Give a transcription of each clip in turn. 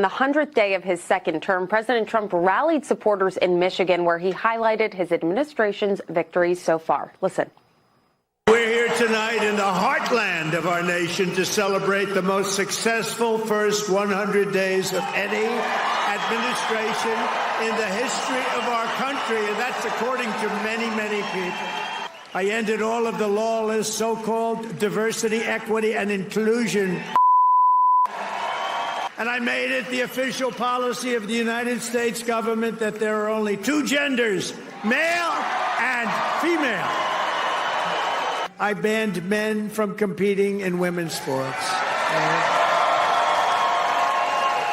On the 100th day of his second term, President Trump rallied supporters in Michigan, where he highlighted his administration's victories so far. Listen. We're here tonight in the heartland of our nation to celebrate the most successful first 100 days of any administration in the history of our country, and that's according to many, many people. I ended all of the lawless so-called diversity, equity, and inclusion. And I made it the official policy of the United States government that there are only two genders, male and female. I banned men from competing in women's sports.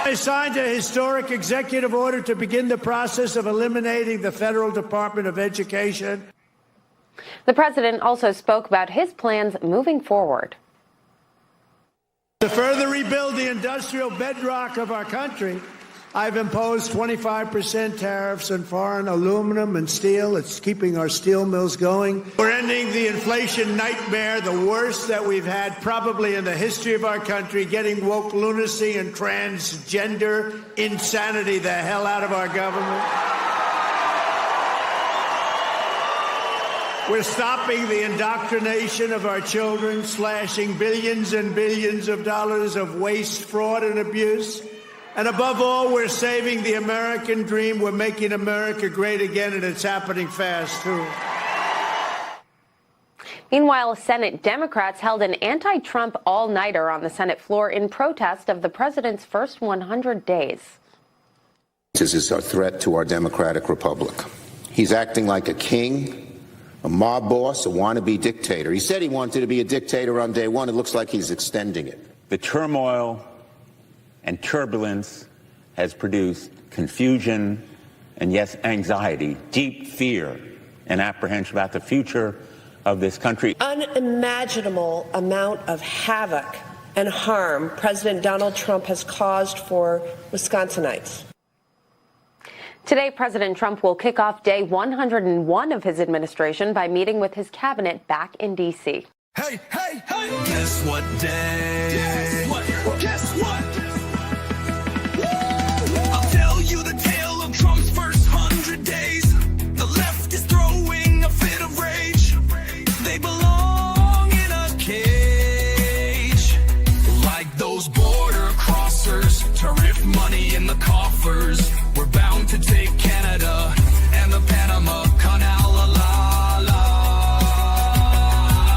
I signed a historic executive order to begin the process of eliminating the Federal Department of Education. The president also spoke about his plans moving forward. To further rebuild the industrial bedrock of our country, I've imposed 25% tariffs on foreign aluminum and steel. It's keeping our steel mills going. We're ending the inflation nightmare, the worst that we've had probably in the history of our country, getting woke lunacy and transgender insanity the hell out of our government. We're stopping the indoctrination of our children, slashing billions and billions of dollars of waste, fraud, and abuse. And above all, we're saving the American dream. We're making America great again, and it's happening fast, too. Meanwhile, Senate Democrats held an anti-Trump all-nighter on the Senate floor in protest of the president's first 100 days. This is a threat to our democratic republic. He's acting like a king, a mob boss, a wannabe dictator. He said he wanted to be a dictator on day one. It looks like he's extending it. The turmoil and turbulence has produced confusion and, yes, anxiety, deep fear and apprehension about the future of this country. Unimaginable amount of havoc and harm President Donald Trump has caused for Wisconsinites. Today, President Trump will kick off day 101 of his administration by meeting with his cabinet back in D.C. Hey, hey, hey! Guess what day? Guess what? Guess what? I'll tell you the tale of Trump's first 100 days. The left is throwing a fit of rage. They belong in a cage. Like those border crossers, tariff money in the coffers. We're bound to take Canada and the Panama Canal, la la.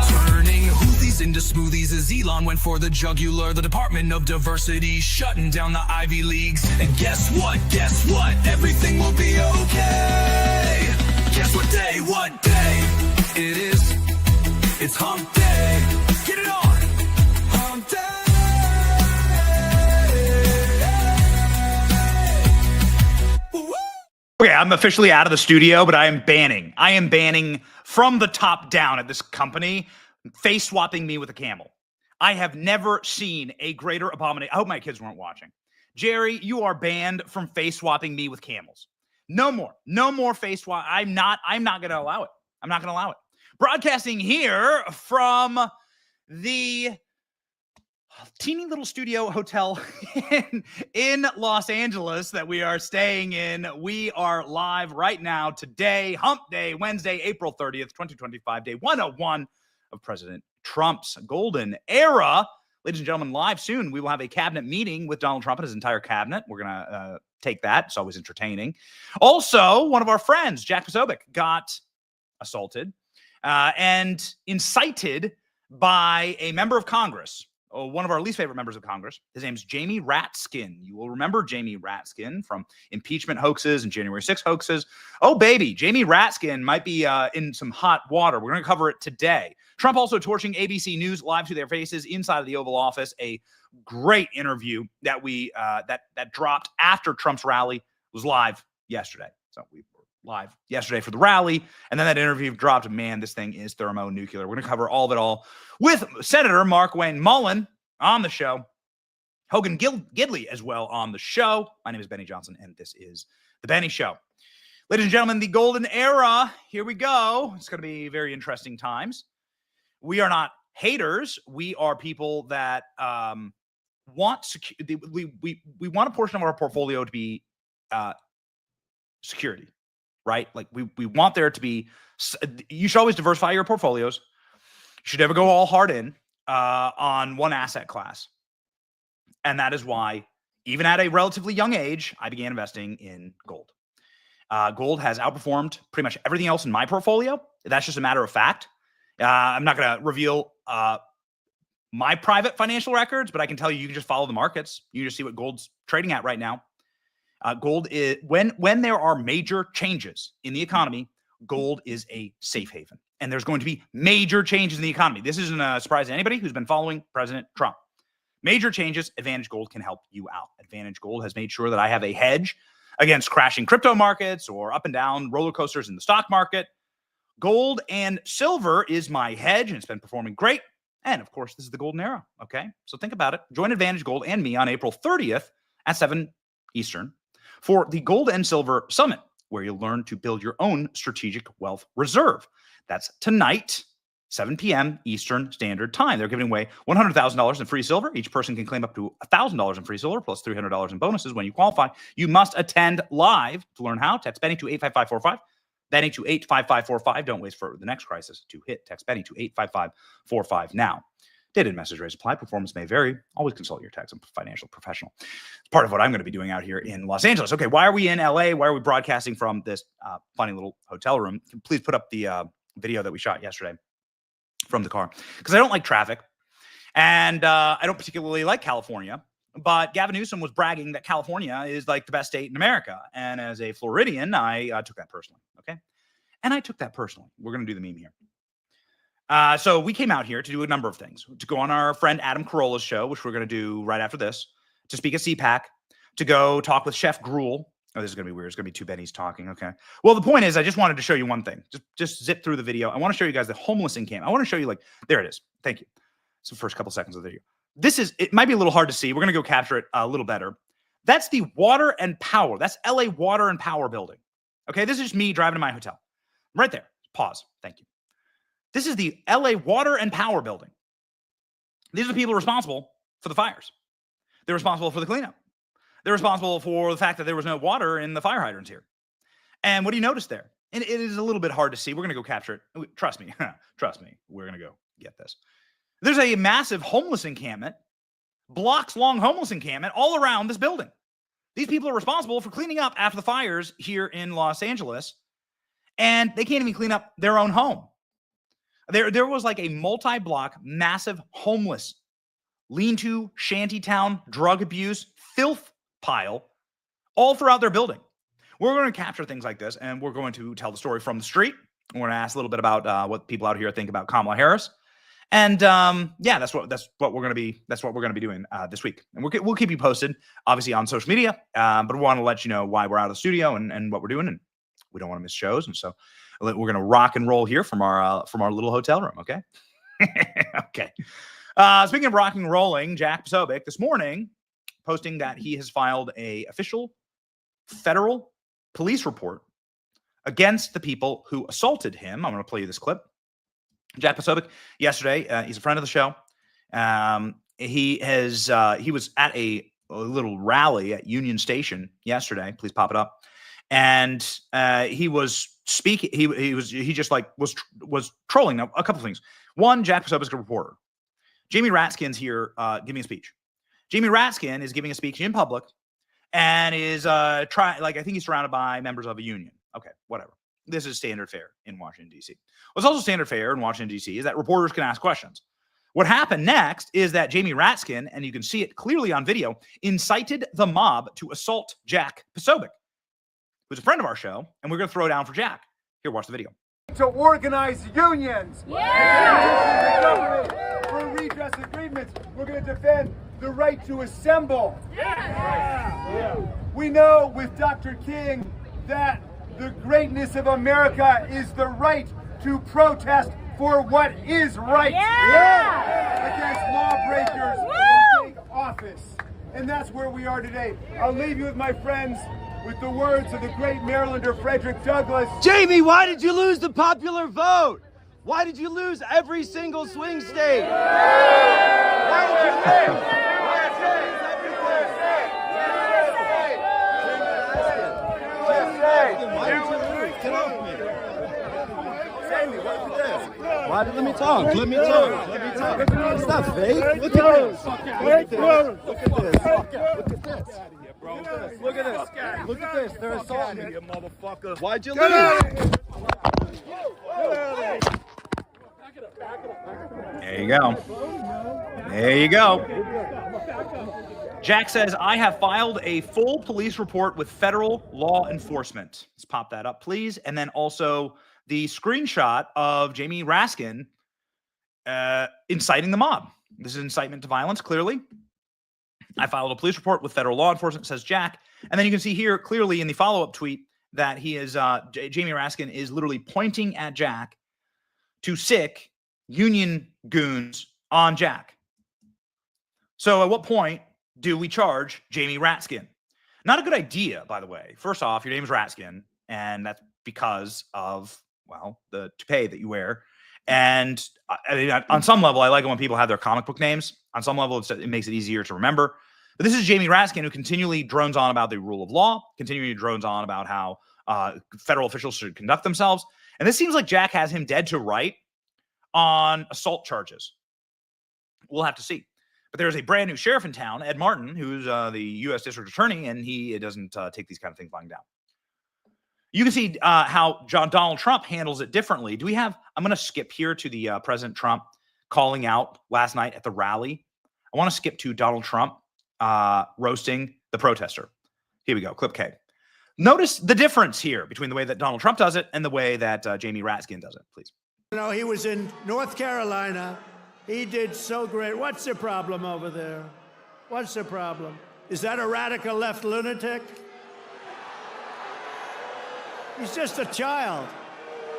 Turning Houthis into smoothies as Elon went for the jugular. The Department of Diversity shutting down the Ivy Leagues. And guess what? Guess what? Everything will be okay. Guess what day? What day it is? It's hump day. Get it on. Hump day. Okay, I'm officially out of the studio, but I am banning from the top down at this company face swapping me with a camel. I have never seen a greater abomination. I hope my kids weren't watching. Jerry, you are banned from face swapping me with camels. No more face swap. I'm not going to allow it. I'm not going to allow it. Broadcasting here from the teeny little studio hotel in Los Angeles that we are staying in. We are live right now today, hump day, Wednesday, April 30th, 2025, day 101 of President Trump's golden era. Ladies and gentlemen, live soon, we will have a cabinet meeting with Donald Trump and his entire cabinet. We're going to take that. It's always entertaining. Also, one of our friends, Jack Posobiec, got assaulted and incited by a member of Congress. One of our least favorite members of Congress. His name's Jamie Ratskin. You will remember Jamie Ratskin from impeachment hoaxes and January 6 hoaxes. Oh, baby, Jamie Ratskin might be in some hot water. We're going to cover it today. Trump also torching ABC News live to their faces inside of the Oval Office. A great interview that we that dropped after Trump's rally was live yesterday. So we were live yesterday for the rally, and then that interview dropped. Man, this thing is thermonuclear. We're going to cover all of it all with Senator Mark Wayne Mullen on the show. Hogan Gidley as well on the show. My name is Benny Johnson, and this is The Benny Show. Ladies and gentlemen, the golden era. Here we go. It's going to be very interesting times. We are not haters. We are people that want we want a portion of our portfolio to be security, right? Like we want there to be. You should always diversify your portfolios. You should never go all hard in on one asset class, and that is why, even at a relatively young age, I began investing in gold. Gold has outperformed pretty much everything else in my portfolio. That's just a matter of fact. I'm not going to reveal my private financial records, but I can tell you can just follow the markets. You just see what gold's trading at right now. Gold is when there are major changes in the economy, gold is a safe haven. And there's going to be major changes in the economy. This isn't a surprise to anybody who's been following President Trump. Major changes, Advantage Gold can help you out. Advantage Gold has made sure that I have a hedge against crashing crypto markets or up and down roller coasters in the stock market. Gold and silver is my hedge, and it's been performing great. And of course, this is the golden era. Okay, so think about it. Join Advantage Gold and me on April 30th at 7 Eastern for the Gold and Silver Summit, where you'll learn to build your own strategic wealth reserve. That's tonight, 7 p.m. Eastern Standard Time. They're giving away $100,000 in free silver. Each person can claim up to $1,000 in free silver plus $300 in bonuses when you qualify. You must attend live to learn how. Text Benny to 85545. Benny to 85545. Don't wait for the next crisis to hit. Text Benny to 85545 now. Data message rates apply. Performance may vary. Always consult your tax and financial professional. It's part of what I'm going to be doing out here in Los Angeles. Okay, why are we in LA? Why are we broadcasting from this funny little hotel room? Please put up the video that we shot yesterday from the car, because I don't like traffic, and I don't particularly like California. But Gavin Newsom was bragging that California is like the best state in America, and as a Floridian, I took that personally. Okay, and I took that personally. We're going to do the meme here. So we came out here to do a number of things: to go on our friend Adam Carolla's show, which we're going to do right after this, to speak at CPAC, to go talk with Chef Gruel. Oh, this is going to be weird. It's going to be two Bennies talking. Okay. Well, the point is, I just wanted to show you one thing. Just zip through the video. I want to show you guys the homeless encampment. I want to show you, like, there it is. Thank you. It's the first couple seconds of the video. It might be a little hard to see. We're going to go capture it a little better. That's the Water and Power. That's LA Water and Power building. Okay. This is just me driving to my hotel. Right there. Pause. Thank you. This is the LA Water and Power building. These are the people responsible for the fires. They're responsible for the cleanup. They're responsible for the fact that there was no water in the fire hydrants here. And what do you notice there? And it is a little bit hard to see. We're going to go capture it. Trust me. Trust me. We're going to go get this. There's a massive homeless encampment, blocks long homeless encampment all around this building. These people are responsible for cleaning up after the fires here in Los Angeles, and they can't even clean up their own home. There was like a multi-block, massive homeless, lean-to, shantytown, drug abuse, filth pile all throughout their building. We're going to capture things like this, and we're going to tell the story from the street. We're going to ask a little bit about what people out here think about Kamala Harris, and yeah, that's what we're going to be. That's what we're going to be doing this week, and we'll keep you posted, obviously on social media. But we want to let you know why we're out of the studio and what we're doing, and we don't want to miss shows, and so we're going to rock and roll here from our little hotel room. Okay, okay. Speaking of rocking and rolling, Jack Posobiec this morning posting that he has filed a official federal police report against the people who assaulted him. I'm going to play you this clip. Jack Posobiec yesterday, he's a friend of the show. He was at a little rally at Union Station yesterday. Please pop it up. And he was speaking. He just like was trolling. Now, a couple of things. One, Jack Posobiec's a reporter. Jamie Ratskin's here giving a speech. Jamie Ratskin is giving a speech in public and is I think he's surrounded by members of a union. Okay, whatever. This is standard fare in Washington, D.C. What's also standard fare in Washington, D.C. is that reporters can ask questions. What happened next is that Jamie Ratskin, and you can see it clearly on video, incited the mob to assault Jack Posobiec, who's a friend of our show, and we're going to throw down for Jack. Here, watch the video. To organize unions. Yeah! For redress agreements. We're going to defend the right to assemble. Yeah! We know with Dr. King that the greatness of America is the right to protest for what is right. Yeah! Against lawbreakers who take office. And that's where we are today. I'll leave you with my friends with the words of the great Marylander Frederick Douglass. Jamie, why did you lose the popular vote? Why did you lose every single swing state? Why did you lose? Get off me. Sandy, look at this. Why did let me talk? Let me talk. Let me talk. It's not fake. Look at this. Look at this. Look at this. Look at this. Look at this. They're assaulting me, motherfucker. Why'd you leave? There you go. There you go. Jack says, I have filed a full police report with federal law enforcement. Let's pop that up, please. And then also the screenshot of Jamie Raskin inciting the mob. This is incitement to violence, clearly. I filed a police report with federal law enforcement, says Jack. And then you can see here clearly in the follow-up tweet that he is, Jamie Raskin is literally pointing at Jack to sick union goons on Jack. So at what point do we charge Jamie Raskin? Not a good idea, by the way. First off, your name is Raskin, and that's because of, well, the toupee that you wear. And I mean, on some level, I like it when people have their comic book names. On some level, it makes it easier to remember. But this is Jamie Raskin, who continually drones on about the rule of law, continually drones on about how federal officials should conduct themselves. And this seems like Jack has him dead to right on assault charges. We'll have to see. But there's a brand new sheriff in town, Ed Martin, who's the U.S. District Attorney, and he doesn't take these kind of things lying down. You can see how Donald Trump handles it differently. Do we have, I'm going to skip here to the President Trump calling out last night at the rally. I want to skip to Donald Trump roasting the protester. Here we go, clip K. Notice the difference here between the way that Donald Trump does it and the way that Jamie Raskin does it, please. You know, he was in North Carolina. He did so great. What's the problem over there? What's the problem? Is that a radical left lunatic? He's just a child.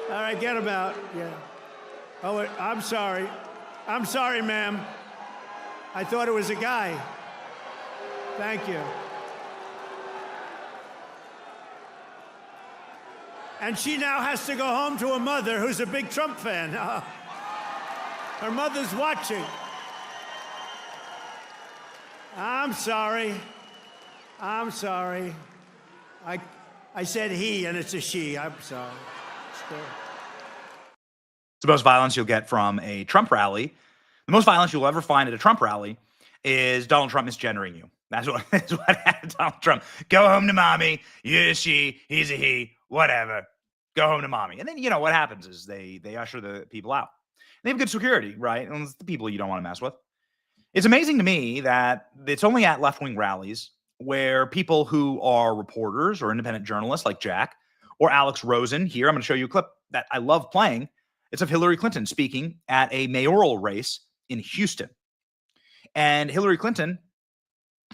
All right, get him out. Yeah. Oh, I'm sorry. I'm sorry, ma'am. I thought it was a guy. Thank you. And she now has to go home to a mother who's a big Trump fan. Her mother's watching. I'm sorry. I'm sorry. I said he, and it's a she. I'm sorry. It's the most violence you'll get from a Trump rally. The most violence you'll ever find at a Trump rally is Donald Trump misgendering you. That's what happened to Donald Trump. Go home to mommy. You're a she. He's a he. Whatever. Go home to mommy. And then, you know, what happens is they usher the people out. They have good security, right? And it's the people you don't want to mess with. It's amazing to me that it's only at left-wing rallies where people who are reporters or independent journalists like Jack or Alex Rosen here, I'm going to show you a clip that I love playing. It's of Hillary Clinton speaking at a mayoral race in Houston. And Hillary Clinton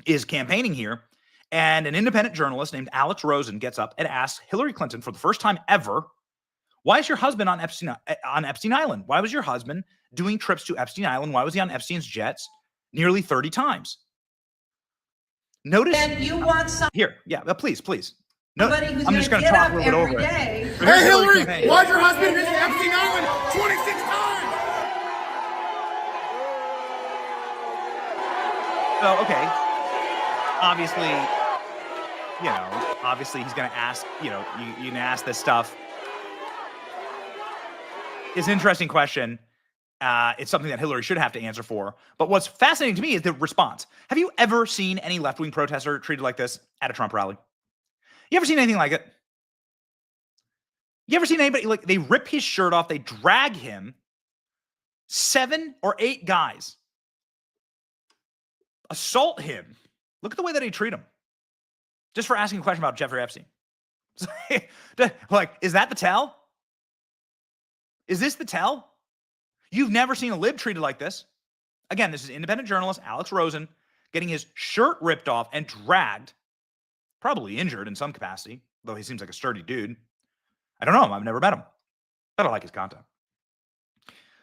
is campaigning here, and an independent journalist named Alex Rosen gets up and asks Hillary Clinton for the first time ever, why is your husband on Epstein Island? Why was your husband doing trips to Epstein Island? Why was he on Epstein's jets nearly 30 times? Notice you want here. Yeah, please. No, who's I'm just going to talk a little bit over it. Hey, Hillary, why'd your husband visit Epstein Island 26 times? So, okay. Obviously he's going to ask, you can ask this stuff. It's an interesting question. It's something that Hillary should have to answer for. But what's fascinating to me is the response. Have you ever seen any left-wing protester treated like this at a Trump rally? You ever seen anything like it? You ever seen anybody, like, they rip his shirt off, they drag him, 7 or 8 guys assault him. Look at the way that they treat him. Just for asking a question about Jeffrey Epstein. Like, is that the tell? Is this the tell? You've never seen a lib treated like this. Again, this is independent journalist Alex Rosen getting his shirt ripped off and dragged, probably injured in some capacity, though he seems like a sturdy dude. I don't know him. I've never met him, but I like his content.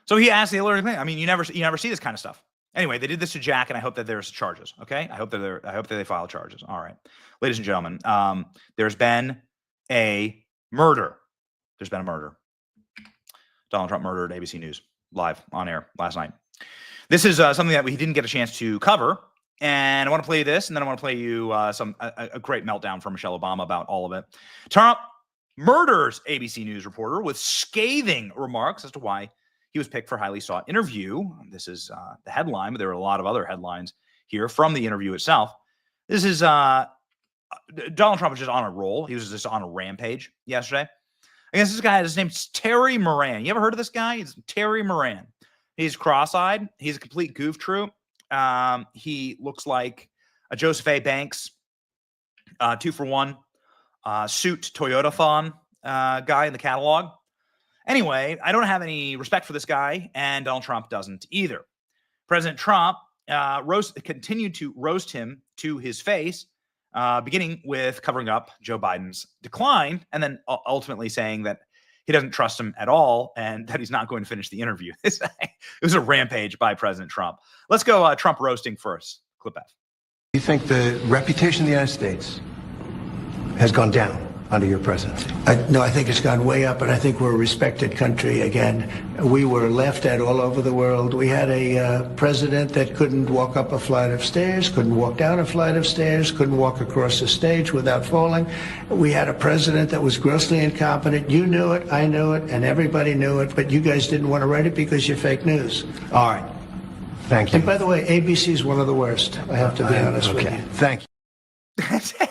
So he asked the Hillary thing. I mean, you never see this kind of stuff. Anyway, they did this to Jack, and I hope that there's charges. Okay, I hope that they file charges. All right, ladies and gentlemen, there's been a murder. There's been a murder. Donald Trump murdered. ABC News live on air last night. This is something that we didn't get a chance to cover, and I want to play this, and then I want to play you a great meltdown from Michelle Obama about all of it. Trump murders ABC News reporter with scathing remarks as to why he was picked for highly sought interview. This is the headline, but there are a lot of other headlines here from the interview itself. This is Donald Trump was just on a roll. He was just on a rampage yesterday. I guess this guy, his name's Terry Moran. You ever heard of this guy? He's Terry Moran. He's cross-eyed. He's a complete goof troop. He looks like a Joseph A. Banks 2-for-1 suit Toyota-thon guy in the catalog. Anyway, I don't have any respect for this guy, and Donald Trump doesn't either. President Trump continued to roast him to his face, beginning with covering up Joe Biden's decline, and then ultimately saying that he doesn't trust him at all and that he's not going to finish the interview. It was a rampage by President Trump. Let's go Trump roasting first. Clip F. You think the reputation of the United States has gone down under your presidency? No, I think it's gone way up, and I think we're a respected country again. We were laughed at all over the world. We had a president that couldn't walk up a flight of stairs, couldn't walk down a flight of stairs, couldn't walk across the stage without falling. We had a president that was grossly incompetent. You knew it, I knew it, and everybody knew it, but you guys didn't want to write it because you're fake news. All right. Thank you. And by the way, ABC is one of the worst. I have to be honest with you. Thank you.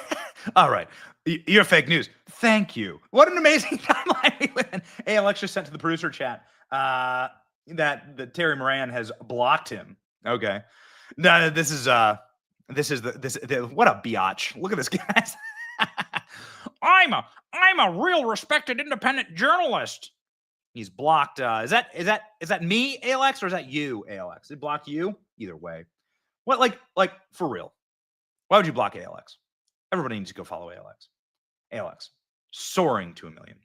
All right. You're fake news. Thank you. What an amazing timeline we live in. ALX just sent to the producer chat that Terry Moran has blocked him. Okay. No, this is what a biatch. Look at this guy. I'm a real respected independent journalist. He's blocked. Is that me, ALX, or is that you, ALX? Did he block you? Either way. What, like for real? Why would you block ALX? Everybody needs to go follow ALX. ALX, soaring to 1 million.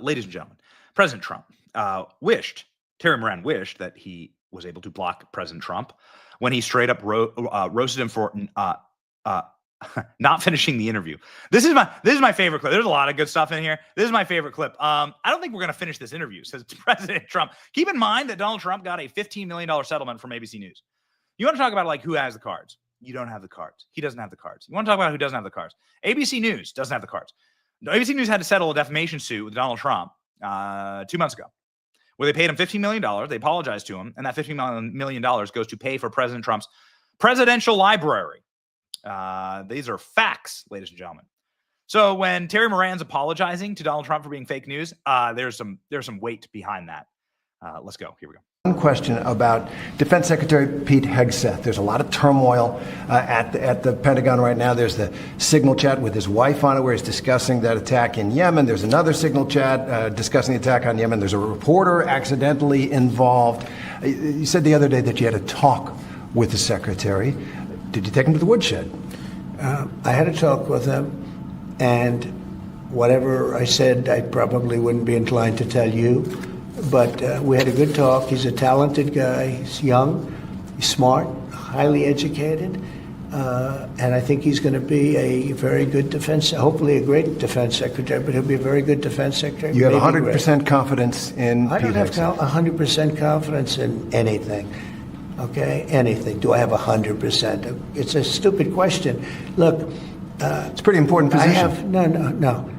Ladies and gentlemen, President Trump Terry Moran wished that he was able to block President Trump when he straight up roasted him for not finishing the interview. This is my favorite clip. There's a lot of good stuff in here. This is my favorite clip. I don't think we're going to finish this interview, says President Trump. Keep in mind that Donald Trump got a $15 million settlement from ABC News. You want to talk about like who has the cards? You don't have the cards. He doesn't have the cards. You want to talk about who doesn't have the cards? ABC News doesn't have the cards. ABC News had to settle a defamation suit with Donald Trump 2 months ago, where they paid him $15 million. They apologized to him, and that $15 million goes to pay for President Trump's presidential library. These are facts, ladies and gentlemen. So when Terry Moran's apologizing to Donald Trump for being fake news, there's some weight behind that. Let's go. Here we go. One question about Defense Secretary Pete Hegseth. There's a lot of turmoil at the Pentagon right now. There's the signal chat with his wife on it where he's discussing that attack in Yemen. There's another signal chat discussing the attack on Yemen. There's a reporter accidentally involved. You said the other day that you had a talk with the secretary. Did you take him to the woodshed? I had a talk with him, and whatever I said, I probably wouldn't be inclined to tell you. But we had a good talk. He's a talented guy. He's young, he's smart, highly educated, and I think he's going to be a very good hopefully a great defense secretary, but he'll be a very good defense secretary. You have 100% confidence in Pete I don't have Hegseth. 100% confidence in anything. Okay, anything. Do I have 100%? It's a stupid question. Look, it's a pretty important position. No.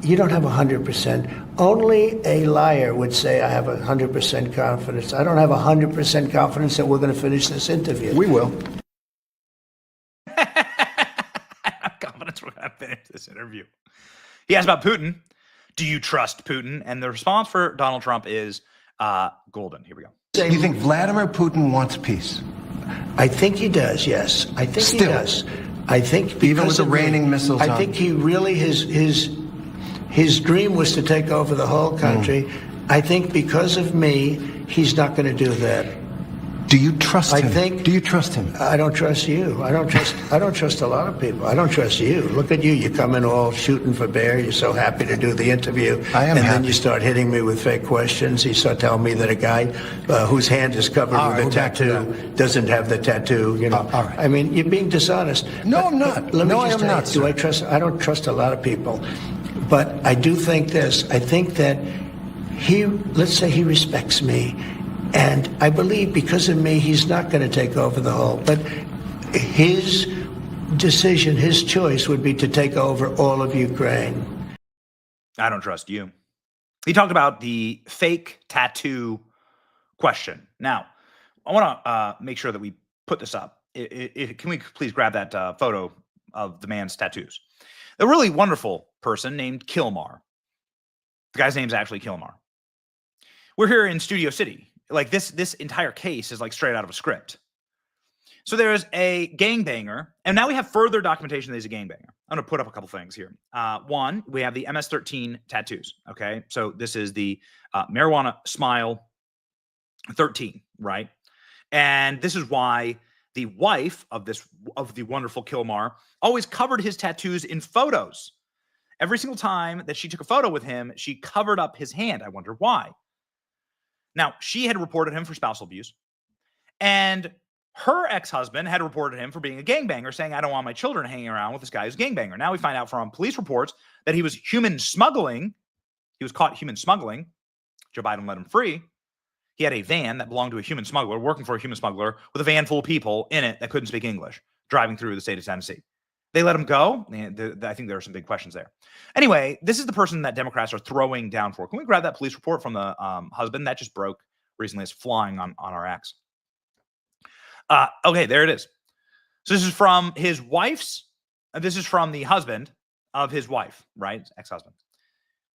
You don't have 100%. Only a liar would say I have 100% confidence. I don't have 100% confidence that we're going to finish this interview. We will. I have confidence we're going to finish this interview. He asked about Putin. Do you trust Putin? And the response for Donald Trump is golden. Here we go. Do you think Vladimir Putin wants peace? I think he does, yes. I think he does. I think because even with the raining missiles I think he really, his dream was to take over the whole country. I think because of me, he's not going to do that. Do you trust him? Do you trust him? I don't trust you. I don't trust a lot of people. I don't trust you. Look at you. You come in all shooting for bear. You're so happy to do the interview. I am And happy. then you start hitting me with fake questions. You start telling me that a guy whose hand is covered with a tattoo doesn't have the tattoo. You know. All right. I mean, you're being dishonest. No, I'm not. Let me No, I just am tell not, you, sir. I don't trust a lot of people. But I do think this. I think that let's say he respects me. And I believe because of me, he's not going to take over the whole. But his decision, his choice would be to take over all of Ukraine. I don't trust you. He talked about the fake tattoo question. Now, I want to make sure that we put this up. Can we please grab that photo of the man's tattoos? A really wonderful person named Kilmar. The guy's name's actually Kilmar. We're here in Studio City. Like this entire case is like straight out of a script. So there's a gangbanger, and now we have further documentation that he's a gangbanger. I'm going to put up a couple things here. One, we have the MS-13 tattoos, okay? So this is the marijuana smile 13, right? And this is why the wife of the wonderful Kilmar always covered his tattoos in photos. Every single time that she took a photo with him, she covered up his hand. I wonder why. Now, she had reported him for spousal abuse, and her ex-husband had reported him for being a gangbanger, saying, I don't want my children hanging around with this guy who's a gangbanger. Now we find out from police reports that he was human smuggling. He was caught human smuggling. Joe Biden let him free. He had a van that belonged to a human smuggler, working for a human smuggler, with a van full of people in it that couldn't speak English, driving through the state of Tennessee. They let him go. I think there are some big questions there. Anyway, this is the person that Democrats are throwing down for. Can we grab that police report from the husband? That just broke recently. It's flying on our X. Okay, there it is. So this is from his wife's, this is from the husband of his wife, right? Ex-husband.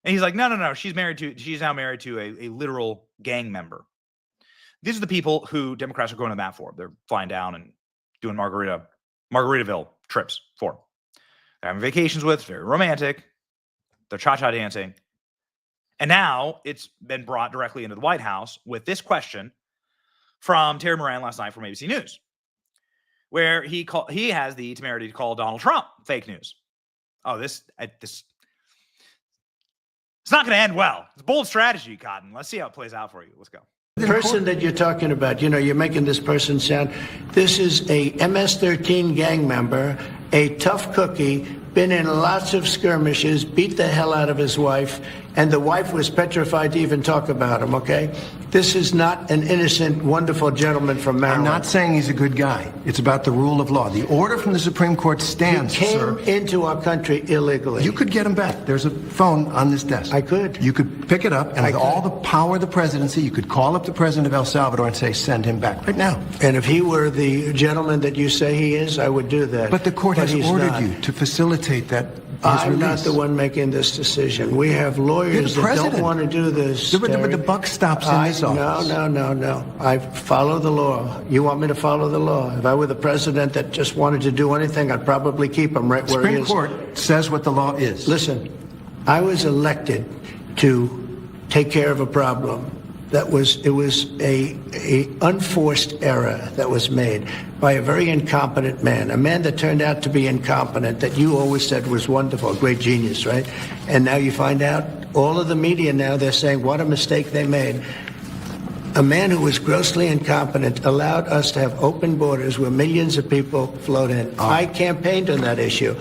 And he's like, no. She's now married to a literal gang member. These are the people who Democrats are going to bat for. They're flying down and doing Margaritaville trips for. They're having vacations with, very romantic. They're cha-cha dancing. And now it's been brought directly into the White House with this question from Terry Moran last night from ABC News, where he has the temerity to call Donald Trump fake news. Oh, it's not going to end well. It's a bold strategy, Cotton. Let's see how it plays out for you. Let's go. The person that you're talking about, you're making this person sound, this is a MS-13 gang member, a tough cookie, been in lots of skirmishes, beat the hell out of his wife, and the wife was petrified to even talk about him, okay? This is not an innocent, wonderful gentleman from Maryland. I'm not saying he's a good guy. It's about the rule of law. The order from the Supreme Court stands, sir. He came into our country illegally. You could get him back. There's a phone on this desk. I could. You could pick it up, and with all the power of the presidency, you could call up the president of El Salvador and say, send him back right now. And if he were the gentleman that you say he is, I would do that. But the court has ordered you to facilitate that. I'm not the one making this decision. We have lawyers that don't want to do this. But the buck stops in this office. No. I follow the law. You want me to follow the law? If I were the president that just wanted to do anything, I'd probably keep him right where he is. Supreme Court says what the law is. Listen, I was elected to take care of a problem. It was a unforced error that was made by a very incompetent man, a man that turned out to be incompetent, that you always said was wonderful, a great genius, right? And now you find out, all of the media now, they're saying what a mistake they made. A man who was grossly incompetent allowed us to have open borders where millions of people flowed in. I campaigned on that issue.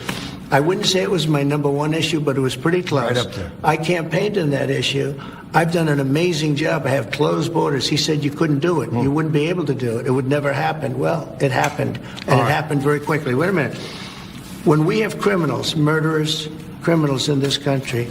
I wouldn't say it was my number one issue, but it was pretty close. Right up there. I campaigned on that issue. I've done an amazing job. I have closed borders. He said you couldn't do it. You wouldn't be able to do it. It would never happen. Well, it happened, and it happened very quickly. Wait a minute. When we have criminals, murderers, criminals in this country,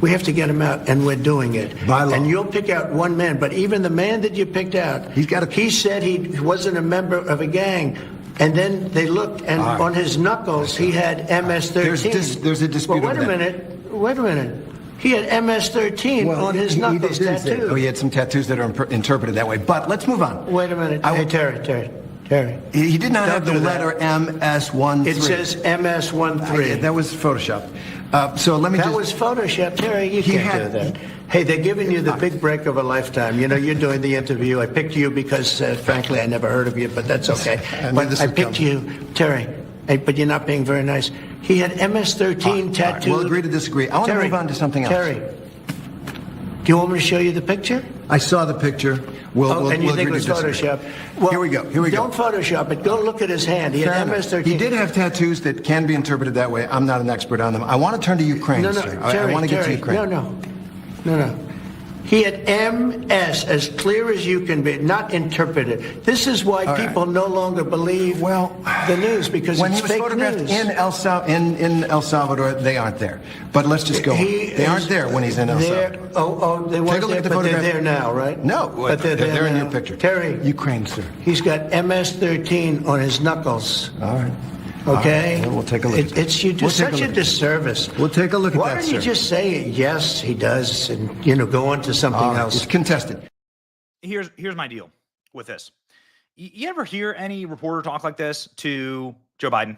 we have to get them out, and we're doing it. By law. And you'll pick out one man, but even the man that you picked out, he said he wasn't a member of a gang. And then they looked, and on his knuckles, he had MS-13. There's a dispute. Well, wait a minute. He had MS-13 on his knuckles tattooed. He had some tattoos that are interpreted that way. But let's move on. Wait a minute. Hey, Terry. He did not have the letter MS-13. It says MS-13. That was Photoshop. So let me That was Photoshop, Terry. You can't do that. Hey, they're giving you the big break of a lifetime. You're doing the interview. I picked you because, frankly, I never heard of you, but that's okay. But I picked you, Terry. But you're not being very nice. He had MS-13 tattooed. We'll agree to disagree. I want to move on to something else. Terry, do you want me to show you the picture? I saw the picture. And you think it was Photoshop? Well, here we go. Don't Photoshop it. Go look at his hand. He had MS-13. He did have tattoos that can be interpreted that way. I'm not an expert on them. I want to turn to Ukraine, sir. I want to get to Ukraine. No. He had MS, as clear as you can be, not interpreted. This is why people no longer believe the news, because when it's he was fake photographed news. in El Salvador, they aren't there. But let's just go on. They aren't there when he's in El Salvador. They weren't there, but they're there now, right? No, but they're there in now. your picture. Terry. Ukraine, sir. He's got MS-13 on his knuckles. All right. Okay? All right. We'll take a look at that. You do such a disservice. We'll take a look at Why that, don't you sir. just say, yes, he does, and, go on to something else? It's contested. Here's my deal with this. You ever hear any reporter talk like this to Joe Biden?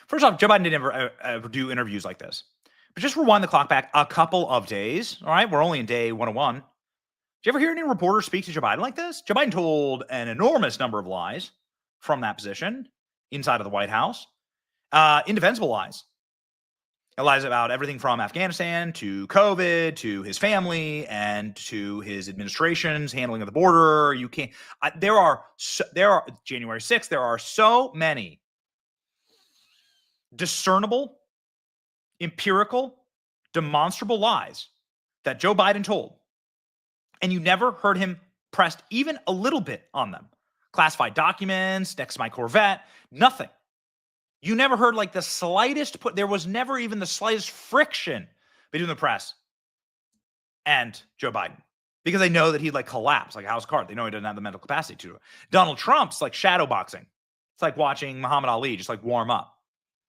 First off, Joe Biden didn't ever do interviews like this. But just rewind the clock back a couple of days. All right, we're only in day 101. Did you ever hear any reporter speak to Joe Biden like this? Joe Biden told an enormous number of lies from that position inside of the White House. Indefensible lies. Lies about everything from Afghanistan to COVID to his family and to his administration's handling of the border. You can't. There are January 6th. There are so many discernible, empirical, demonstrable lies that Joe Biden told, and you never heard him pressed even a little bit on them. Classified documents, next to my Corvette, nothing. You never heard like the slightest there was never even the slightest friction between the press and Joe Biden, because they know that he'd like collapse like a house card. They know he doesn't have the mental capacity to do it. Donald Trump's like shadow boxing. It's like watching Muhammad Ali just like warm up.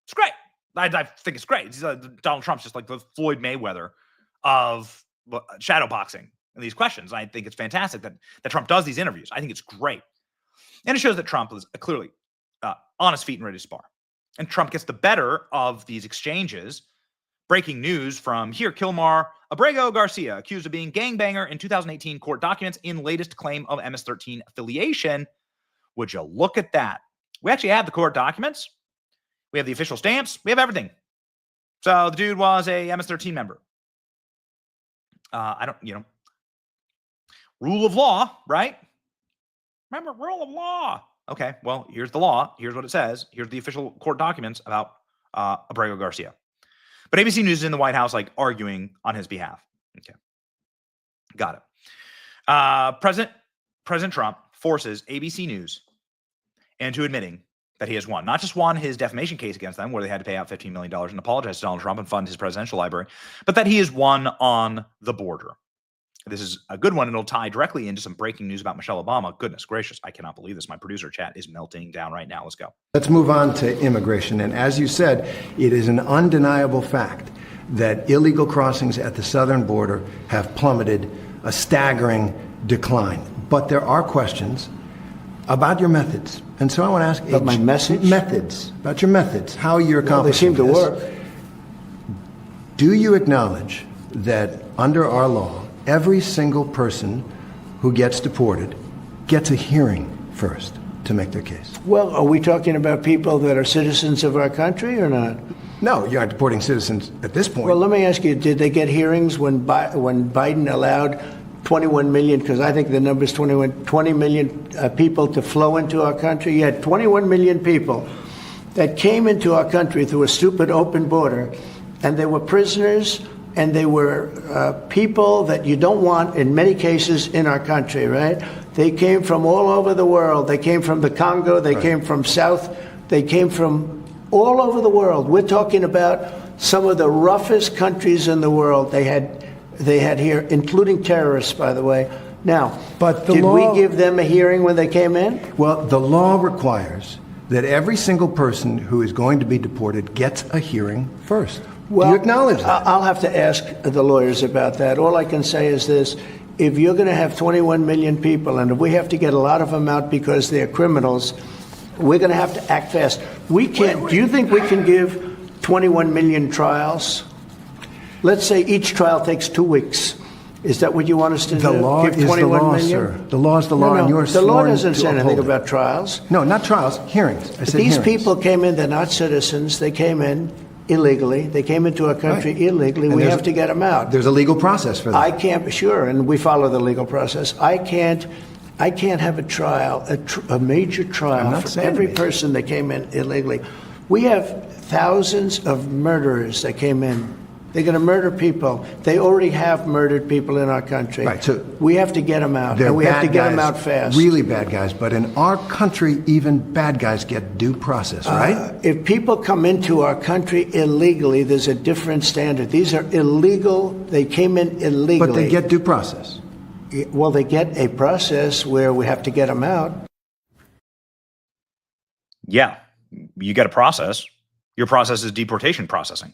It's great. I think it's great. Donald Trump's just like the Floyd Mayweather of shadow boxing in these questions. I think it's fantastic that Trump does these interviews. I think it's great. And it shows that Trump is clearly on his feet and ready to spar. And Trump gets the better of these exchanges. Breaking news from here, Kilmar Abrego Garcia, accused of being gangbanger in 2018 court documents in latest claim of MS-13 affiliation. Would you look at that? We actually have the court documents. We have the official stamps. We have everything. So the dude was a MS-13 member. Rule of law, right? Remember, rule of law. Okay, well, here's the law. Here's what it says. Here's the official court documents about Abrego Garcia. But ABC News is in the White House, like, arguing on his behalf. Okay, got it. President Trump forces ABC News into admitting that he has won. Not just won his defamation case against them, where they had to pay out $15 million and apologize to Donald Trump and fund his presidential library, but that he has won on the border. This is a good one. It'll tie directly into some breaking news about Michelle Obama. Goodness gracious, I cannot believe this. My producer chat is melting down right now. Let's go. Let's move on to immigration. And as you said, it is an undeniable fact that illegal crossings at the southern border have plummeted, a staggering decline. But there are questions about your methods. And so I want to ask about my message? Methods, about your methods, how you're accomplishing they seem to work. Do you acknowledge that under our law, every single person who gets deported gets a hearing first to make their case? Well, are we talking about people that are citizens of our country or not? No, you aren't deporting citizens at this point. Well, let me ask you, did they get hearings when Biden allowed 21 million, because I think the number is 20 million people to flow into our country? You had 21 million people that came into our country through a stupid open border, and they were prisoners, and they were people that you don't want in many cases in our country, right? They came from all over the world. They came from the Congo. They came from South. They came from all over the world. We're talking about some of the roughest countries in the world. They had here, including terrorists, by the way. Now, but did we give them a hearing when they came in? Well, the law requires that every single person who is going to be deported gets a hearing first. Well, do you acknowledge that? I'll have to ask the lawyers about that. All I can say is this. If you're going to have 21 million people, and if we have to get a lot of them out because they're criminals, we're going to have to act fast. We can't. Do you think we can give 21 million trials? Let's say each trial takes 2 weeks. Is that what you want us to do? The law give is 21 the law, million? sir. The law is the law, and you're the law sworn doesn't to say anything uphold it. about trials. No, not trials, hearings. I said These hearings. people came in, they're not citizens. They came in illegally. They came into our country illegally. And we have to get them out. There's a legal process for that. I can't, sure, and we follow the legal process. I can't have a trial, a major trial for every person that came in illegally. We have thousands of murderers that came in They're going to murder people. They already have murdered people in our country. Right, so we have to get them out, They're and we have to bad get them guys, out fast. really bad guys. But in our country, even bad guys get due process, right? If people come into our country illegally, there's a different standard. These are illegal. They came in illegally. But they get due process. Well, they get a process where we have to get them out. Yeah, you get a process. Your process is deportation processing,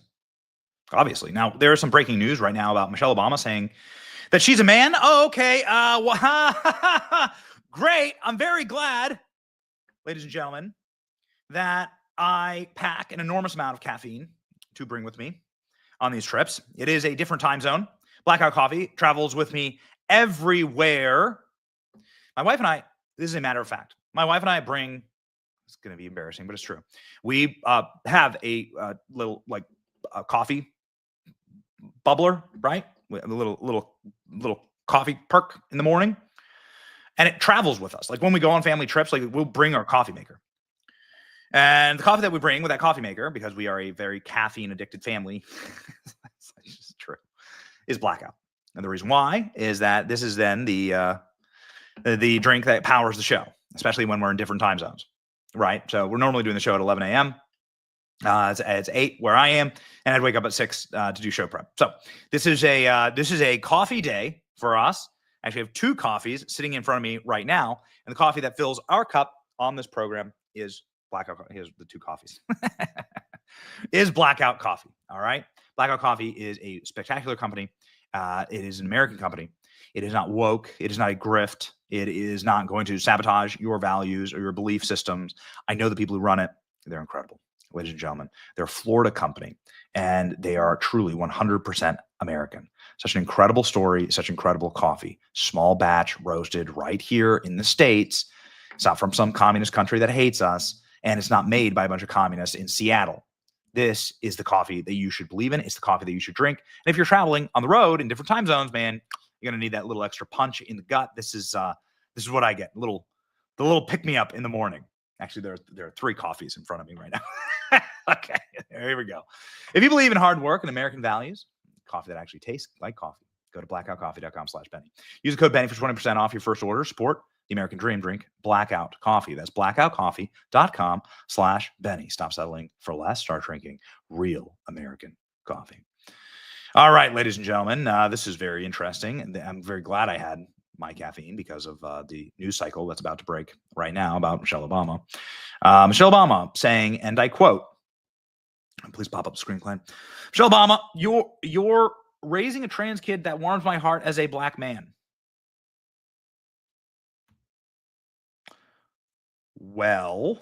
obviously. Now, there is some breaking news right now about Michelle Obama saying that she's a man. Oh, okay. Great. I'm very glad, ladies and gentlemen, that I pack an enormous amount of caffeine to bring with me on these trips. It is a different time zone. Blackout Coffee travels with me everywhere. My wife and I, this is a matter of fact, my wife and I bring, it's going to be embarrassing, but it's true. We have a little like a coffee bubbler, right? A little coffee perk in the morning, and it travels with us. Like when we go on family trips, like we'll bring our coffee maker, and the coffee that we bring with that coffee maker, because we are a very caffeine addicted family, it's just true, is Blackout. And the reason why is that this is then the drink that powers the show, especially when we're in different time zones. Right. So we're normally doing the show at 11 a.m. It's 8 where I am, and I'd wake up at 6 to do show prep. So this is a coffee day for us. Actually, I have 2 coffees sitting in front of me right now, and the coffee that fills our cup on this program is Blackout. Here's the 2 coffees. Is Blackout Coffee. All right. Blackout Coffee is a spectacular company. It is an American company. It is not woke. It is not a grift. It is not going to sabotage your values or your belief systems. I know the people who run it. They're incredible, ladies and gentlemen. They're a Florida company, and they are truly 100% American. Such an incredible story, such incredible coffee. Small batch, roasted right here in the States. It's not from some communist country that hates us, and it's not made by a bunch of communists in Seattle. This is the coffee that you should believe in. It's the coffee that you should drink. And if you're traveling on the road in different time zones, man, you're going to need that little extra punch in the gut. This is what I get. The little pick me up in the morning. Actually, there are 3 coffees in front of me right now. Okay, here we go. If you believe in hard work and American values, coffee that actually tastes like coffee, go to blackoutcoffee.com/Benny. Use the code Benny for 20% off your first order. Support the American dream. Drink Blackout Coffee. That's blackoutcoffee.com/Benny. Stop settling for less. Start drinking real American coffee. All right, ladies and gentlemen, this is very interesting. I'm very glad I had my caffeine because of the news cycle that's about to break right now about Michelle Obama. Michelle Obama saying, and I quote, please pop up the screen, Glenn. Michelle Obama, you're raising a trans kid that warms my heart as a black man. Well,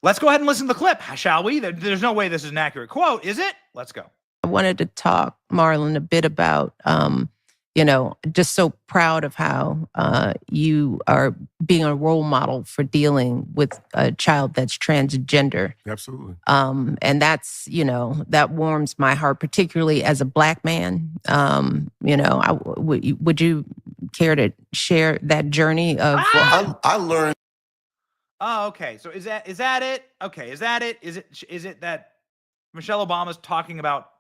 let's go ahead and listen to the clip, shall we? There's no way this is an accurate quote, is it? Let's go. I wanted to talk, Marlon, a bit about, just so proud of how you are being a role model for dealing with a child that's transgender. Absolutely. And that's, that warms my heart, particularly as a black man. Would you care to share that journey of... Well, I learned... Oh, okay. So is that it? Okay. Is that it? Is it that Michelle Obama's talking about...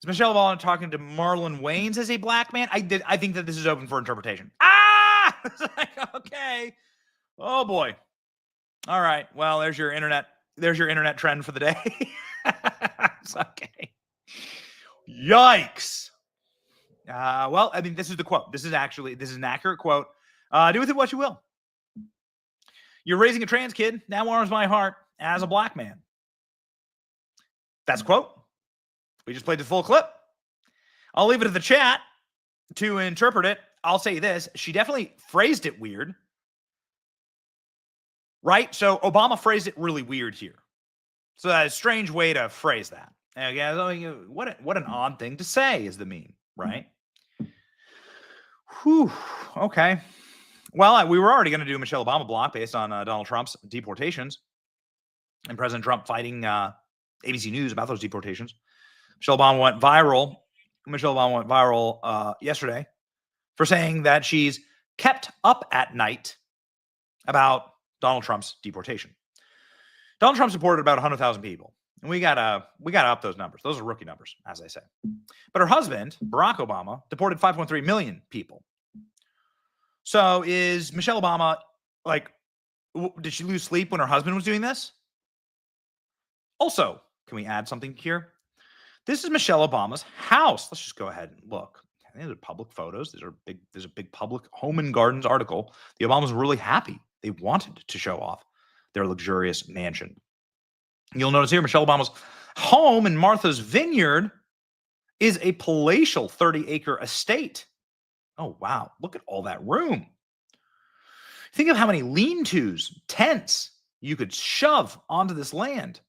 Is Michelle Obama talking to Marlon Wayans as a black man? I think that this is open for interpretation. It's like, okay. Oh boy. All right. Well, there's your internet trend for the day. It's okay. Yikes. Well, I mean, this is the quote. This is an accurate quote. Do with it what you will. You're raising a trans kid. That warms my heart as a black man. That's a quote. We just played the full clip. I'll leave it to the chat to interpret it. I'll say this. She definitely phrased it weird. Right? So Obama phrased it really weird here. So that's a strange way to phrase that. What an odd thing to say is the meme, right? Whew. Okay. Well, we were already going to do a Michelle Obama block based on Donald Trump's deportations and President Trump fighting ABC News about those deportations. Michelle Obama went viral. Yesterday for saying that she's kept up at night about Donald Trump's deportation. Donald Trump supported about 100,000 people. And we gotta up those numbers. Those are rookie numbers, as I say. But her husband, Barack Obama, deported 5.3 million people. So is Michelle Obama, like, did she lose sleep when her husband was doing this? Also, can we add something here? This is Michelle Obama's house. Let's just go ahead and look. These are public photos. There's a big public Home and Gardens article. The Obamas were really happy. They wanted to show off their luxurious mansion. You'll notice here, Michelle Obama's home in Martha's Vineyard is a palatial 30-acre estate. Oh, wow. Look at all that room. Think of how many lean-tos, tents you could shove onto this land.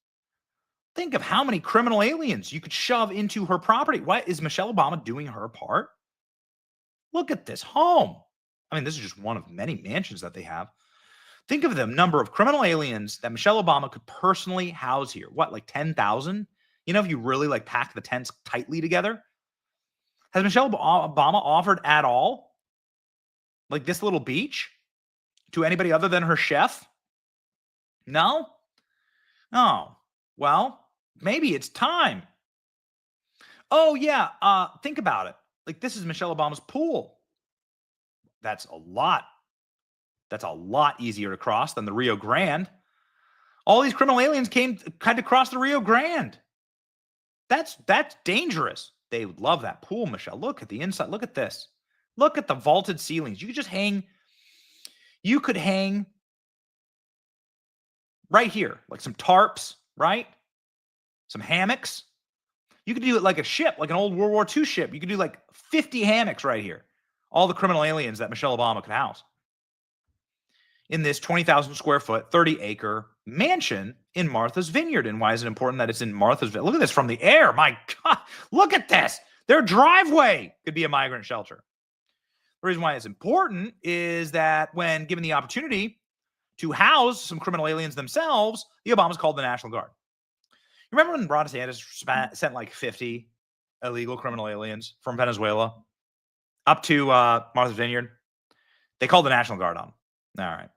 Think of how many criminal aliens you could shove into her property. Why is Michelle Obama doing her part? Look at this home. I mean, this is just one of many mansions that they have. Think of the number of criminal aliens that Michelle Obama could personally house here. What, like 10,000? You know, if you really like pack the tents tightly together. Has Michelle Obama offered at all, like this little beach, to anybody other than her chef? No? Oh, well, maybe it's time. Oh, yeah, think about it. Like, this is Michelle Obama's pool. That's a lot easier to cross than the Rio Grande. All these criminal aliens had to cross the Rio Grande. That's dangerous. They would love that pool, Michelle. Look at the inside. Look at this. Look at the vaulted ceilings. You could hang right here, like some tarps, right? Some hammocks. You could do it like a ship, like an old World War II ship. You could do like 50 hammocks right here. All the criminal aliens that Michelle Obama could house in this 20,000 square foot, 30-acre mansion in Martha's Vineyard. And why is it important that it's in Martha's Vineyard? Look at this from the air. My God, look at this. Their driveway could be a migrant shelter. The reason why it's important is that when given the opportunity to house some criminal aliens themselves, the Obamas called the National Guard. You remember when Ron DeSantis sent like 50 illegal criminal aliens from Venezuela up to Martha's Vineyard? They called the National Guard on. All right.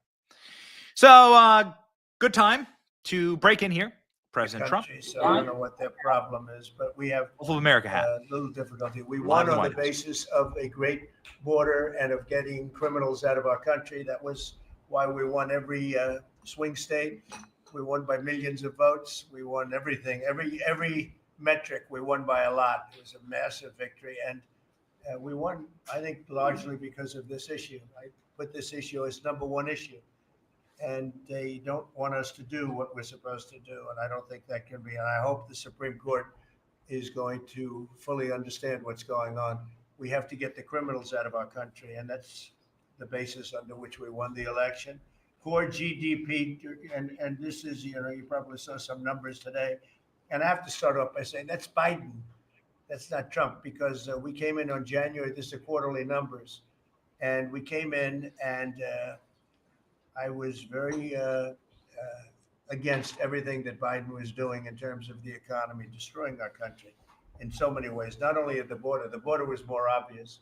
So, good time to break in here. President Trump. So I don't know what their problem is, but we have Both of America have a little difficulty. We won on the basis of a great border and of getting criminals out of our country. That was why we won every swing state. We won by millions of votes. We won everything, every metric. We won by a lot. It was a massive victory, and we won, I think, largely because of this issue. I put this issue as number one issue, and they don't want us to do what we're supposed to do, and I don't think that can be. And I hope the Supreme Court is going to fully understand what's going on. We have to get the criminals out of our country, and that's the basis under which we won the election. Core GDP, and this is, you probably saw some numbers today, and I have to start off by saying that's Biden. That's not Trump, because we came in on January, this is the quarterly numbers, and we came in and I was very against everything that Biden was doing in terms of the economy, destroying our country in so many ways, not only at the border was more obvious,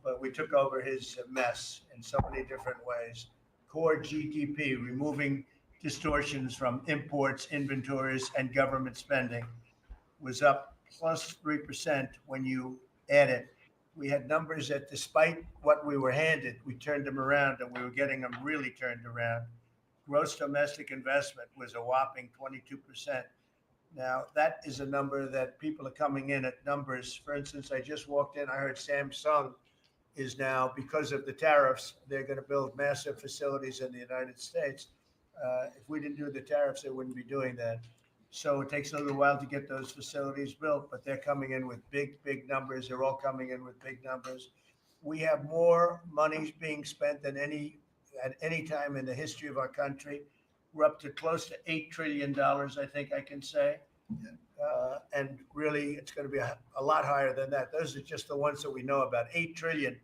but we took over his mess in so many different ways. Core GDP, removing distortions from imports, inventories, and government spending, was up plus 3% when you add it. We had numbers that despite what we were handed, we turned them around, and we were getting them really turned around. Gross domestic investment was a whopping 22%. Now, that is a number that people are coming in at numbers. For instance, I just walked in, I heard Samsung is now, because of the tariffs, they're going to build massive facilities in the United States. If we didn't do the tariffs, they wouldn't be doing that. So it takes a little while to get those facilities built, but they're coming in with big numbers. They're all coming in with big numbers. We have more money being spent than at any time in the history of our country. We're up to close to $8 trillion, I think I can say. And really, it's going to be a lot higher than that. Those are just the ones that we know about. 8 trillion.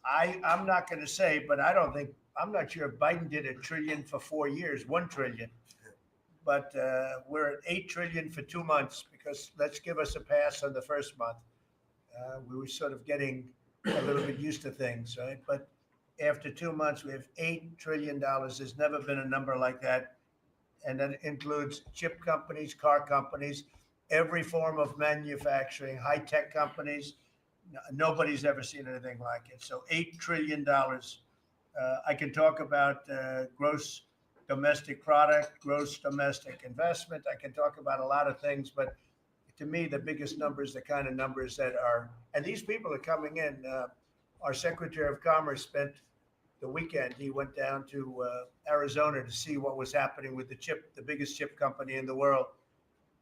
I'm not going to say, but I'm not sure if Biden did $1 trillion for 4 years, 1 trillion. But we're at 8 trillion for 2 months, because let's give us a pass on the first month. We were sort of getting a little bit used to things, right? But after 2 months, we have $8 trillion. There's never been a number like that and that includes chip companies, car companies, every form of manufacturing, high-tech companies. Nobody's ever seen anything like it. So $8 trillion. I can talk about gross domestic product, gross domestic investment. I can talk about a lot of things, but to me, the biggest numbers, the kind of numbers that are, and these people are coming in. Our Secretary of Commerce spent the weekend. He went down to Arizona to see what was happening with the biggest chip company in the world.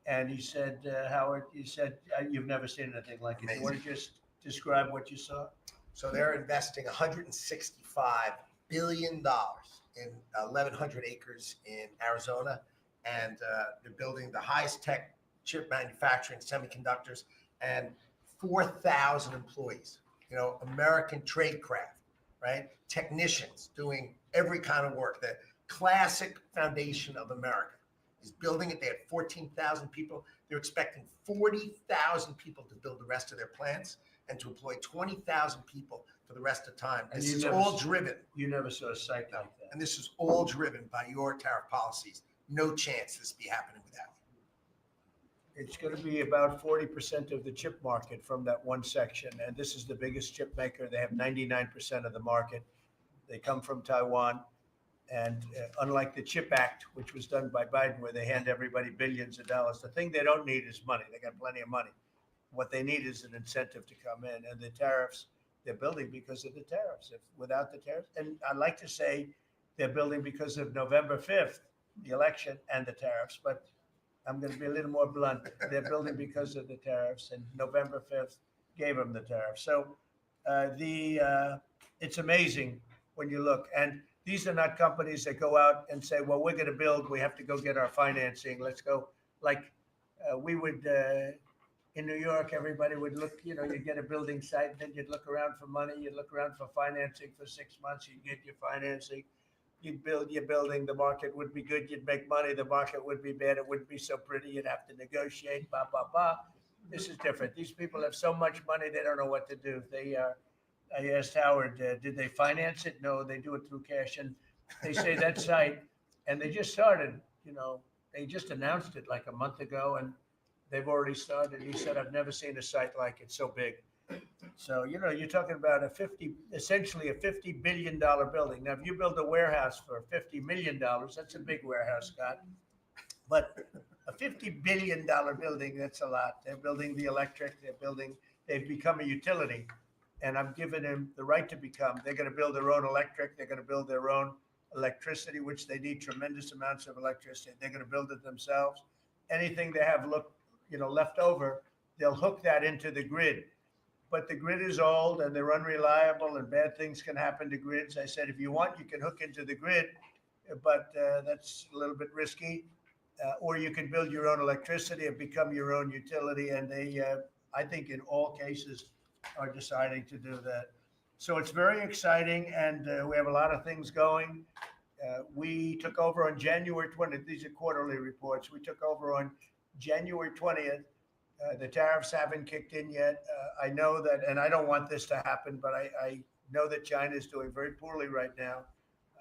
And he said, Howard, he said, you've never seen anything like it. You want to just describe what you saw? So they're investing $165 billion in 1,100 acres in Arizona, and they're building the highest tech chip manufacturing, semiconductors, and 4,000 employees. You know, American tradecraft, right? Technicians doing every kind of work. The classic foundation of America is building it. They had 14,000 people. They're expecting 40,000 people to build the rest of their plants and to employ 20,000 people for the rest of the time. And this is all driven. You never saw a site like that. And this is all driven by your tariff policies. No chance this be happening without you. It's going to be about 40% of the chip market from that one section. And this is the biggest chip maker. They have 99% of the market. They come from Taiwan. And unlike the CHIP Act, which was done by Biden, where they hand everybody billions of dollars, the thing they don't need is money. They got plenty of money. What they need is an incentive to come in. And the tariffs, they're building because of the tariffs. If without the tariffs, and I'd like to say they're building because of November 5th, the election, and the tariffs. But I'm going to be a little more blunt. They're building because of the tariffs, and November 5th gave them the tariffs. So it's amazing when you look. And these are not companies that go out and say, well, we're going to build. We have to go get our financing. Let's go. Like we would in New York, everybody would look, you'd get a building site, then you'd look around for money. You'd look around for financing for 6 months. You'd get your financing. You'd build your building. The market would be good. You'd make money. The market would be bad. It wouldn't be so pretty. You'd have to negotiate. Blah, blah, blah. This is different. These people have so much money, they don't know what to do. I asked Howard, did they finance it? No, they do it through cash. And they say that site, and they just started, they just announced it like a month ago, and they've already started. He said, I've never seen a site like it so big. So, you're talking about essentially a $50 billion building. Now, if you build a warehouse for $50 million, that's a big warehouse, Scott. But a $50 billion building, that's a lot. They're building the electric, they've become a utility. And I'm giving them the right to become. They're going to build their own electric. They're going to build their own electricity, which they need tremendous amounts of electricity. They're going to build it themselves. Anything they have left over, they'll hook that into the grid. But the grid is old and they're unreliable, and bad things can happen to grids. I said, if you want, you can hook into the grid, but that's a little bit risky. Or you can build your own electricity and become your own utility. And they, I think in all cases, are deciding to do that. So it's very exciting, and we have a lot of things going. We took over on January 20th. These are quarterly reports. We took over on January 20th. The tariffs haven't kicked in yet. I know that, and I don't want this to happen, but I know that China is doing very poorly right now.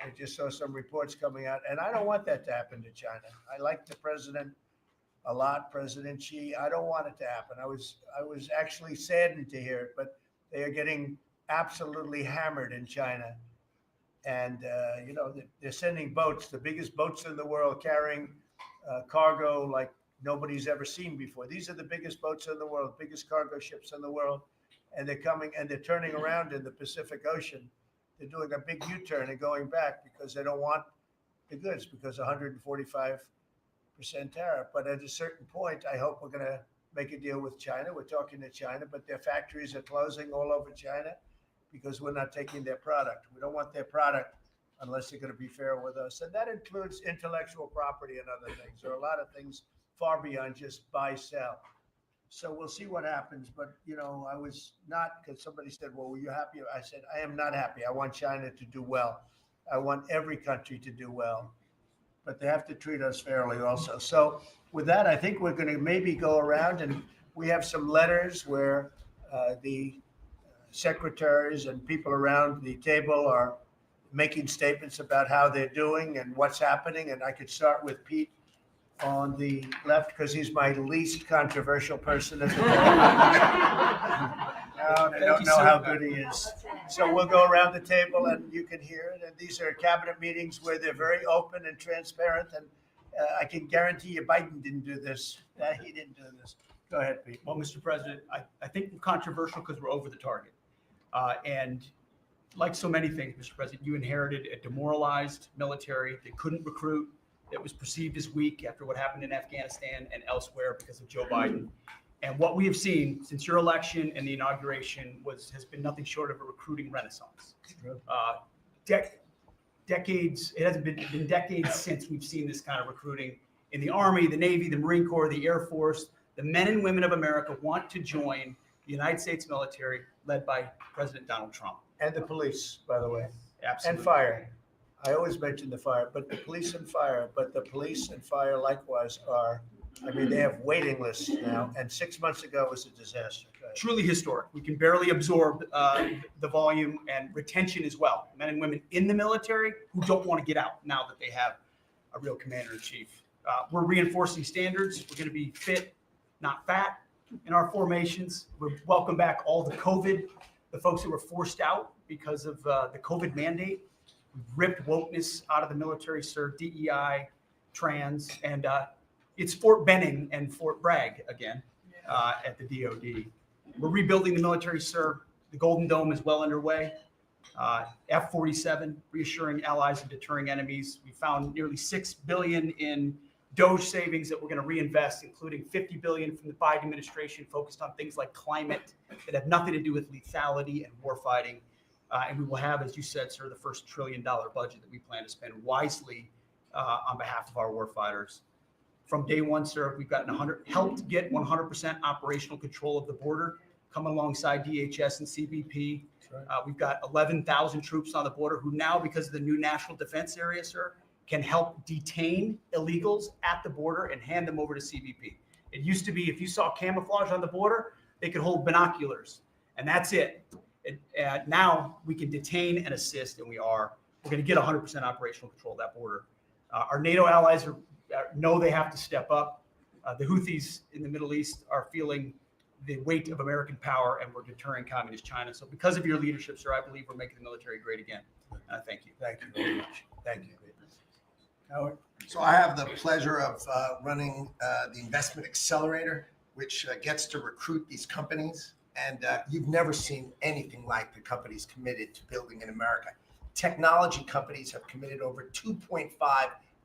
I just saw some reports coming out, and I don't want that to happen to China. I like the president a lot, President Xi. I don't want it to happen. I was actually saddened to hear it, but they are getting absolutely hammered in China. And, they're sending boats, the biggest boats in the world, carrying cargo like nobody's ever seen before. These are the biggest boats in the world, biggest cargo ships in the world. And they're coming and they're turning around in the Pacific Ocean. They're doing a big U-turn and going back because they don't want the goods, because 145% tariff. But at a certain point, I hope we're going to make a deal with China. We're talking to China, but their factories are closing all over China because we're not taking their product. We don't want their product unless they're going to be fair with us. And that includes intellectual property and other things. There are a lot of things far beyond just buy, sell. So we'll see what happens. But, I was not, because somebody said, well, were you happy? I said, I am not happy. I want China to do well. I want every country to do well. But they have to treat us fairly also. So with that, I think we're going to maybe go around, and we have some letters where the secretaries and people around the table are making statements about how they're doing and what's happening. And I could start with Pete on the left because he's my least controversial person at the table. I don't know how good he is. So we'll go around the table and you can hear it. And these are cabinet meetings where they're very open and transparent. And I can guarantee you Biden didn't do this. He didn't do this. Go ahead, Pete. Well, Mr. President, I think we're controversial because we're over the target. And like so many things, Mr. President, you inherited a demoralized military that couldn't recruit, that was perceived as weak after what happened in Afghanistan and elsewhere because of Joe Biden. And what we have seen since your election and the inauguration has been nothing short of a recruiting renaissance. Decades, it hasn't been decades since we've seen this kind of recruiting in the Army, the Navy, the Marine Corps, the Air Force. The men and women of America want to join the United States military led by President Donald Trump. And the police, by the way. Absolutely. And fire. I always mention the fire, but the police and fire, likewise they have waiting lists now. And 6 months ago was a disaster. Truly historic. We can barely absorb the volume and retention as well. Men and women in the military who don't want to get out now that they have a real commander-in-chief. We're reinforcing standards. We're going to be fit, not fat in our formations. We welcome back all the folks who were forced out because of the COVID mandate. We've ripped wokeness out of the military, sir, DEI, trans, and it's Fort Benning and Fort Bragg again at the DOD. We're rebuilding the military, sir. The Golden Dome is well underway. F-47, reassuring allies and deterring enemies. We found nearly $6 billion in DOGE savings that we're going to reinvest, including $50 billion from the Biden administration focused on things like climate that have nothing to do with lethality and warfighting. And we will have, as you said, sir, the first $1 trillion budget that we plan to spend wisely on behalf of our warfighters. From day one, sir, we've helped get 100% operational control of the border, come alongside DHS and CBP. Right. We've got 11,000 troops on the border who now, because of the new national defense area, sir, can help detain illegals at the border and hand them over to CBP. It used to be if you saw camouflage on the border, they could hold binoculars, and that's it. Now we can detain and assist, and we're going to get 100% operational control of that border. Our NATO allies know they have to step up. The Houthis in the Middle East are feeling the weight of American power, and we're deterring communist China. So because of your leadership, sir, I believe we're making the military great again. Thank you. Thank you very much. Thank you. Howard? So I have the pleasure of running the Investment Accelerator, which gets to recruit these companies. And you've never seen anything like the companies committed to building in America. Technology companies have committed over $2.5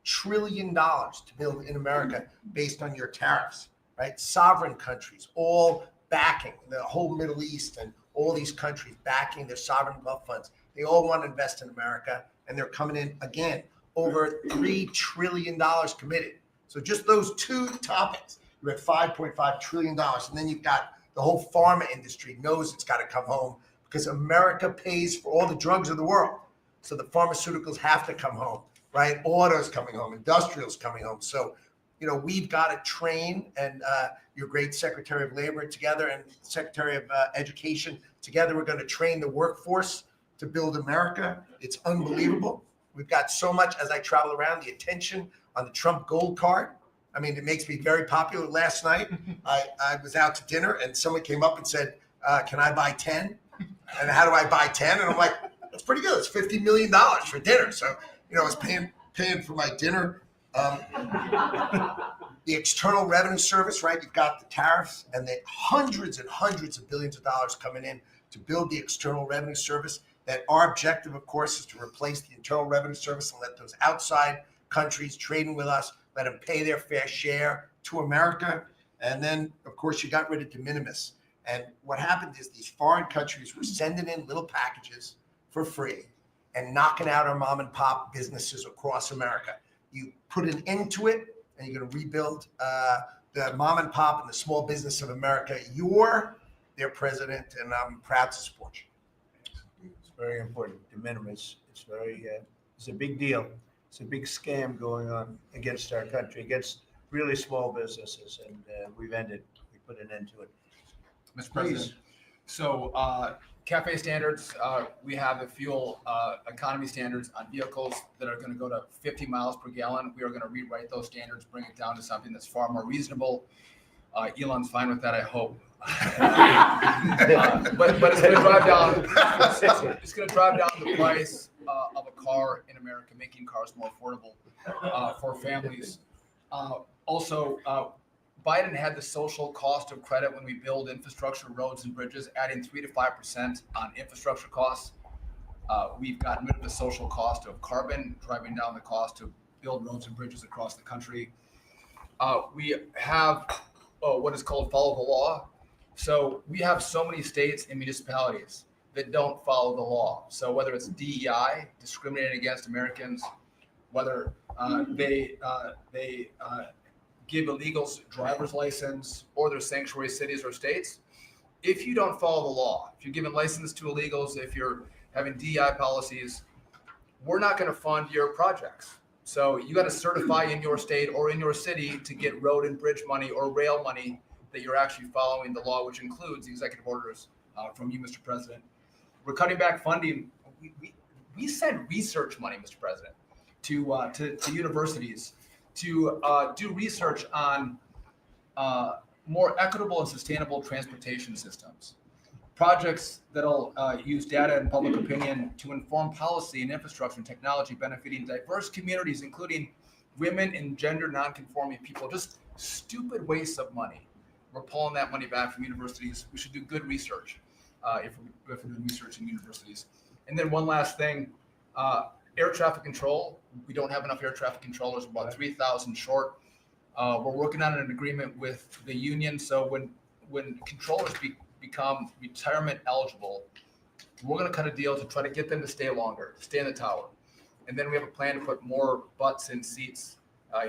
trillion to build in America based on your tariffs, right? Sovereign countries, all backing, the whole Middle East and all these countries backing their sovereign wealth funds. They all want to invest in America, and they're coming in, again, over $3 trillion committed. So just those two topics, you're at $5.5 trillion. And then you've got the whole pharma industry knows it's got to come home because America pays for all the drugs of the world. So the pharmaceuticals have to come home, right? Autos coming home, industrials coming home. So, we've got to train, and your great Secretary of Labor together and Secretary of Education together, we're going to train the workforce to build America. It's unbelievable. We've got so much, as I travel around, the attention on the Trump Gold Card. I mean, it makes me very popular. Last night, I was out to dinner, and someone came up and said, can I buy 10? And how do I buy 10? And I'm like, that's pretty good. It's $50 million for dinner. So, I was paying for my dinner. The External Revenue Service, right? You've got the tariffs and the hundreds and hundreds of billions of dollars coming in to build the External Revenue Service. That our objective, of course, is to replace the Internal Revenue Service and let those outside countries trading with us, let them pay their fair share to America. And then, of course, you got rid of de minimis. And what happened is these foreign countries were sending in little packages for free and knocking out our mom and pop businesses across America. You put an end to it, and you're going to rebuild the mom and pop and the small business of America. You're their president, and I'm proud to support you. It's very important. De minimis. It's a big deal. It's a big scam going on against our country, against really small businesses, and we put an end to it. Mr. President, so CAFE standards, we have the fuel economy standards on vehicles that are going to go to 50 miles per gallon. We are going to rewrite those standards, bring it down to something that's far more reasonable. Elon's fine with that, I hope. But it's going to drive down. It's going to drive down the price of a car in America, making cars more affordable for families. Also, Biden had the social cost of credit when we build infrastructure, roads, and bridges, adding 3 to 5% on infrastructure costs. We've gotten rid of the social cost of carbon, driving down the cost to build roads and bridges across the country. We have what is called follow the law. So we have so many states and municipalities that don't follow the law. So whether it's DEI, discriminating against Americans, whether they give illegals driver's license, or their sanctuary cities or states, if you don't follow the law, if you're giving license to illegals, if you're having DEI policies, we're not going to fund your projects. So you got to certify in your state or in your city to get road and bridge money or rail money that you're actually following the law, which includes the executive orders from you, Mr. President. We're cutting back funding. We send research money, Mr. President, to universities to do research on more equitable and sustainable transportation systems. Projects that'll use data and public opinion to inform policy and infrastructure and technology benefiting diverse communities, including women and gender nonconforming people. Just stupid wastes of money. We're pulling that money back from universities. We should do good research if we're doing research in universities. And then one last thing, air traffic control. We don't have enough air traffic controllers, about 3,000 short. We're working on an agreement with the union. So when controllers become retirement eligible, we're going to cut a deal to try to get them to stay longer, stay in the tower. And then we have a plan to put more butts in seats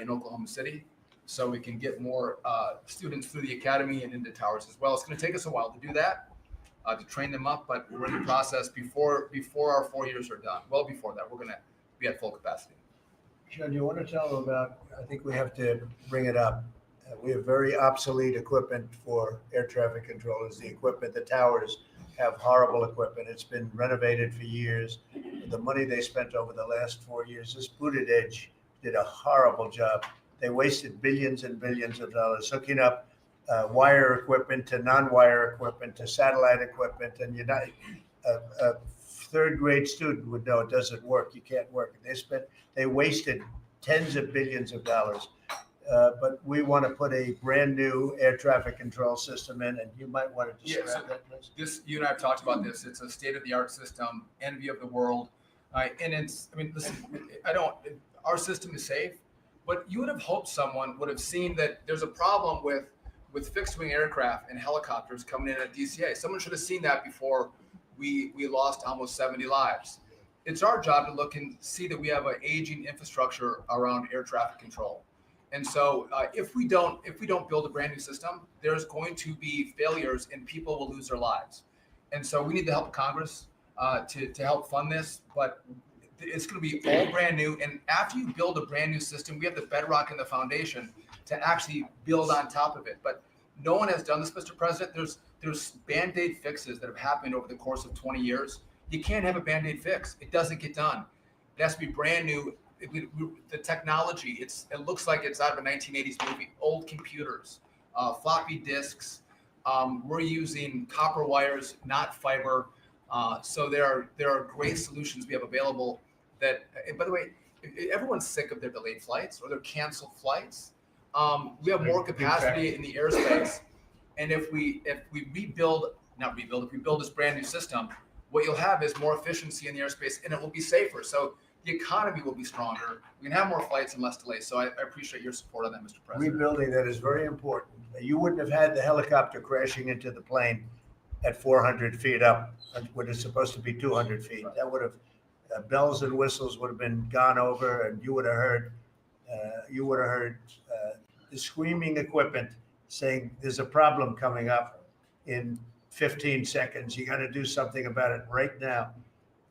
in Oklahoma City, so we can get more students through the academy and into towers as well. It's going to take us a while to do that, to train them up, but we're in the process before our 4 years are done. Well, before that, we're going to be at full capacity. Sean, you want to tell them about, I think we have to bring it up. We have very obsolete equipment for air traffic controllers. The equipment, the towers have horrible equipment. It's been renovated for years. The money they spent over the last 4 years, this Buttigieg did a horrible job. They wasted billions and billions of dollars hooking up wire equipment to non-wire equipment to satellite equipment. And a third grade student would know it doesn't work. You can't work. They wasted tens of billions of dollars. But we want to put a brand new air traffic control system in, and you might want to describe that, please. You and I have talked about this. It's a state-of-the-art system, envy of the world. And listen, our system is safe, but you would have hoped someone would have seen that there's a problem with fixed-wing aircraft and helicopters coming in at DCA. Someone should have seen that before we lost almost 70 lives. It's our job to look and see that we have an aging infrastructure around air traffic control. And so if we don't build a brand new system, there's going to be failures and people will lose their lives. And so we need the help of Congress to help fund this, but it's going to be all brand new. And after you build a brand new system, we have the bedrock and the foundation to actually build on top of it. But no one has done this, Mr. President. There's Band-Aid fixes that have happened over the course of 20 years. You can't have a Band-Aid fix. It doesn't get done. It has to be brand new. The technology, it looks like it's out of a 1980s movie. Old computers, floppy disks. We're using copper wires, not fiber. So there are great solutions we have available. That, and by the way, everyone's sick of their delayed flights or their canceled flights. We have more capacity in the airspace, and if we build this brand new system, what you'll have is more efficiency in the airspace, and it will be safer. So the economy will be stronger. We can have more flights and less delays. So I appreciate your support on that, Mr. President. Rebuilding that is very important. You wouldn't have had the helicopter crashing into the plane at 400 feet up when it's supposed to be 200 feet. That would have, bells and whistles would have been gone over, and you would have heard the screaming equipment saying there's a problem coming up in 15 seconds. You got to do something about it right now.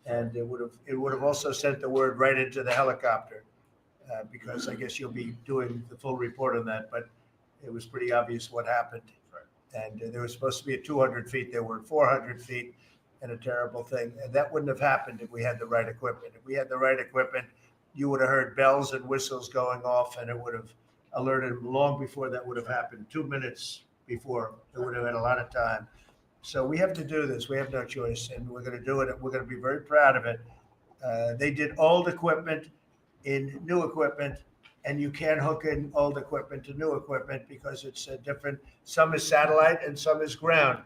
And it would have also sent the word right into the helicopter, because I guess you'll be doing the full report on that. But it was pretty obvious what happened. And there was supposed to be at 200 feet. There were 400 feet. and a terrible thing. And that wouldn't have happened if we had the right equipment. If we had the right equipment, you would have heard bells and whistles going off, and it would have alerted them long before that would have happened. 2 minutes before, it would have had a lot of time. So we have to do this. We have no choice, and we're going to do it. We're going to be very proud of it. They did old equipment in new equipment, and you can't hook in old equipment to new equipment because it's different. Some is satellite and some is ground.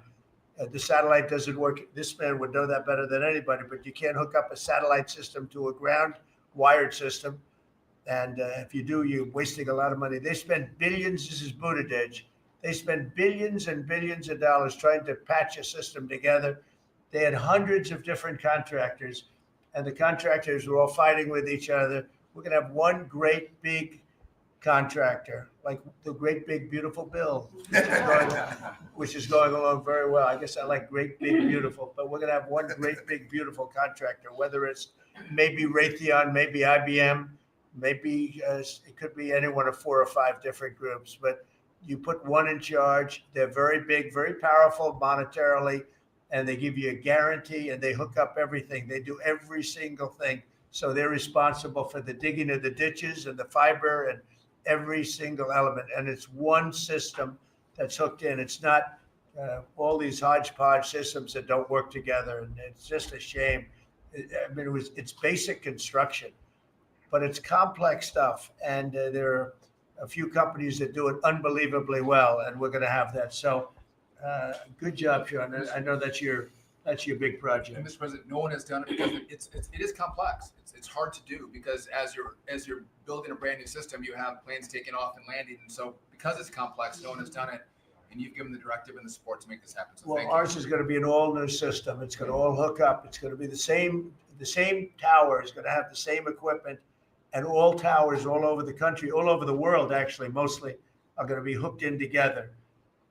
The satellite doesn't work. This man would know that better than anybody, but you can't hook up a satellite system to a ground wired system. And if you do, you're wasting a lot of money. They spend billions. This is Buttigieg. They spend billions and billions of dollars trying to patch a system together. They had hundreds of different contractors, and the contractors were all fighting with each other. We're going to have one great big contractor, like the great big beautiful bill, which is going along very well. I guess I like great big beautiful, but we're going to have one great big beautiful contractor, whether it's maybe Raytheon, maybe IBM, maybe it could be any one of 4 or 5 different groups, but you put one in charge. They're very big, very powerful monetarily, and they give you a guarantee, and they hook up everything. They do every single thing. So they're responsible for the digging of the ditches and the fiber and every single element. And it's one system that's hooked in. It's not all these hodgepodge systems that don't work together. And it's just a shame. I mean, it's basic construction, but it's complex stuff. And there are a few companies that do it unbelievably well, and we're going to have that. So good job, Sean. I know that's your big project. And Mr. President, no one has done it because it is complex. It's hard to do because as you're building a brand new system, you have planes taking off and landing, and so because it's complex, no one has done it, and you've given the directive and the support to make this happen. So well, ours is going to be an all new system. It's going to all hook up. It's going to be the same tower is going to have the same equipment, and all towers all over the country, all over the world, actually, mostly, are going to be hooked in together.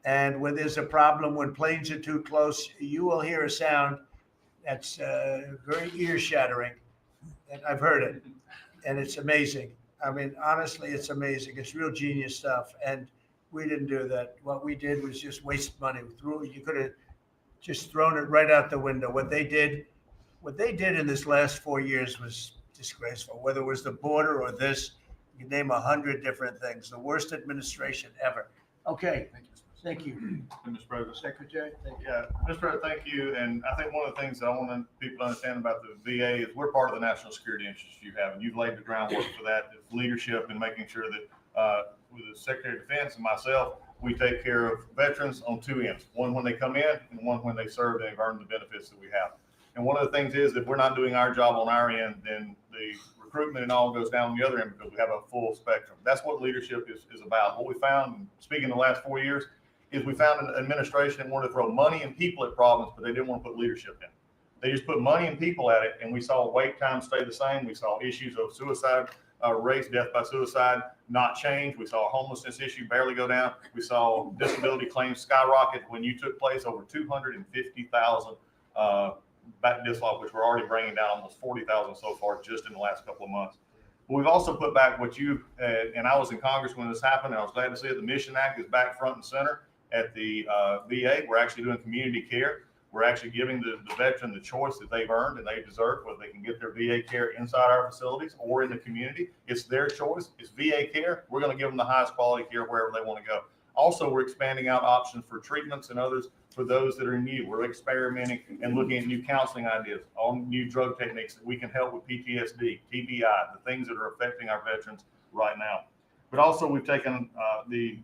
And when there's a problem, when planes are too close, you will hear a sound that's very ear-shattering. And I've heard it, and it's amazing. I mean, honestly, it's amazing. It's real genius stuff, and we didn't do that. What we did was just waste money. You could have just thrown it right out the window. What they did in this last 4 years was disgraceful. Whether it was the border or this, you name 100 different things. The worst administration ever. Okay. Thank you. Mr. President. Secretary, thank you. Yeah, Mr. President, thank you. And I think one of the things that I want people to understand about the VA is we're part of the national security interests you have, and you've laid the groundwork for that leadership and making sure that with the Secretary of Defense and myself, we take care of veterans on 2 ends, one when they come in and one when they serve and they've earned the benefits that we have. And one of the things is if we're not doing our job on our end, then the recruitment and all goes down on the other end because we have a full spectrum. That's what leadership is about. What we found, speaking the last 4 years, is we found an administration that wanted to throw money and people at problems, but they didn't want to put leadership in. They just put money and people at it, and we saw wait times stay the same. We saw issues of suicide rates, death by suicide, not change. We saw a homelessness issue barely go down. We saw disability claims skyrocket when you took place, over 250,000 back dislodge, which we're already bringing down almost 40,000 so far just in the last couple of months. But we've also put back what you, and I was in Congress when this happened, and I was glad to see it. The Mission Act is back front and center at the VA. We're actually doing community care. We're actually giving the veteran the choice that they've earned and they deserve, whether they can get their VA care inside our facilities or in the community. It's their choice. It's VA care. We're going to give them the highest quality care wherever they want to go. Also, we're expanding out options for treatments and others for those that are new. We're experimenting and looking at new counseling ideas, all new drug techniques that we can help with PTSD, TBI, the things that are affecting our veterans right now. But also, we've taken the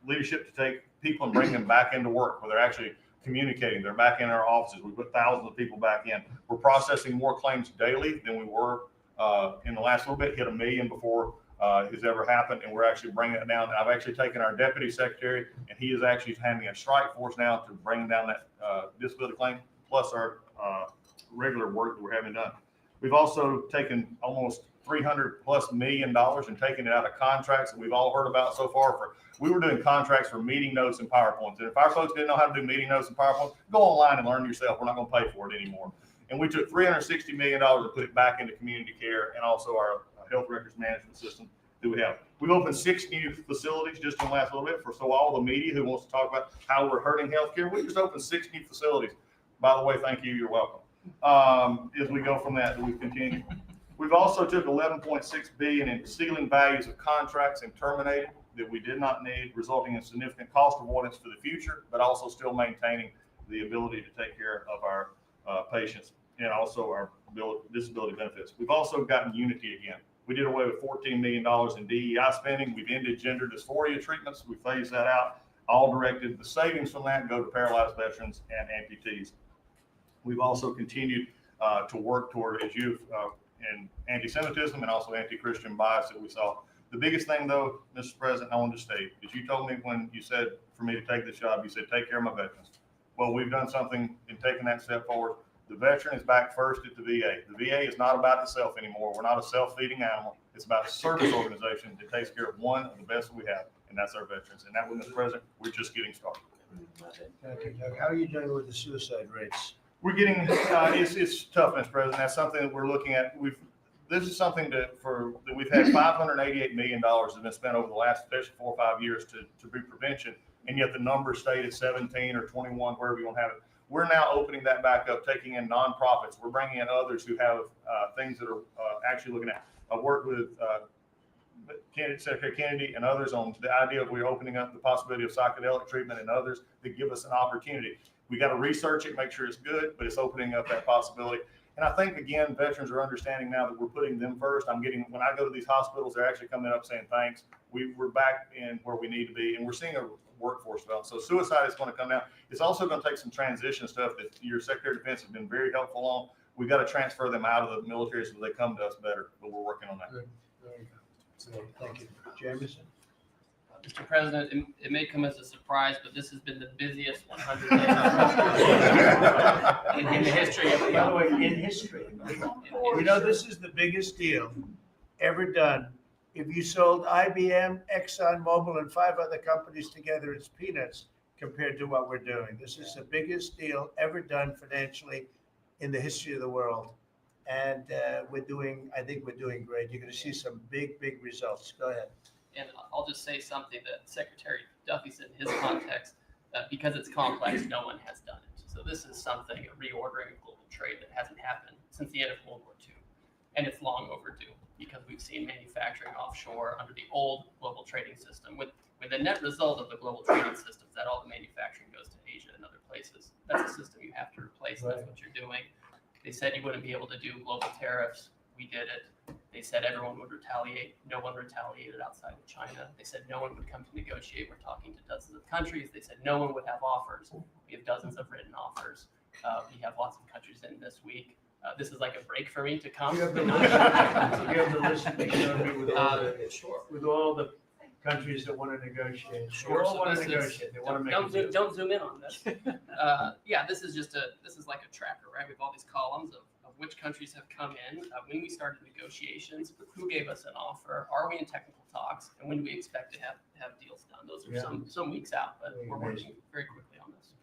leadership to take people and bring them back into work where they're actually communicating. They're back in our offices. We put thousands of people back in. We're processing more claims daily than we were in the last little bit, hit 1 million before has ever happened, and we're actually bringing it down. I've actually taken our deputy secretary, and he is actually having a strike force now to bring down that disability claim, plus our regular work that we're having done. We've also taken almost $300+ million and taken it out of contracts that we've all heard about so far. We were doing contracts for meeting notes and PowerPoints. And if our folks didn't know how to do meeting notes and PowerPoints, go online and learn yourself. We're not going to pay for it anymore. And we took $360 million to put it back into community care and also our health records management system that we have. We've opened 6 new facilities just in the last little bit so all the media who wants to talk about how we're hurting healthcare, we just opened 6 new facilities. By the way, thank you. You're welcome. As we go from that, we continue. We've also took $11.6 billion in ceiling values of contracts and terminated that we did not need, resulting in significant cost avoidance for the future, but also still maintaining the ability to take care of our patients and also our disability benefits. We've also gotten unity again. We did away with $14 million in DEI spending. We've ended gender dysphoria treatments. We phased that out. All directed, the savings from that go to paralyzed veterans and amputees. We've also continued to work toward, as you've, in anti-Semitism and also anti-Christian bias that we saw. The biggest thing, though, Mr. President, I want to state is you told me when you said for me to take this job, you said take care of my veterans. Well, we've done something in taking that step forward. The veteran is back first at the VA. The VA is not about itself anymore. We're not a self-feeding animal. It's about a service organization that takes care of one of the best we have, and that's our veterans. And that, Mr. President, we're just getting started. Thank you, Doug. How are you doing with the suicide rates? We're getting, it's tough, Mr. President. That's something that we're looking at. This is something that we've had $588 million has been spent over the last 4 or 5 years to be prevention, and yet the number stayed at 17 or 21, wherever you want to have it. We're now opening that back up, taking in nonprofits. We're bringing in others who have things that are actually looking at. I worked with Secretary Kennedy and others on the idea of we're opening up the possibility of psychedelic treatment and others that give us an opportunity. We got to research it, make sure it's good, but it's opening up that possibility. And I think, again, veterans are understanding now that we're putting them first. When I go to these hospitals, they're actually coming up saying, thanks. We're back in where we need to be, and we're seeing a workforce develop. So suicide is going to come down. It's also going to take some transition stuff that your Secretary of Defense has been very helpful on. We've got to transfer them out of the military so they come to us better, but we're working on that. Good. There you go. So, thank you. Jameson? Mr. President, it may come as a surprise, but this has been the busiest 100 days in the history of the By the way, in history, you know, this is the biggest deal ever done. If you sold IBM, ExxonMobil, and 5 other companies together, it's peanuts compared to what we're doing. This is the biggest deal ever done financially in the history of the world. And I think we're doing great. You're going to see some big, big results. Go ahead. And I'll just say something that Secretary Duffy said in his context, because it's complex, no one has done it. So this is something, a reordering of global trade that hasn't happened since the end of World War II. And it's long overdue because we've seen manufacturing offshore under the old global trading system with the net result of the global trading system is that all the manufacturing goes to Asia and other places. That's a system you have to replace. That's what you're doing. They said you wouldn't be able to do global tariffs. We did it. They said everyone would retaliate. No one retaliated outside of China. They said no one would come to negotiate. We're talking to dozens of countries. They said no one would have offers. We have dozens of written offers. We have lots of countries in this week. This is like a break for me to come. You have the list with all the countries that want to negotiate. Sure. They all want to negotiate. They want to make a deal. Don't zoom in on this. Yeah, this is like a tracker, right? We have all these columns of which countries have come in, when we started negotiations, who gave us an offer, are we in technical talks, and when do we expect to have deals done? Those are some weeks out, but we're working very quickly on this.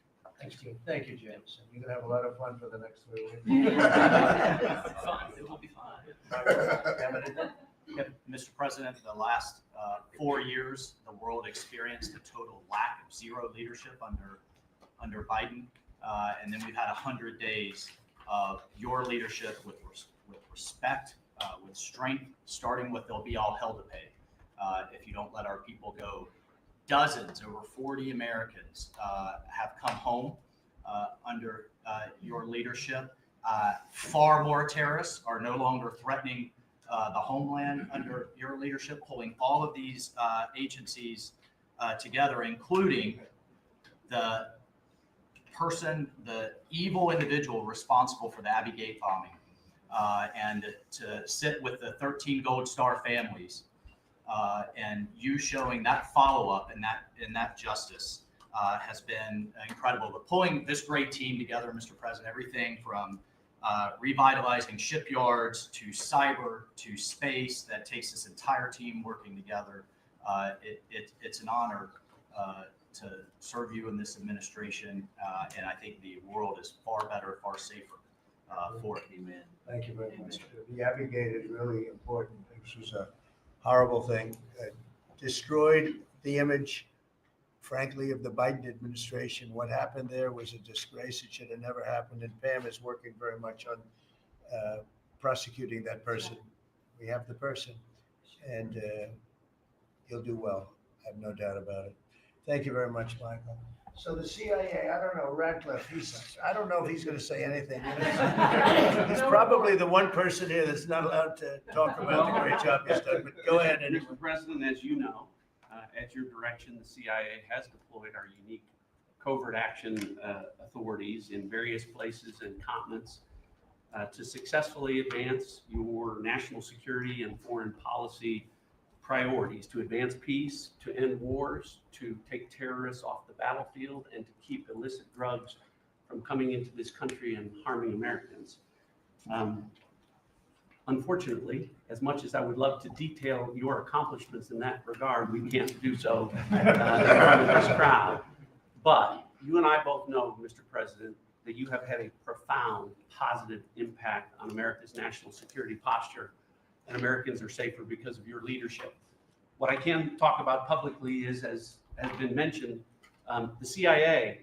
Thank you. Thank you, Jameson. You're going to have a lot of fun for the next 3 weeks. It's fun. It will be fun. Mr. President, the last 4 years, the world experienced a total lack of zero leadership under Biden, and then we've had 100 days of your leadership with respect, with strength, starting with there'll be all hell to pay if you don't let our people go. Dozens, over 40 Americans have come home under your leadership. Far more terrorists are no longer threatening the homeland under your leadership, pulling all of these agencies together, including the evil individual responsible for the Abbey Gate bombing, and to sit with the 13 Gold Star families, and you showing that follow-up and that justice has been incredible. But pulling this great team together, Mr. President, everything from revitalizing shipyards to cyber to space, that takes this entire team working together. It's an honor to serve you in this administration, and I think the world is far better, far safer for it. Amen. Thank you very much. The Abbey Gate is really important. This was a horrible thing. Destroyed the image frankly, of the Biden administration. What happened there was a disgrace. It should have never happened. And Pam is working very much on prosecuting that person. We have the person, and he'll do well. I have no doubt about it. Thank you very much, Michael. So the CIA, I don't know, Radcliffe, I don't know if he's going to say anything. He's probably the one person here that's not allowed to talk about the great job he's done, but go ahead. Mr. President, as you know, at your direction, the CIA has deployed our unique covert action authorities in various places and continents to successfully advance your national security and foreign policy priorities, to advance peace, to end wars, to take terrorists off the battlefield, and to keep illicit drugs from coming into this country and harming Americans. Unfortunately, as much as I would love to detail your accomplishments in that regard, we can't do so in front of this crowd. But you and I both know, Mr. President, that you have had a profound positive impact on America's national security posture, and Americans are safer because of your leadership. What I can talk about publicly is, as has been mentioned, the CIA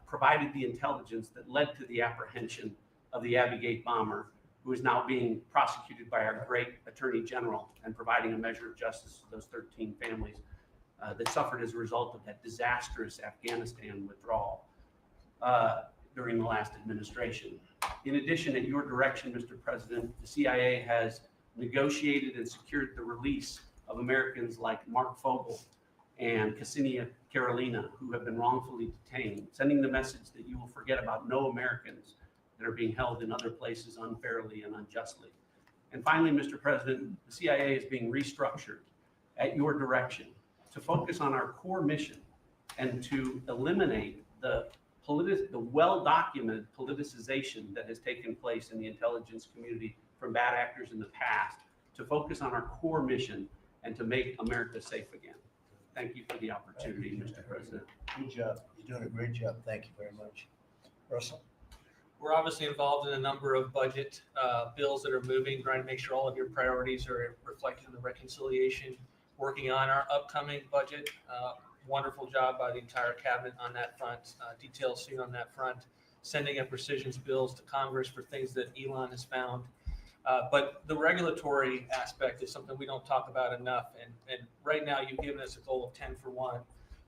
provided the intelligence that led to the apprehension of the Abbey Gate bomber, who is now being prosecuted by our great Attorney General and providing a measure of justice to those 13 families that suffered as a result of that disastrous Afghanistan withdrawal during the last administration. In addition, at your direction, Mr. President, the CIA has negotiated and secured the release of Americans like Mark Fogel and Ksenia Carolina, who have been wrongfully detained, sending the message that you will forget about no Americans that are being held in other places unfairly and unjustly. And finally, Mr. President, the CIA is being restructured at your direction to focus on our core mission and to eliminate the well-documented politicization that has taken place in the intelligence community from bad actors in the past, to focus on our core mission and to make America safe again. Thank you for the opportunity, Mr. President. Good job. You're doing a great job. Thank you very much. Russell? We're obviously involved in a number of budget bills that are moving, trying to make sure all of your priorities are reflected in the reconciliation, working on our upcoming budget. Wonderful job by the entire cabinet on that front. Details soon on that front. Sending up precisions bills to Congress for things that Elon has found. But the regulatory aspect is something we don't talk about enough. And right now, you've given us a goal of 10 for 1.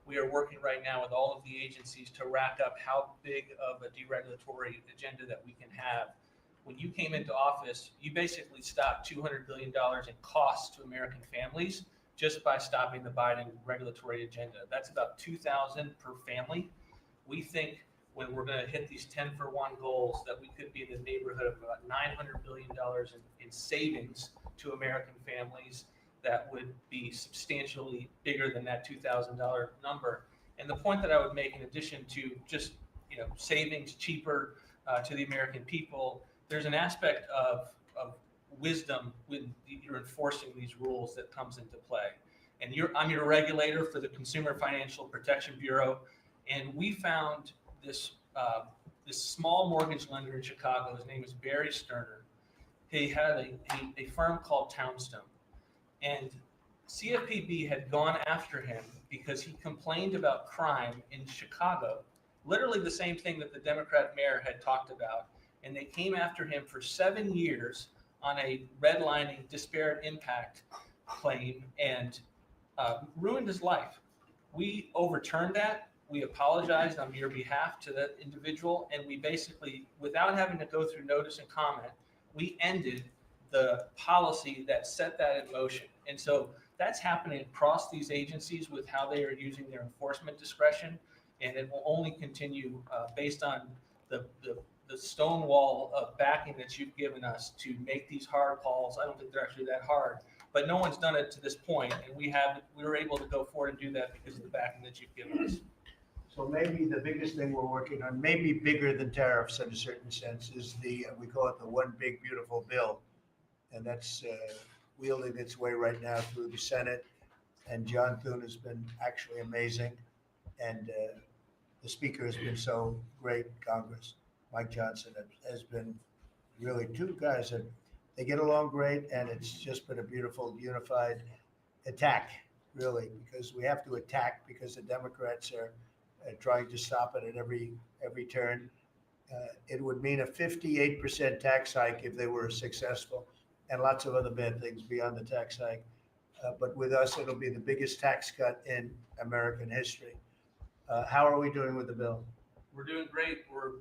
We are working right now with all of the agencies to rack up how big of a deregulatory agenda that we can have. When you came into office, you basically stopped $200 billion in costs to American families just by stopping the Biden regulatory agenda. That's about $2,000 per family. We think when we're going to hit these 10 for 1 goals, that we could be in the neighborhood of about $900 billion in savings to American families. That would be substantially bigger than that $2,000 number. And the point that I would make, in addition to just savings cheaper to the American people, there's an aspect of wisdom when you're enforcing these rules that comes into play. And I'm your regulator for the Consumer Financial Protection Bureau, and we found this small mortgage lender in Chicago. His name is Barry Sterner. He had a firm called Townstone, and CFPB had gone after him because he complained about crime in Chicago, literally the same thing that the Democrat mayor had talked about. And they came after him for 7 years on a redlining disparate impact claim and ruined his life. We overturned that. We apologized on your behalf to that individual, and we basically, without having to go through notice and comment, we ended the policy that set that in motion. And so that's happening across these agencies with how they are using their enforcement discretion, and it will only continue based on the stonewall of backing that you've given us to make these hard calls. I don't think they're actually that hard, but no one's done it to this point, and we were able to go forward and do that because of the backing that you've given us. So maybe the biggest thing we're working on, maybe bigger than tariffs in a certain sense, is we call it the One Big Beautiful Bill. And that's wielding its way right now through the Senate. And John Thune has been actually amazing. And the speaker has been so great, Congress. Mike Johnson has been really two guys that they get along great. And it's just been a beautiful, unified attack, really, because we have to attack because the Democrats are trying to stop it at every turn. It would mean a 58% tax hike if they were successful, and lots of other bad things beyond the tax hike. But with us, it'll be the biggest tax cut in American history. How are we doing with the bill? We're doing great. We're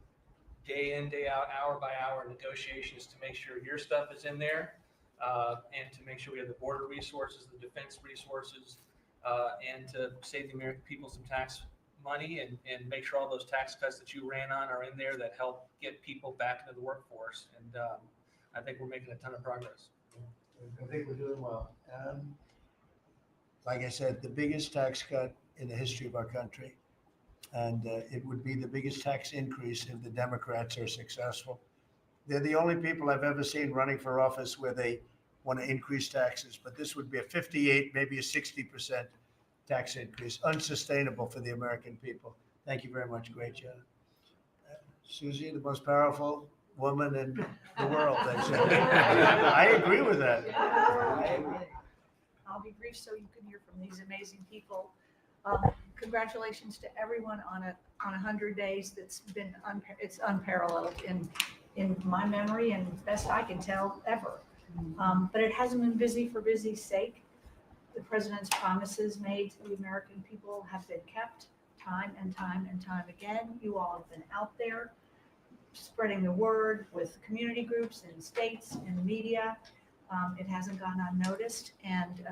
day in, day out, hour by hour negotiations to make sure your stuff is in there, and to make sure we have the border resources, the defense resources, and to save the American people some tax money and make sure all those tax cuts that you ran on are in there that help get people back into the workforce. And I think we're making a ton of progress. I think we're doing well. Like I said, the biggest tax cut in the history of our country. And it would be the biggest tax increase if the Democrats are successful. They're the only people I've ever seen running for office where they want to increase taxes, but this would be a 58, maybe a 60% tax increase, unsustainable for the American people. Thank you very much. Great job. Susie, the most powerful woman in the world, they say. I agree with that. I'll be brief so you can hear from these amazing people. Congratulations to everyone on 100 days. That's been it's unparalleled in my memory and best I can tell ever. But it hasn't been busy for busy's sake. The president's promises made to the American people have been kept time and time and time again. You all have been out there spreading the word with community groups and states and media. It hasn't gone unnoticed, and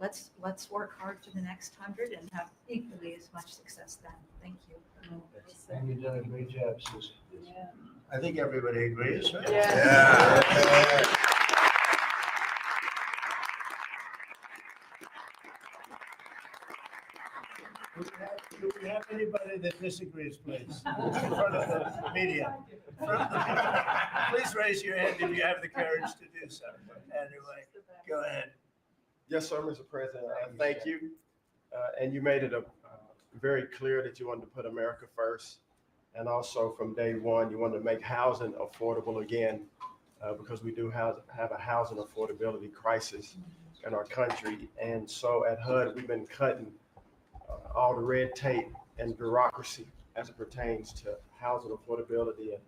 let's work hard for the next 100 and have equally as much success then. Thank you. And you've done a great job, Susie. Yeah. I think everybody agrees, right? Yeah. Do we have anybody that disagrees, please? In front of the media. Please raise your hand if you have the courage to do so. Anyway, go ahead. Yes, sir, Mr. President. Thank you. And you made it very clear that you wanted to put America first. And also from day one, you wanted to make housing affordable again, because we do have a housing affordability crisis in our country. And so at HUD, we've been cutting all the red tape and bureaucracy as it pertains to housing affordability and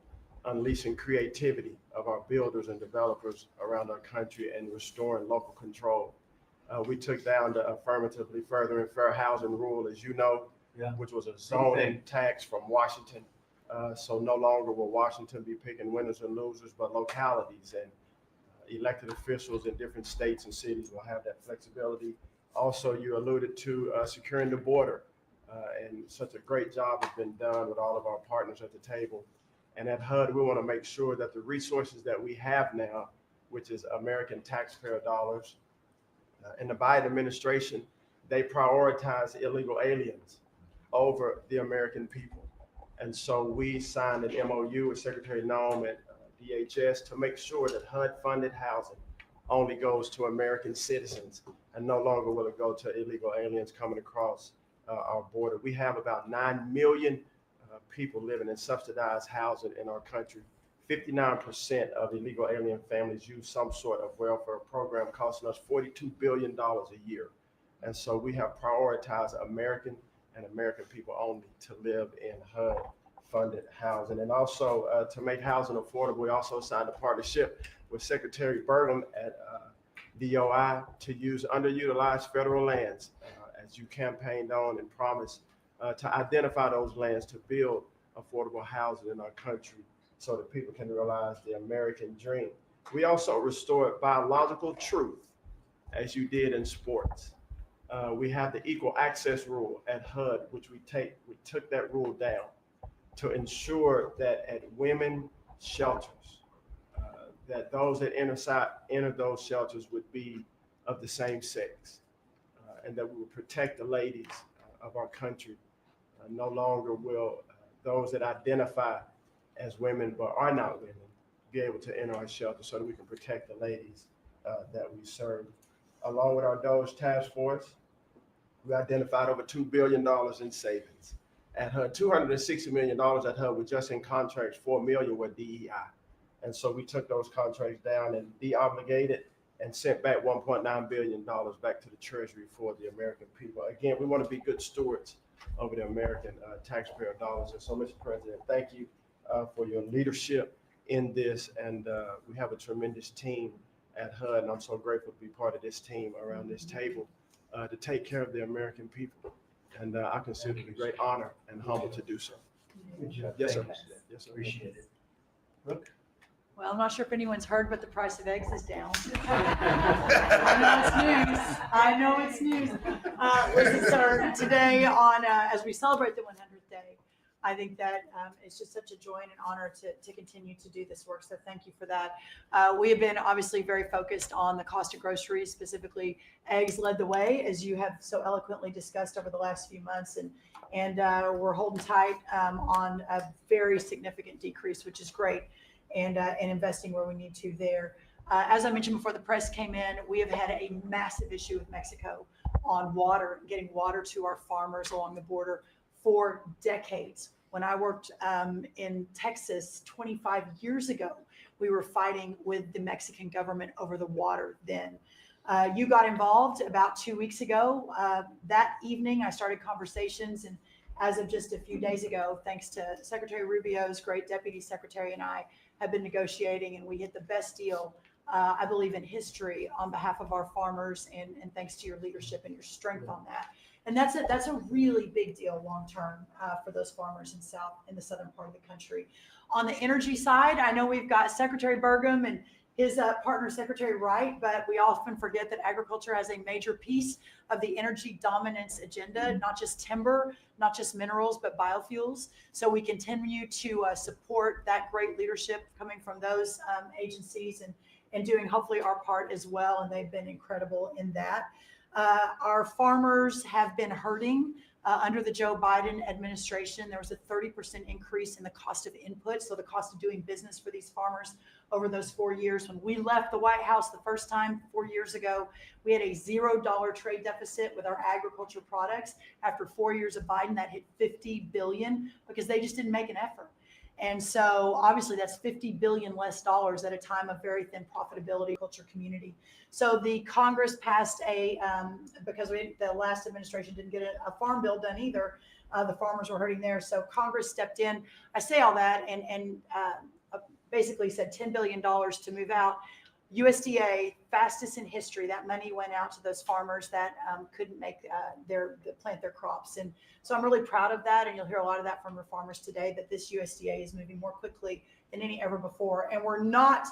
unleashing creativity of our builders and developers around our country and restoring local control. We took down the affirmatively furthering fair housing rule, as you know, which was a zoning tax from Washington. So no longer will Washington be picking winners and losers, but localities and elected officials in different states and cities will have that flexibility. Also, you alluded to securing the border, and such a great job has been done with all of our partners at the table. And at HUD, we want to make sure that the resources that we have now, which is American taxpayer dollars, in the Biden administration, they prioritize illegal aliens over the American people. And so we signed an MOU with Secretary Noem at DHS to make sure that HUD-funded housing only goes to American citizens and no longer will it go to illegal aliens coming across our border. We have about 9 million people living in subsidized housing in our country. 59% of illegal alien families use some sort of welfare program costing us $42 billion a year. And so we have prioritized American and American people only to live in HUD-funded housing. And also to make housing affordable, we also signed a partnership with Secretary Burgum at DOI to use underutilized federal lands, as you campaigned on and promised, to identify those lands to build affordable housing in our country so that people can realize the American dream. We also restored biological truth, as you did in sports. We have the equal access rule at HUD, which we took that rule down to ensure that at women shelters, that those that enter those shelters would be of the same sex, and that we would protect the ladies of our country. No longer will those that identify as women but are not women be able to enter our shelter, so that we can protect the ladies that we serve. Along with our DOGE task force, we identified over $2 billion in savings. At HUD, $260 million at HUD were just in contracts, $4 million were DEI. And so we took those contracts down and de-obligated and sent back $1.9 billion back to the Treasury for the American people. Again, we want to be good stewards over the American taxpayer dollars. And so, Mr. President, thank you for your leadership in this. And we have a tremendous team at HUD, and I'm so grateful to be part of this team around this table to take care of the American people. And I consider it a great honor and humble to do so. Good job. Yes, sir. Thanks. Yes, sir. Appreciate it. Brooke? Well, I'm not sure if anyone's heard, but the price of eggs is down. I know it's news. I know it's news. Listen, sir, today on as we celebrate the 100th day, I think that it's just such a joy and an honor to continue to do this work. So thank you for that. We have been obviously very focused on the cost of groceries, specifically eggs led the way, as you have so eloquently discussed over the last few months. And we're holding tight on a very significant decrease, which is great, and investing where we need to there. As I mentioned before the press came in, we have had a massive issue with Mexico on water, getting water to our farmers along the border for decades. When I worked in Texas 25 years ago, we were fighting with the Mexican government over the water then. You got involved about 2 weeks ago. That evening, I started conversations, and as of just a few days ago, thanks to Secretary Rubio's great deputy secretary and I have been negotiating, and we hit the best deal, I believe, in history on behalf of our farmers, and thanks to your leadership and your strength on that. And that's a really big deal long-term for those farmers in the southern part of the country. On the energy side, I know we've got Secretary Burgum and his partner, Secretary Wright, but we often forget that agriculture has a major piece of the energy dominance agenda, not just timber, not just minerals, but biofuels. So we continue to support that great leadership coming from those agencies and doing hopefully our part as well. And they've been incredible in that. Our farmers have been hurting under the Joe Biden administration. There was a 30% increase in the cost of input, so the cost of doing business for these farmers over those 4 years. When we left the White House the first time 4 years ago, we had a $0 trade deficit with our agriculture products. After 4 years of Biden, that hit $50 billion because they just didn't make an effort. And so obviously that's $50 billion less dollars at a time of very thin profitability culture community. So the Congress passed because the last administration didn't get a farm bill done either. The farmers were hurting there. So Congress stepped in. I say all that and basically said $10 billion to move out. USDA, fastest in history, that money went out to those farmers that couldn't make plant their crops. And so I'm really proud of that. And you'll hear a lot of that from the farmers today, that this USDA is moving more quickly than any ever before. And we're not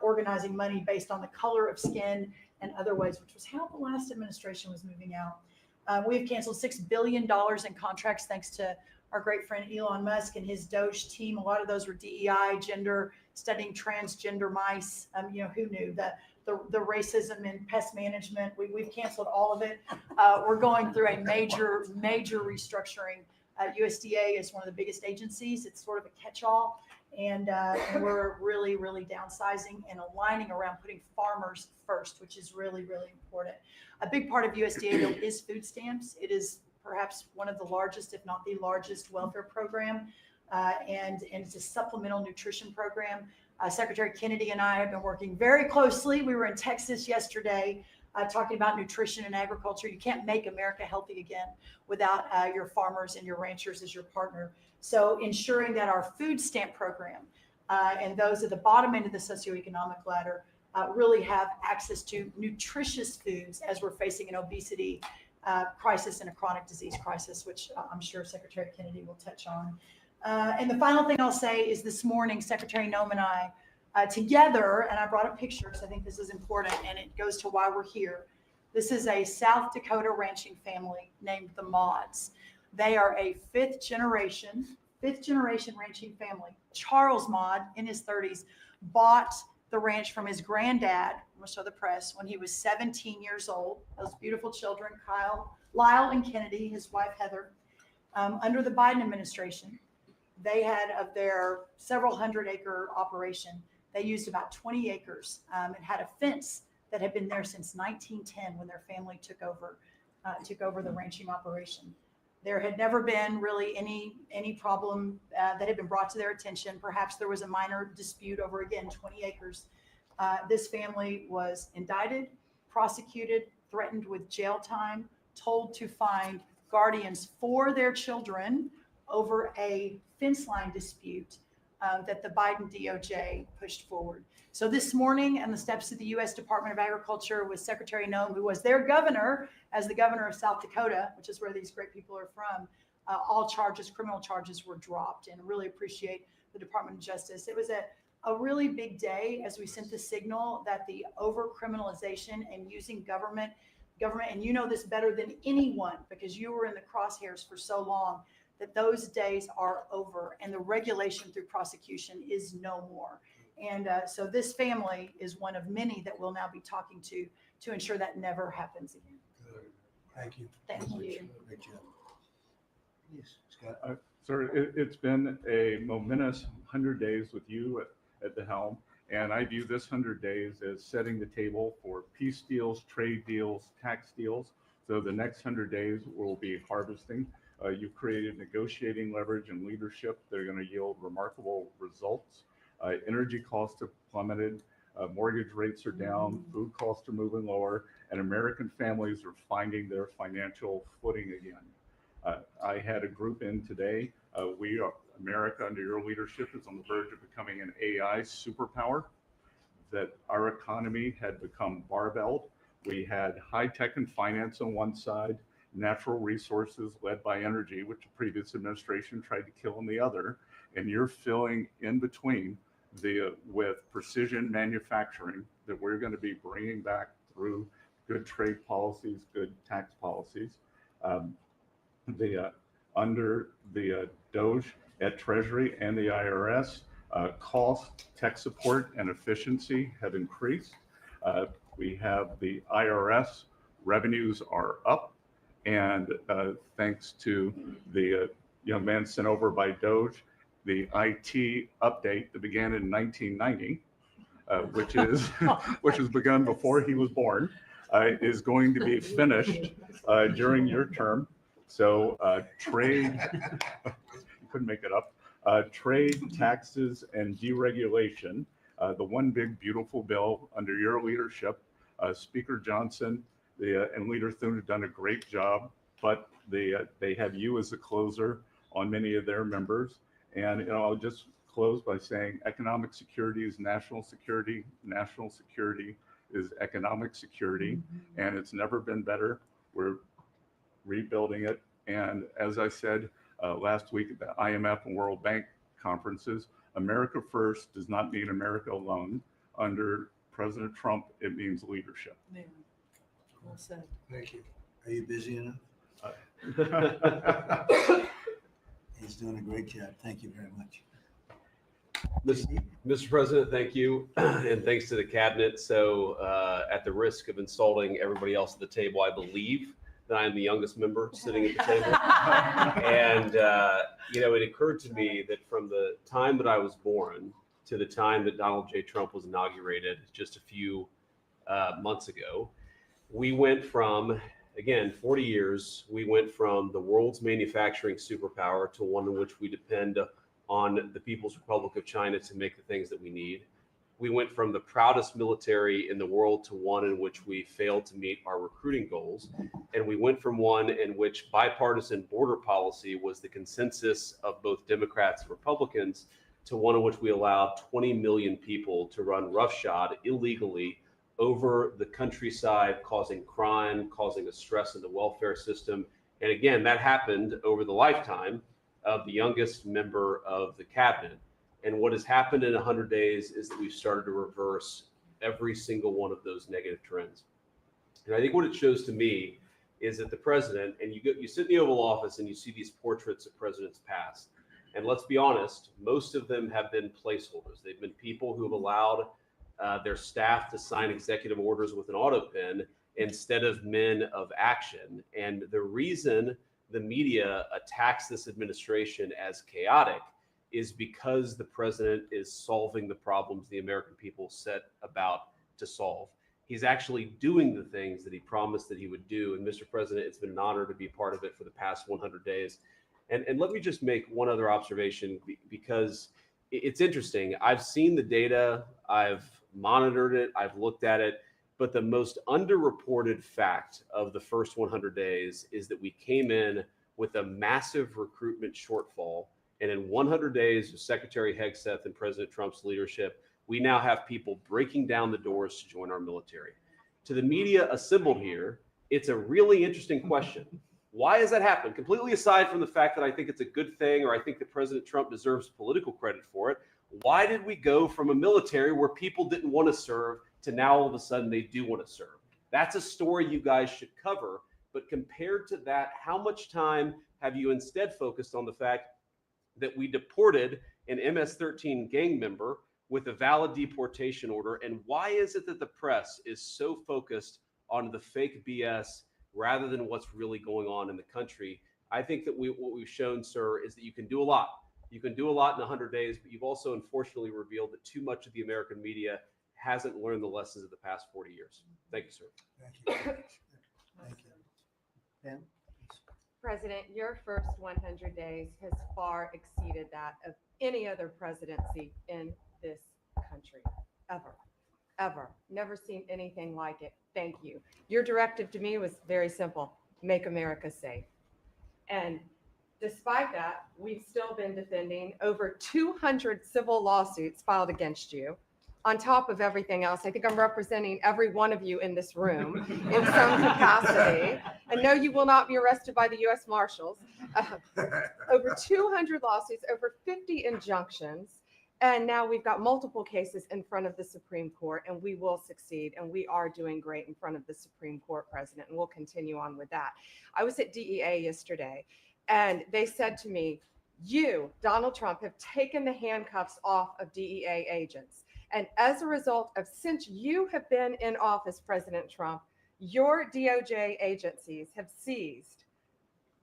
organizing money based on the color of skin and other ways, which was how the last administration was moving out. We've canceled $6 billion in contracts thanks to our great friend Elon Musk and his Doge team. A lot of those were DEI, gender, studying transgender mice. Who knew that the racism and pest management? We've canceled all of it. We're going through a major restructuring. USDA is one of the biggest agencies. It's sort of a catch-all, and we're really downsizing and aligning around putting farmers first, which is really important. A big part of USDA though is food stamps. It is perhaps one of the largest, if not the largest, welfare program, and it's a supplemental nutrition program. Secretary Kennedy and I have been working very closely. We were in Texas yesterday talking about nutrition and agriculture. You can't make America healthy again without your farmers and your ranchers as your partner. So ensuring that our food stamp program and those at the bottom end of the socioeconomic ladder really have access to nutritious foods as we're facing an obesity crisis and a chronic disease crisis, which I'm sure Secretary Kennedy will touch on. And the final thing I'll say is this morning, Secretary Noem and I together, and I brought a picture because I think this is important and it goes to why we're here. This is a South Dakota ranching family named the Mods. They are a fifth generation ranching family. Charles Mod, in his 30s, bought the ranch from his granddad, I'm going to show the press, when he was 17 years old. Those beautiful children, Lyle and Kennedy, his wife Heather. Under the Biden administration, they had, of their several 100-acre operation, they used about 20 acres and had a fence that had been there since 1910 when their family took over the ranching operation. There had never been really any problem that had been brought to their attention. Perhaps there was a minor dispute over, again, 20 acres. This family was indicted, prosecuted, threatened with jail time, told to find guardians for their children over a fence line dispute that the Biden DOJ pushed forward. So this morning, on the steps of the U.S. Department of Agriculture with Secretary Noem, who was their governor as the governor of South Dakota, which is where these great people are from, all charges, criminal charges, were dropped, and really appreciate the Department of Justice. It was a really big day as we sent the signal that the over-criminalization and using government, and you know this better than anyone because you were in the crosshairs for so long, that those days are over and the regulation through prosecution is no more. And so this family is one of many that we'll now be talking to ensure that never happens again. Good. Thank you. Thank you. Great job. Yes, Scott. Sir, it's been a momentous 100 days with you at the helm, and I view this 100 days as setting the table for peace deals, trade deals, tax deals. So the next 100 days will be harvesting. You've created negotiating leverage and leadership that are going to yield remarkable results. Energy costs have plummeted, mortgage rates are down, food costs are moving lower, and American families are finding their financial footing again. I had a group in today. America, under your leadership, is on the verge of becoming an AI superpower, that our economy had become barbelled. We had high tech and finance on one side, natural resources led by energy, which the previous administration tried to kill on the other, and you're filling in between with precision manufacturing that we're going to be bringing back through good trade policies, good tax policies. Under the DOGE at Treasury and the IRS, cost, tech support, and efficiency have increased. We have the IRS revenues are up, and thanks to the young man sent over by DOGE, the IT update that began in 1990, which has begun before he was born, is going to be finished during your term. So trade, you couldn't make it up, trade, taxes, and deregulation, the one big beautiful bill under your leadership. Speaker Johnson and Leader Thune have done a great job, but they have you as a closer on many of their members. And I'll just close by saying economic security is national security. National security is economic security, and it's never been better. We're rebuilding it. And as I said last week at the IMF and World Bank conferences, America first does not mean America alone. Under President Trump, it means leadership. Yeah. Well said. Thank you. Are you busy enough? He's doing a great job. Thank you very much. Mr. President, thank you, and thanks to the cabinet. So at the risk of insulting everybody else at the table, I believe that I'm the youngest member sitting at the table. And, it occurred to me that from the time that I was born to the time that Donald J. Trump was inaugurated just a few months ago, we went from, again, 40 years, we went from the world's manufacturing superpower to one in which we depend on the People's Republic of China to make the things that we need. We went from the proudest military in the world to one in which we failed to meet our recruiting goals. And we went from one in which bipartisan border policy was the consensus of both Democrats and Republicans to one in which we allowed 20 million people to run roughshod illegally over the countryside, causing crime, causing a stress in the welfare system. And again, that happened over the lifetime of the youngest member of the cabinet. And what has happened in 100 days is that we've started to reverse every single one of those negative trends. And I think what it shows to me is that the president, and you sit in the Oval Office and you see these portraits of presidents past. And let's be honest, most of them have been placeholders. They've been people who have allowed their staff to sign executive orders with an auto pen instead of men of action. And the reason the media attacks this administration as chaotic is because the president is solving the problems the American people set about to solve. He's actually doing the things that he promised that he would do. And Mr. President, it's been an honor to be part of it for the past 100 days. And let me just make one other observation, because it's interesting. I've seen the data. I've monitored it, I've looked at it. But the most underreported fact of the first 100 days is that we came in with a massive recruitment shortfall. And in 100 days of Secretary Hegseth and President Trump's leadership, we now have people breaking down the doors to join our military. To the media assembled here, it's a really interesting question. Why has that happened? Completely aside from the fact that I think it's a good thing, or I think that President Trump deserves political credit for it, why did we go from a military where people didn't want to serve to now all of a sudden they do want to serve? That's a story you guys should cover. But compared to that, how much time have you instead focused on the fact that we deported an MS-13 gang member with a valid deportation order? And why is it that the press is so focused on the fake BS rather than what's really going on in the country? I think that what we've shown, sir, is that you can do a lot. You can do a lot in 100 days, but you've also unfortunately revealed that too much of the American media hasn't learned the lessons of the past 40 years. Thank you, sir. Thank you. Thank you. Pam? President, your first 100 days has far exceeded that of any other presidency in this country, ever, ever. Never seen anything like it. Thank you. Your directive to me was very simple: make America safe. And despite that, we've still been defending over 200 civil lawsuits filed against you. On top of everything else, I think I'm representing every one of you in this room in some capacity. And no, you will not be arrested by the U.S. Marshals. Over 200 lawsuits, over 50 injunctions. And now we've got multiple cases in front of the Supreme Court, and we will succeed. And we are doing great in front of the Supreme Court, President, and we'll continue on with that. I was at DEA yesterday, and they said to me, you, Donald Trump, have taken the handcuffs off of DEA agents. And as a result of, since you have been in office, President Trump, your DOJ agencies have seized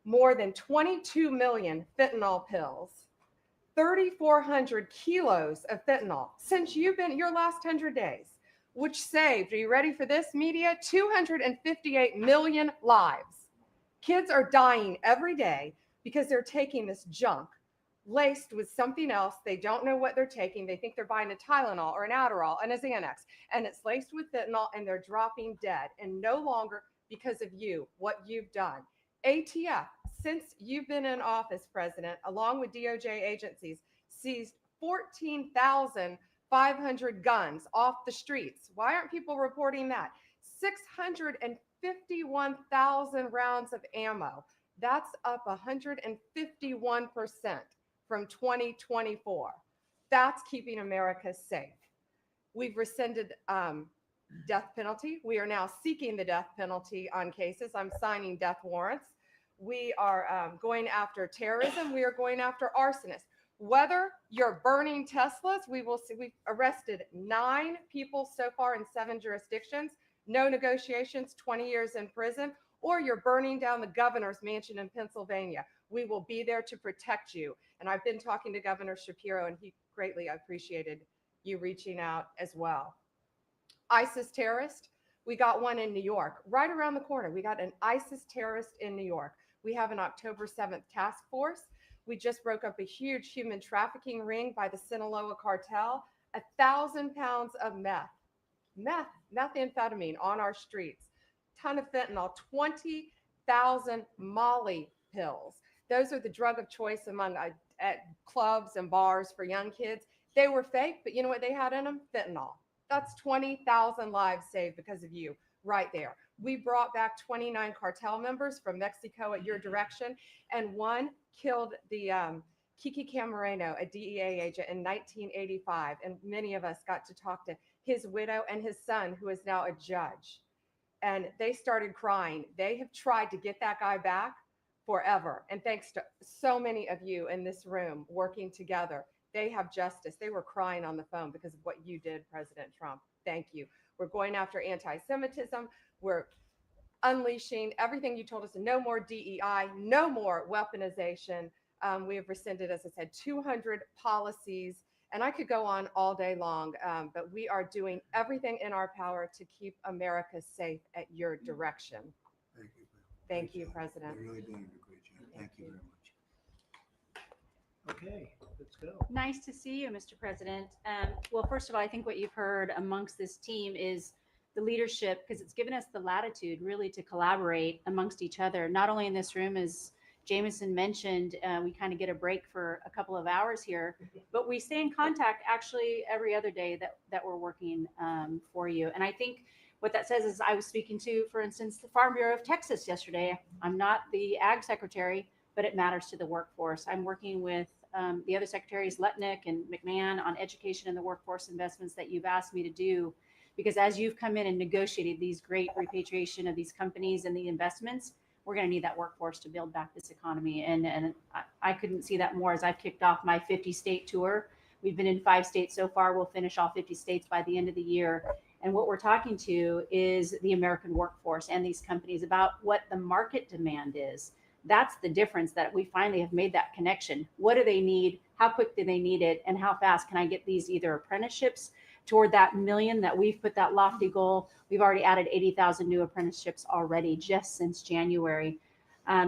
more than 22 million fentanyl pills, 3,400 kilos of fentanyl since you've been your last 100 days, which saved, are you ready for this, media? 258 million lives. Kids are dying every day because they're taking this junk laced with something else. They don't know what they're taking. They think they're buying a Tylenol or an Adderall and a Xanax, and it's laced with fentanyl, and they're dropping dead. And no longer because of you, what you've done. ATF, since you've been in office, President, along with DOJ agencies, seized 14,500 guns off the streets. Why aren't people reporting that? 651,000 rounds of ammo. That's up 151% from 2024. That's keeping America safe. We've rescinded death penalty. We are now seeking the death penalty on cases. I'm signing death warrants. We are going after terrorism. We are going after arsonists. Whether you're burning Teslas, we will see. We've arrested 9 people so far in 7 jurisdictions. No negotiations, 20 years in prison. Or you're burning down the governor's mansion in Pennsylvania. We will be there to protect you. And I've been talking to Governor Shapiro, and he greatly appreciated you reaching out as well. ISIS terrorist, we got one in New York, right around the corner. We got an ISIS terrorist in New York. We have an October 7th task force. We just broke up a huge human trafficking ring by the Sinaloa cartel. 1,000 pounds of methamphetamine on our streets. Ton of fentanyl, 20,000 Molly pills. Those are the drug of choice among at clubs and bars for young kids. They were fake, but you know what they had in them? Fentanyl. That's 20,000 lives saved because of you right there. We brought back 29 cartel members from Mexico at your direction, and one killed the Kiki Camareno, a DEA agent in 1985. And many of us got to talk to his widow and his son, who is now a judge. And they started crying. They have tried to get that guy back forever. And thanks to so many of you in this room working together, they have justice. They were crying on the phone because of what you did, President Trump. Thank you. We're going after anti-Semitism. We're unleashing everything you told us. No more DEI, no more weaponization. We have rescinded, as I said, 200 policies. And I could go on all day long, but we are doing everything in our power to keep America safe at your direction. Thank you. Thank you, President. You're really doing a great job. Thank you very much. Okay. Let's go. Nice to see you, Mr. President. Well, first of all, I think what you've heard amongst this team is the leadership, because it's given us the latitude really to collaborate amongst each other, not only in this room, as Jameson mentioned, we kind of get a break for a couple of hours here, but we stay in contact actually every other day that we're working for you. And I think what that says is I was speaking to, for instance, the Farm Bureau of Texas yesterday. I'm not the ag secretary, but it matters to the workforce. I'm working with the other secretaries, Letnick and McMahon, on education and the workforce investments that you've asked me to do. Because as you've come in and negotiated these great repatriation of these companies and the investments, we're going to need that workforce to build back this economy. And I couldn't see that more as I've kicked off my 50-state tour. We've been in 5 states so far. We'll finish all 50 states by the end of the year. And what we're talking to is the American workforce and these companies about what the market demand is. That's the difference, that we finally have made that connection. What do they need? How quick do they need it? And how fast can I get these either apprenticeships toward that million that we've put that lofty goal? We've already added 80,000 new apprenticeships already just since January.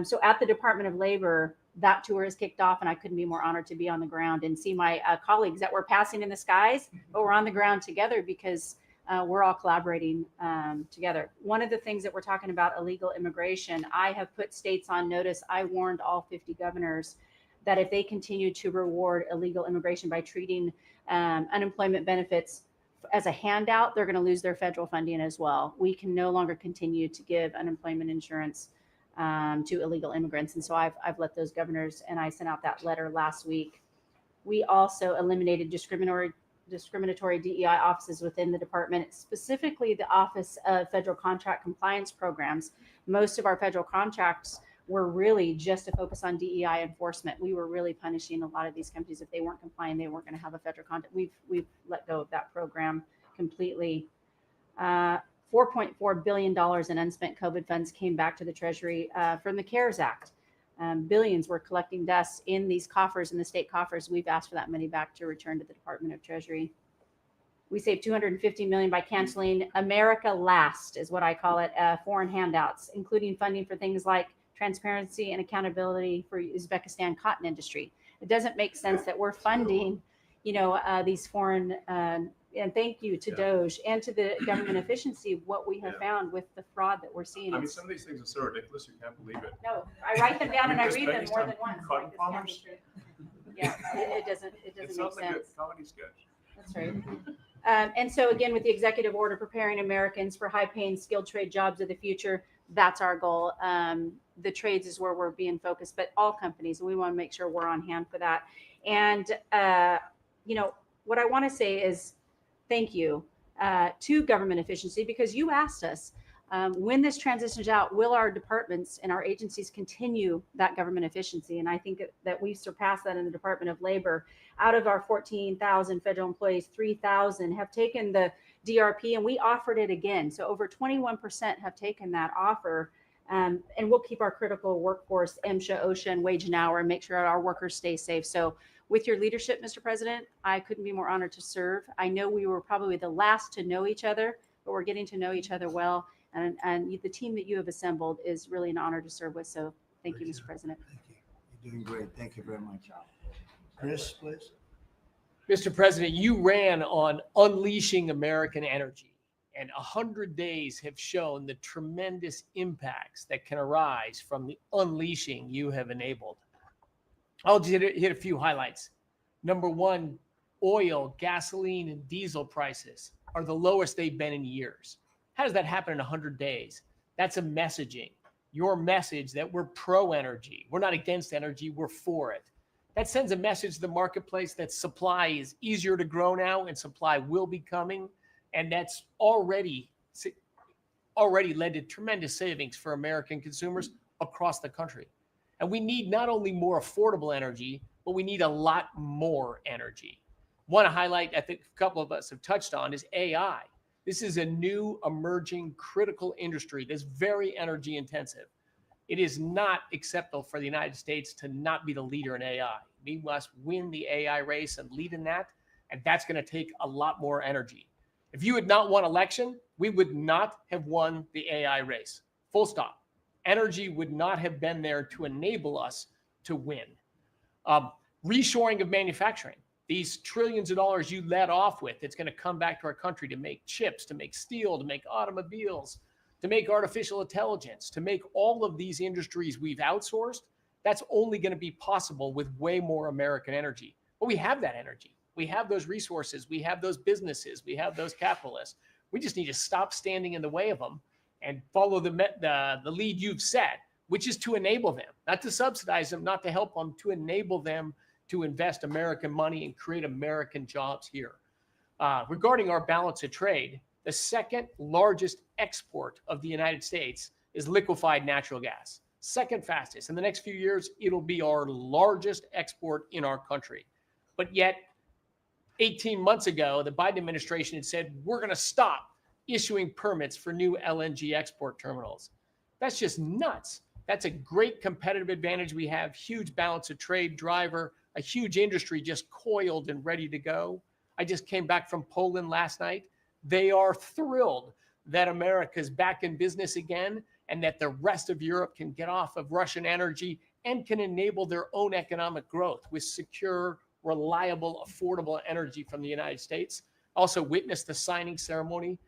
So at the Department of Labor, that tour is kicked off, and I couldn't be more honored to be on the ground and see my colleagues that we're passing in the skies, but we're on the ground together because we're all collaborating together. One of the things that we're talking about, illegal immigration, I have put states on notice. I warned all 50 governors that if they continue to reward illegal immigration by treating unemployment benefits as a handout, they're going to lose their federal funding as well. We can no longer continue to give unemployment insurance to illegal immigrants. And so I've let those governors, and I sent out that letter last week. We also eliminated discriminatory DEI offices within the department, specifically the Office of Federal Contract Compliance Programs. Most of our federal contracts were really just to focus on DEI enforcement. We were really punishing a lot of these companies. If they weren't complying, they weren't going to have a federal contract. We've let go of that program completely. $4.4 billion in unspent COVID funds came back to the Treasury from the CARES Act. Billions were collecting dust in these coffers, in the state coffers. We've asked for that money back to return to the Department of Treasury. We saved $250 million by canceling America Last, is what I call it, foreign handouts, including funding for things like transparency and accountability for Uzbekistan cotton industry. It doesn't make sense that we're funding, these foreign, and thank you to DOJ and to the government efficiency, what we have found with the fraud that we're seeing. I mean, some of these things are so ridiculous, you can't believe it. No, I write them down and I read them more than once. Like, this can't be true. Yeah, it doesn't make sounds like sense. a comedy sketch. That's right. And so again, with the executive order preparing Americans for high-paying skilled trade jobs of the future, that's our goal. The trades is where we're being focused, but all companies, and we want to make sure we're on hand for that. And what I want to say is thank you to government efficiency, because you asked us when this transitions out, will our departments and our agencies continue that government efficiency? And I think that we've surpassed that in the Department of Labor. Out of our 14,000 federal employees, 3,000 have taken the DRP, and we offered it again. So over 21% have taken that offer. And we'll keep our critical workforce, MSHA, OSHA, and wage and hour, and make sure our workers stay safe. So with your leadership, Mr. President, I couldn't be more honored to serve. I know we were probably the last to know each other, but we're getting to know each other well. And the team that you have assembled is really an honor to serve with. So thank you, Mr. President. Thank you. You're doing great. Thank you very much. Chris, please. Mr. President, you ran on unleashing American energy, and 100 days have shown the tremendous impacts that can arise from the unleashing you have enabled. I'll just hit a few highlights. Number one, oil, gasoline, and diesel prices are the lowest they've been in years. How does that happen in 100 days? That's a messaging. Your message that we're pro-energy. We're not against energy, we're for it. That sends a message to the marketplace that supply is easier to grow now and supply will be coming. And that's already led to tremendous savings for American consumers across the country. And we need not only more affordable energy, but we need a lot more energy. One highlight I think a couple of us have touched on is AI. This is a new emerging critical industry that's very energy intensive. It is not acceptable for the United States to not be the leader in AI. We must win the AI race and lead in that, and that's going to take a lot more energy. If you had not won election, we would not have won the AI race. Full stop. Energy would not have been there to enable us to win. Reshoring of manufacturing. These trillions of dollars you let off with, it's going to come back to our country to make chips, to make steel, to make automobiles, to make artificial intelligence, to make all of these industries we've outsourced. That's only going to be possible with way more American energy. But we have that energy. We have those resources. We have those businesses. We have those capitalists. We just need to stop standing in the way of them and follow the lead you've set, which is to enable them, not to subsidize them, not to help them, to enable them to invest American money and create American jobs here. Regarding our balance of trade, the second largest export of the United States is liquefied natural gas. Second fastest. In the next few years, it'll be our largest export in our country. But yet, 18 months ago, the Biden administration had said, we're going to stop issuing permits for new LNG export terminals. That's just nuts. That's a great competitive advantage we have, huge balance of trade driver, a huge industry just coiled and ready to go. I just came back from Poland last night. They are thrilled that America's back in business again and that the rest of Europe can get off of Russian energy and can enable their own economic growth with secure, reliable, affordable energy from the United States. Also witnessed the signing ceremony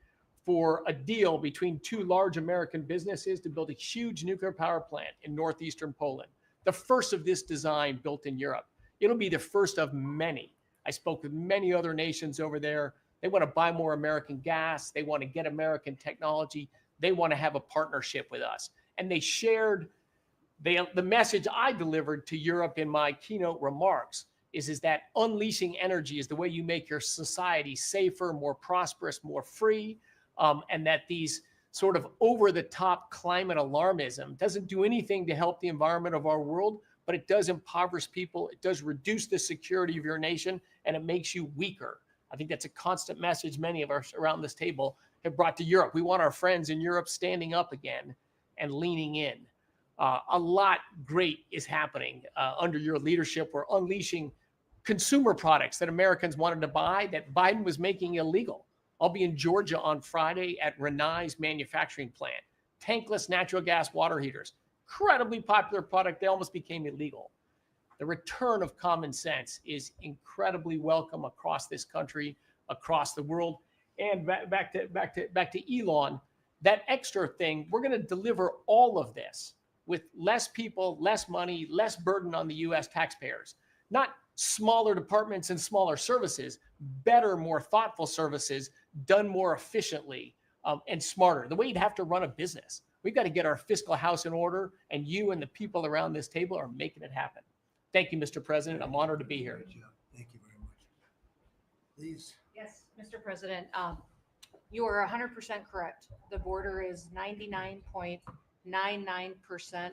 for a deal between two large American businesses to build a huge nuclear power plant in northeastern Poland, the first of this design built in Europe. It'll be the first of many. I spoke with many other nations over there. They want to buy more American gas. They want to get American technology. They want to have a partnership with us. And they shared the message I delivered to Europe in my keynote remarks is that unleashing energy is the way you make your society safer, more prosperous, more free, and that these sort of over-the-top climate alarmism doesn't do anything to help the environment of our world, but it does impoverish people, it does reduce the security of your nation, and it makes you weaker. I think that's a constant message many of us around this table have brought to Europe. We want our friends in Europe standing up again and leaning in. A lot great is happening under your leadership. We're unleashing consumer products that Americans wanted to buy that Biden was making illegal. I'll be in Georgia on Friday at Renai's manufacturing plant. Tankless natural gas water heaters. Incredibly popular product. They almost became illegal. The return of common sense is incredibly welcome across this country, across the world. And back to Elon, that extra thing, we're going to deliver all of this with less people, less money, less burden on the U.S. taxpayers. Not smaller departments and smaller services, better, more thoughtful services done more efficiently and smarter. The way you'd have to run a business. We've got to get our fiscal house in order, and you and the people around this table are making it happen. Thank you, Mr. President. I'm honored to be here. Thank you very much. Please. Yes, Mr. President, you are 100% correct. The border is 99.99%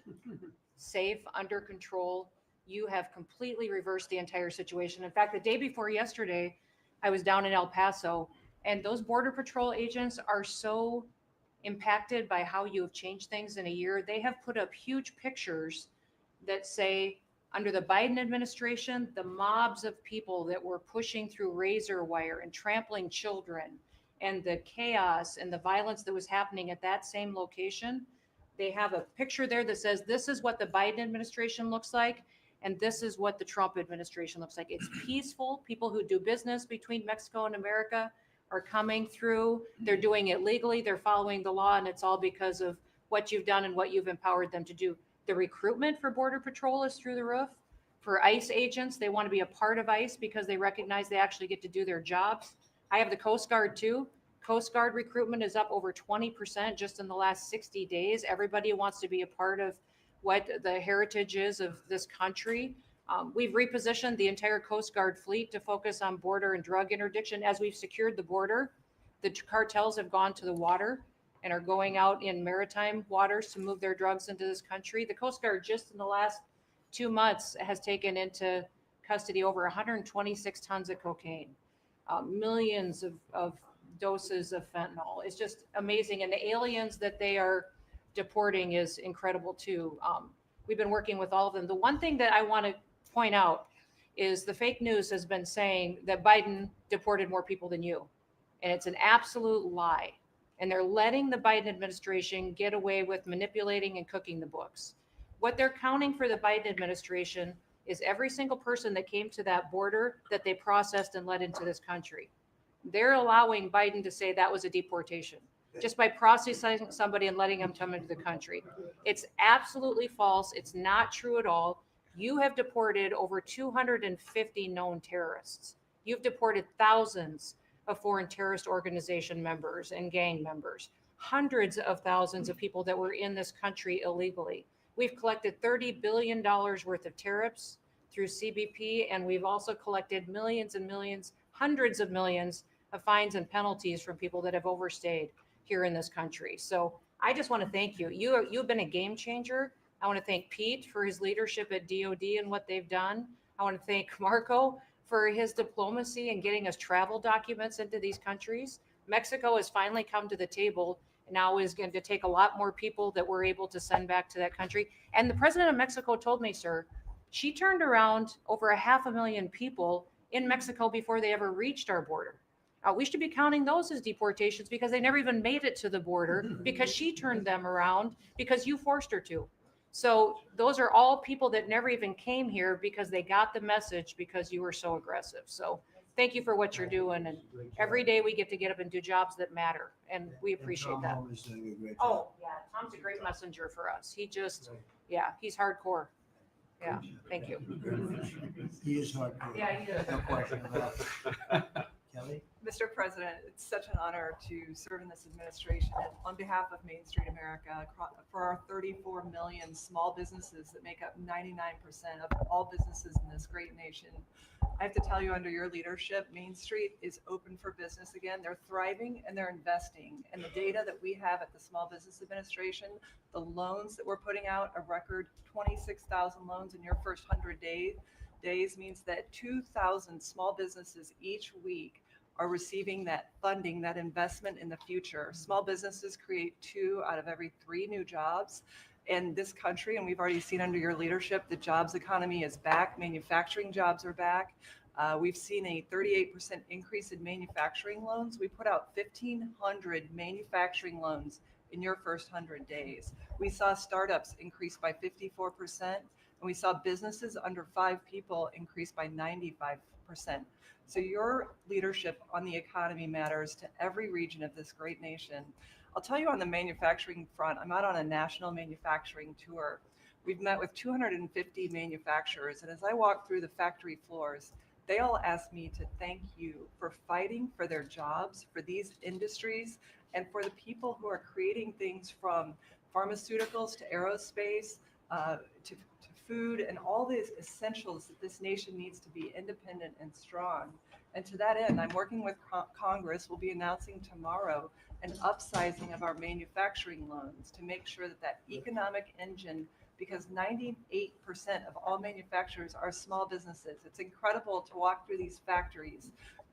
safe, under control. You have completely reversed the entire situation. In fact, the day before yesterday, I was down in El Paso, and those Border Patrol agents are so impacted by how you have changed things in a year. They have put up huge pictures that say, under the Biden administration, the mobs of people that were pushing through razor wire and trampling children and the chaos and the violence that was happening at that same location, they have a picture there that says, this is what the Biden administration looks like, and this is what the Trump administration looks like. It's peaceful. People who do business between Mexico and America are coming through. They're doing it legally. They're following the law, and it's all because of what you've done and what you've empowered them to do. The recruitment for Border Patrol is through the roof. For ICE agents, they want to be a part of ICE because they recognize they actually get to do their jobs. I have the Coast Guard too. Coast Guard recruitment is up over 20% just in the last 60 days. Everybody wants to be a part of what the heritage is of this country. We've repositioned the entire Coast Guard fleet to focus on border and drug interdiction. As we've secured the border, the cartels have gone to the water and are going out in maritime waters to move their drugs into this country. The Coast Guard just in the last 2 months has taken into custody over 126 tons of cocaine, millions of doses of fentanyl. It's just amazing. And the aliens that they are deporting is incredible too. We've been working with all of them. The one thing that I want to point out is the fake news has been saying that Biden deported more people than you. And it's an absolute lie. And they're letting the Biden administration get away with manipulating and cooking the books. What they're counting for the Biden administration is every single person that came to that border that they processed and let into this country. They're allowing Biden to say that was a deportation just by processing somebody and letting them come into the country. It's absolutely false. It's not true at all. You have deported over 250 known terrorists. You've deported thousands of foreign terrorist organization members and gang members, hundreds of thousands of people that were in this country illegally. We've collected $30 billion worth of tariffs through CBP, and we've also collected millions and millions, hundreds of millions of fines and penalties from people that have overstayed here in this country. So I just want to thank you. You've been a game changer. I want to thank Pete for his leadership at DOD and what they've done. I want to thank Marco for his diplomacy and getting us travel documents into these countries. Mexico has finally come to the table and now is going to take a lot more people that we're able to send back to that country. And the president of Mexico told me, sir, she turned around over 500,000 people in Mexico before they ever reached our border. We should be counting those as deportations because they never even made it to the border because she turned them around because you forced her to. So those are all people that never even came here because they got the message because you were so aggressive. So thank you for what you're doing. And every day we get to get up and do jobs that matter. And we appreciate that. Oh, yeah. Tom's a great messenger for us. He just, yeah, he's hardcore. Yeah. Thank you. He is hardcore. Yeah, he is. No question about it. Kelly? Mr. President, it's such an honor to serve in this administration. And on behalf of Main Street America, for our 34 million small businesses that make up 99% of all businesses in this great nation, I have to tell you, under your leadership, Main Street is open for business again. They're thriving and they're investing. And the data that we have at the Small Business Administration, the loans that we're putting out, a record 26,000 loans in your first 100 days means that 2,000 small businesses each week are receiving that funding, that investment in the future. Small businesses create 2 out of every 3 new jobs in this country. And we've already seen under your leadership, the jobs economy is back. Manufacturing jobs are back. We've seen a 38% increase in manufacturing loans. We put out 1,500 manufacturing loans in your first 100 days. We saw startups increase by 54%, and we saw businesses under 5 people increase by 95%. So your leadership on the economy matters to every region of this great nation. I'll tell you on the manufacturing front, I'm out on a national manufacturing tour. We've met with 250 manufacturers, and as I walk through the factory floors, they all ask me to thank you for fighting for their jobs, for these industries, and for the people who are creating things from pharmaceuticals to aerospace, to food and all these essentials that this nation needs to be independent and strong. And to that end, I'm working with Congress. We'll be announcing tomorrow an upsizing of our manufacturing loans to make sure that that economic engine, because 98% of all manufacturers are small businesses. It's incredible to walk through these factories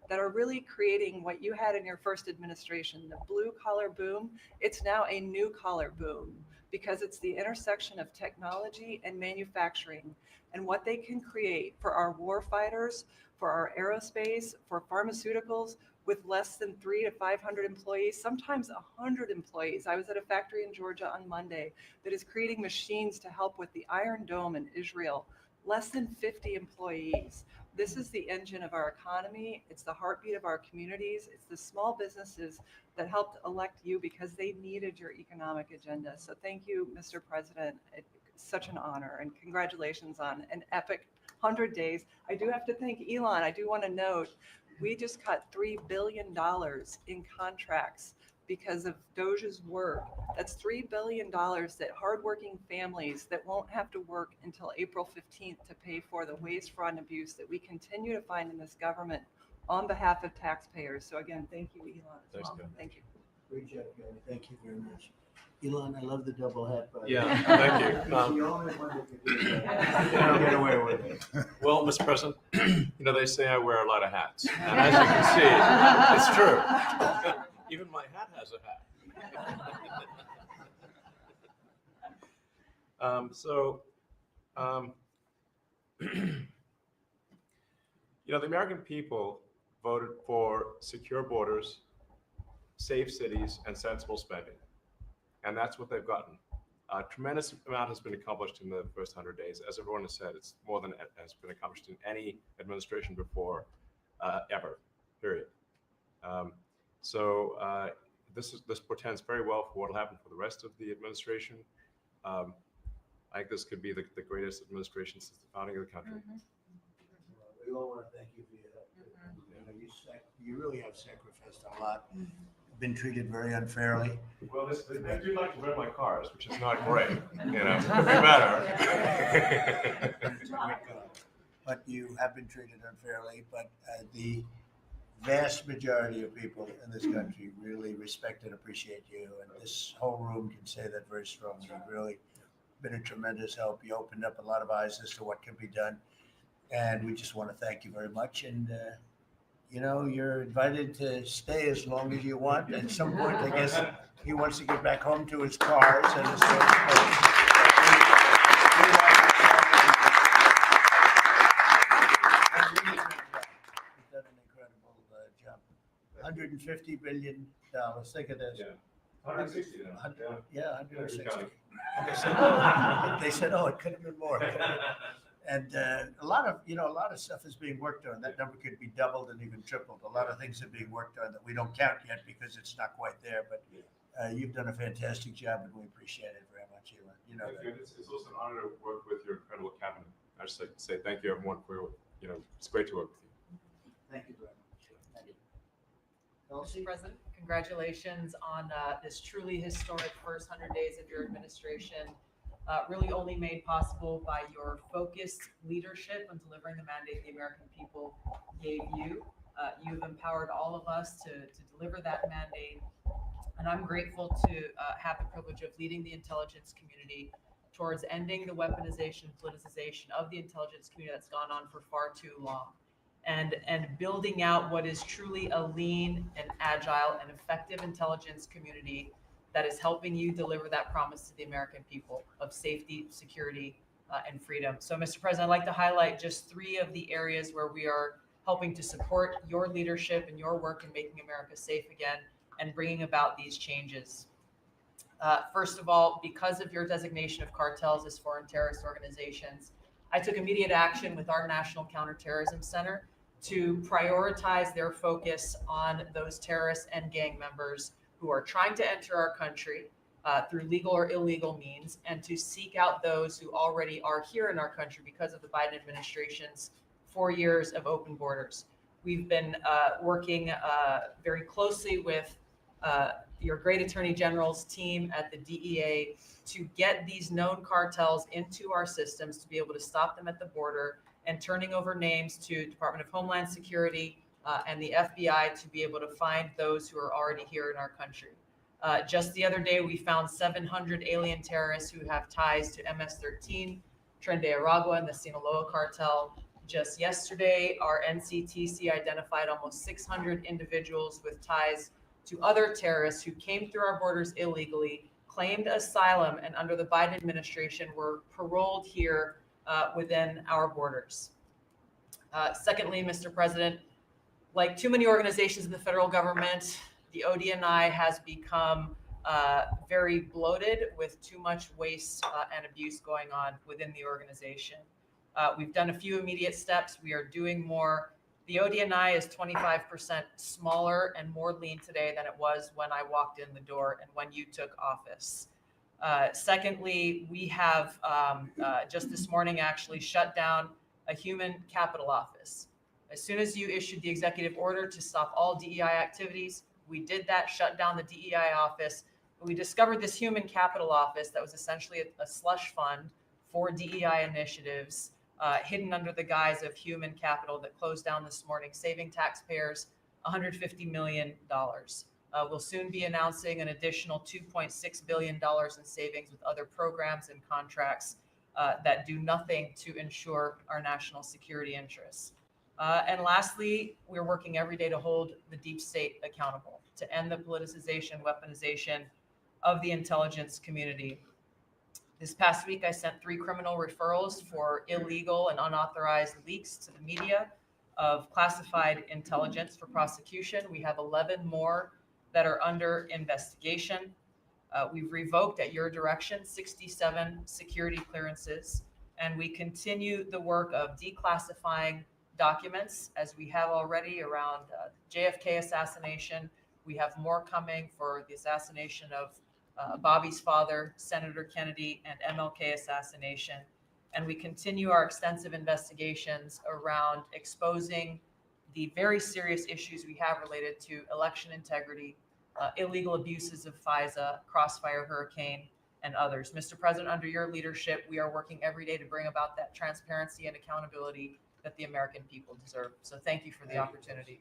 that are really creating what you had in your first administration, the blue collar boom. It's now a new collar boom, because it's the intersection of technology and manufacturing and what they can create for our war fighters, for our aerospace, for pharmaceuticals with less than 300 to 500 employees, sometimes 100 employees. I was at a factory in Georgia on Monday that is creating machines to help with the Iron Dome in Israel, less than 50 employees. This is the engine of our economy. It's the heartbeat of our communities. It's the small businesses that helped elect you because they needed your economic agenda. So thank you, Mr. President. It's such an honor, and congratulations on an epic 100 days. I do have to thank Elon. I do want to note, we just cut $3 billion in contracts because of Doge's work. That's $3 billion that hardworking families that won't have to work until April 15th to pay for the waste, fraud, and abuse that we continue to find in this government on behalf of taxpayers. So again, thank you, Elon, as well. Thank you. Great job, Kelly. Thank you very much. Elon, I love the double hat. By the Yeah, way. thank you. He's the only one that can do that. You don't get away with it. Well, Mr. President, they say I wear a lot of hats. And as you can see, it's true. Even my hat has a hat. The American people voted for secure borders, safe cities, and sensible spending. And that's what they've gotten. A tremendous amount has been accomplished in the first 100 days. As everyone has said, it's more than has been accomplished in any administration before, ever, period. This portends very well for what will happen for the rest of the administration. I think this could be the greatest administration since the founding of the country. We all want to thank you for your help. You really have sacrificed a lot. Been treated very unfairly. Well, they do like to rent my cars, which is not great. Could be better. But you have been treated unfairly. But the vast majority of people in this country really respect and appreciate you, and this whole room can say that very strongly. You've really been a tremendous help. You opened up a lot of eyes as to what can be done, and we just want to thank you very much. And you're invited to stay as long as you want. At some point, I guess he wants to get back home to his cars and his You've done an incredible job. $150 billion. Think of this. Yeah. 160 now. 160. They said, oh, it could have been more. And a lot of stuff is being worked on. That number could be doubled and even tripled. A lot of things are being worked on that we don't count yet because it's not quite there. But you've done a fantastic job, and we appreciate it very much. You know Thank that. you. It's also an honor to work with your incredible cabinet. I just like to say thank you, everyone, for it's great to work with you. Thank you very much. Thank you. Mr. President, congratulations on this truly historic first 100 days of your administration. Really only made possible by your focused leadership on delivering the mandate the American people gave you. You've empowered all of us to deliver that mandate. And I'm grateful to have the privilege of leading the intelligence community towards ending the weaponization, politicization of the intelligence community that's gone on for far too long. And building out what is truly a lean and agile and effective intelligence community that is helping you deliver that promise to the American people of safety, security, and freedom. So, Mr. President, I'd like to highlight just 3 of the areas where we are helping to support your leadership and your work in making America safe again and bringing about these changes. First of all, because of your designation of cartels as foreign terrorist organizations, I took immediate action with our National Counterterrorism Center to prioritize their focus on those terrorists and gang members who are trying to enter our country through legal or illegal means, and to seek out those who already are here in our country because of the Biden administration's 4 years of open borders. We've been working very closely with your great Attorney General's team at the DEA to get these known cartels into our systems, to be able to stop them at the border, and turning over names to Department of Homeland Security and the FBI to be able to find those who are already here in our country. Just the other day, we found 700 alien terrorists who have ties to MS-13, Tren de Aragua, and the Sinaloa cartel. Just yesterday, our NCTC identified almost 600 individuals with ties to other terrorists who came through our borders illegally, claimed asylum, and under the Biden administration were paroled here within our borders. Secondly, Mr. President, like too many organizations in the federal government, the ODNI has become very bloated with too much waste and abuse going on within the organization. We've done a few immediate steps. We are doing more. The ODNI is 25% smaller and more lean today than it was when I walked in the door and when you took office. Secondly, we have just this morning actually shut down a human capital office. As soon as you issued the executive order to stop all DEI activities, we did that, shut down the DEI office. But we discovered this human capital office that was essentially a slush fund for DEI initiatives, hidden under the guise of human capital, that closed down this morning, saving taxpayers $150 million. We'll soon be announcing an additional $2.6 billion in savings with other programs and contracts that do nothing to ensure our national security interests. And lastly, we're working every day to hold the deep state accountable, to end the politicization, weaponization of the intelligence community. This past week, I sent 3 criminal referrals for illegal and unauthorized leaks to the media of classified intelligence for prosecution. We have 11 more that are under investigation. We've revoked at your direction 67 security clearances, and we continue the work of declassifying documents as we have already around JFK assassination. We have more coming for the assassination of Bobby's father, Senator Kennedy, and MLK assassination. And we continue our extensive investigations around exposing the very serious issues we have related to election integrity, illegal abuses of FISA, Crossfire Hurricane, and others. Mr. President, under your leadership, we are working every day to bring about that transparency and accountability that the American people deserve. So thank you for the opportunity.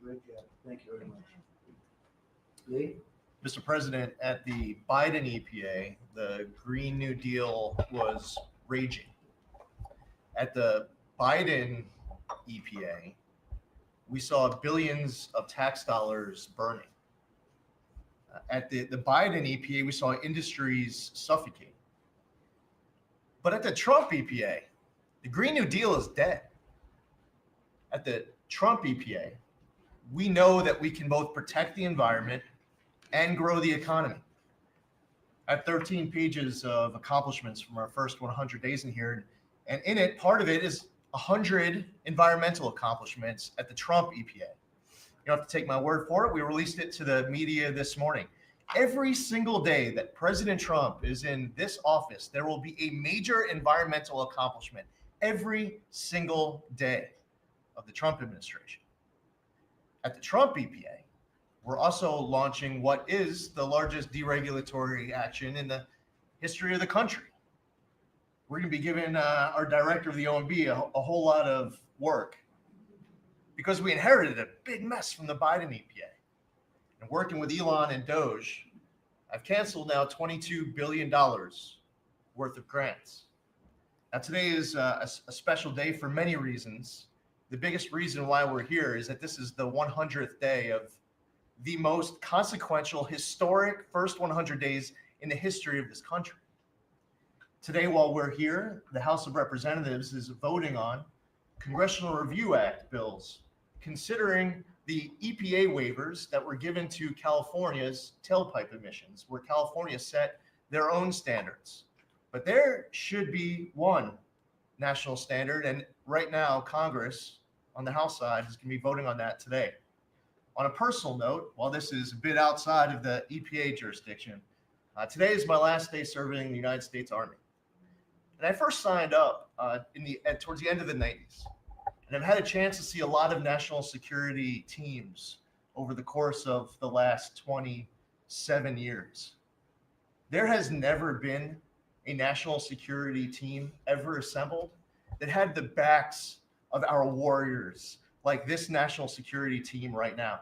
Thank you very much. Lee? Mr. President, at the Biden EPA, the Green New Deal was raging. At the Biden EPA, we saw billions of tax dollars burning. At the Biden EPA, we saw industries suffocate. But at the Trump EPA, the Green New Deal is dead. At the Trump EPA, we know that we can both protect the environment and grow the economy. I have 13 pages of accomplishments from our first 100 days in here. And in it, part of it is 100 environmental accomplishments at the Trump EPA. You don't have to take my word for it. We released it to the media this morning. Every single day that President Trump is in this office, there will be a major environmental accomplishment every single day of the Trump administration. At the Trump EPA, we're also launching what is the largest deregulatory action in the history of the country. We're going to be giving our director of the OMB a whole lot of work because we inherited a big mess from the Biden EPA. And working with Elon and Doge, I've canceled now $22 billion worth of grants. Now, today is a special day for many reasons. The biggest reason why we're here is that this is the 100th day of the most consequential, historic first 100 days in the history of this country. Today, while we're here, the House of Representatives is voting on Congressional Review Act bills, considering the EPA waivers that were given to California's tailpipe emissions, where California set their own standards. But there should be one national standard, and right now, Congress on the House side is going to be voting on that today. On a personal note, while this is a bit outside of the EPA jurisdiction, today is my last day serving in the United States Army. And I first signed up towards the end of the 90s. And I've had a chance to see a lot of national security teams over the course of the last 27 years. There has never been a national security team ever assembled that had the backs of our warriors like this national security team right now.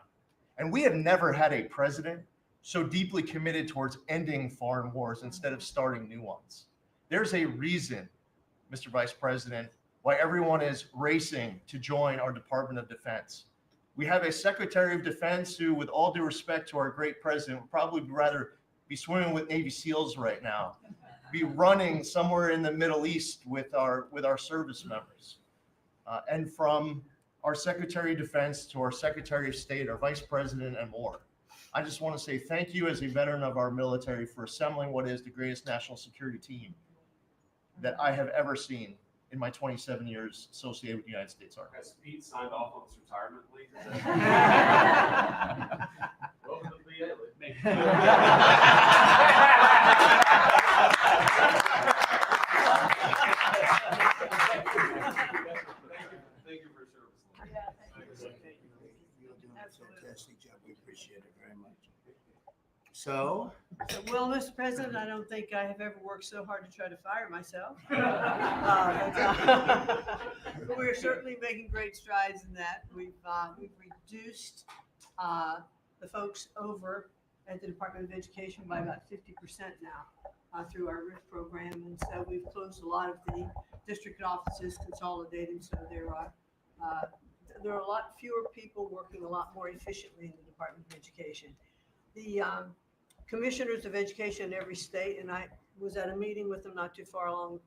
And we have never had a president so deeply committed towards ending foreign wars instead of starting new ones. There's a reason, Mr. Vice President, why everyone is racing to join our Department of Defense. We have a Secretary of Defense who, with all due respect to our great president, would probably rather be swimming with Navy SEALs right now, be running somewhere in the Middle East with our service members. And from our Secretary of Defense to our Secretary of State, our Vice President, and more. I just want to say thank you as a veteran of our military for assembling what is the greatest national security team that I have ever seen in my 27 years associated with the United States Army. Has Pete signed off on his retirement leave? Welcome to the VA with me. Thank you for your service. You're doing a fantastic job. We appreciate it very much. So, well, Mr. President, I don't think I have ever worked so hard to try to fire myself. But we're certainly making great strides in that. We've reduced the folks over at the Department of Education by about 50% now through our RIF program. And so we've closed a lot of the district offices, consolidated. So there are a lot fewer people working a lot more efficiently in the Department of Education. The commissioners of education in every state, and I was at a meeting with them not too long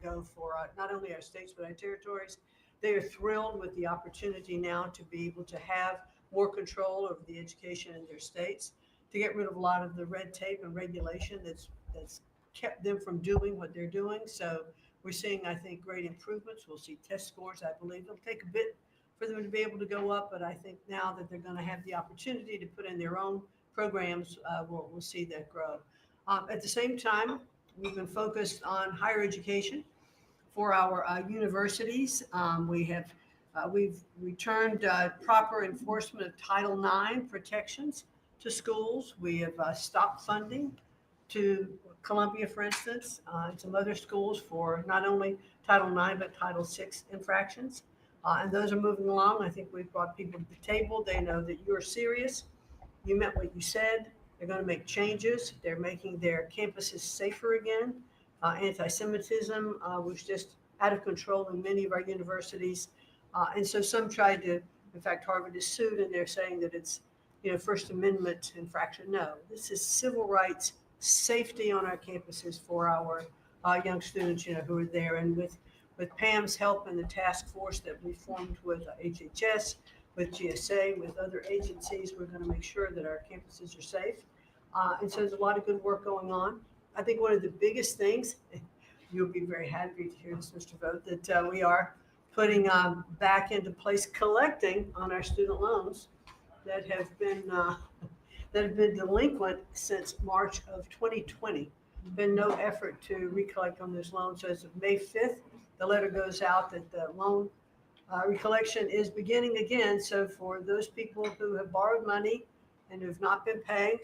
ago for not only our states but our territories. They are thrilled with the opportunity now to be able to have more control over the education in their states. to get rid of a lot of the red tape and regulation that's kept them from doing what they're doing. So we're seeing, I think, great improvements. We'll see test scores. I believe it'll take a bit for them to be able to go up, but I think now that they're going to have the opportunity to put in their own programs, we'll see that grow. At the same time, we've been focused on higher education for our universities. We've returned proper enforcement of Title IX protections to schools. We have stopped funding to Columbia, for instance, and some other schools for not only Title IX, but Title VI infractions. And those are moving along. I think we've brought people to the table. They know that you're serious. You meant what you said. They're going to make changes. They're making their campuses safer again. Anti-Semitism was just out of control in many of our universities. And so some tried to, in fact, Harvard is sued and they're saying that it's, First Amendment infraction. No, this is civil rights, safety on our campuses for our young students, who are there. And with Pam's help and the task force that we formed with HHS, with GSA, with other agencies, we're going to make sure that our campuses are safe. And so there's a lot of good work going on. I think one of the biggest things, you'll be very happy to hear this, Mr. Vogt, that we are putting back into place collecting on our student loans that have been delinquent since March of 2020. Been no effort to recollect on those loans. So as of May 5th, the letter goes out that the loan recollection is beginning again. So for those people who have borrowed money and who have not been paying,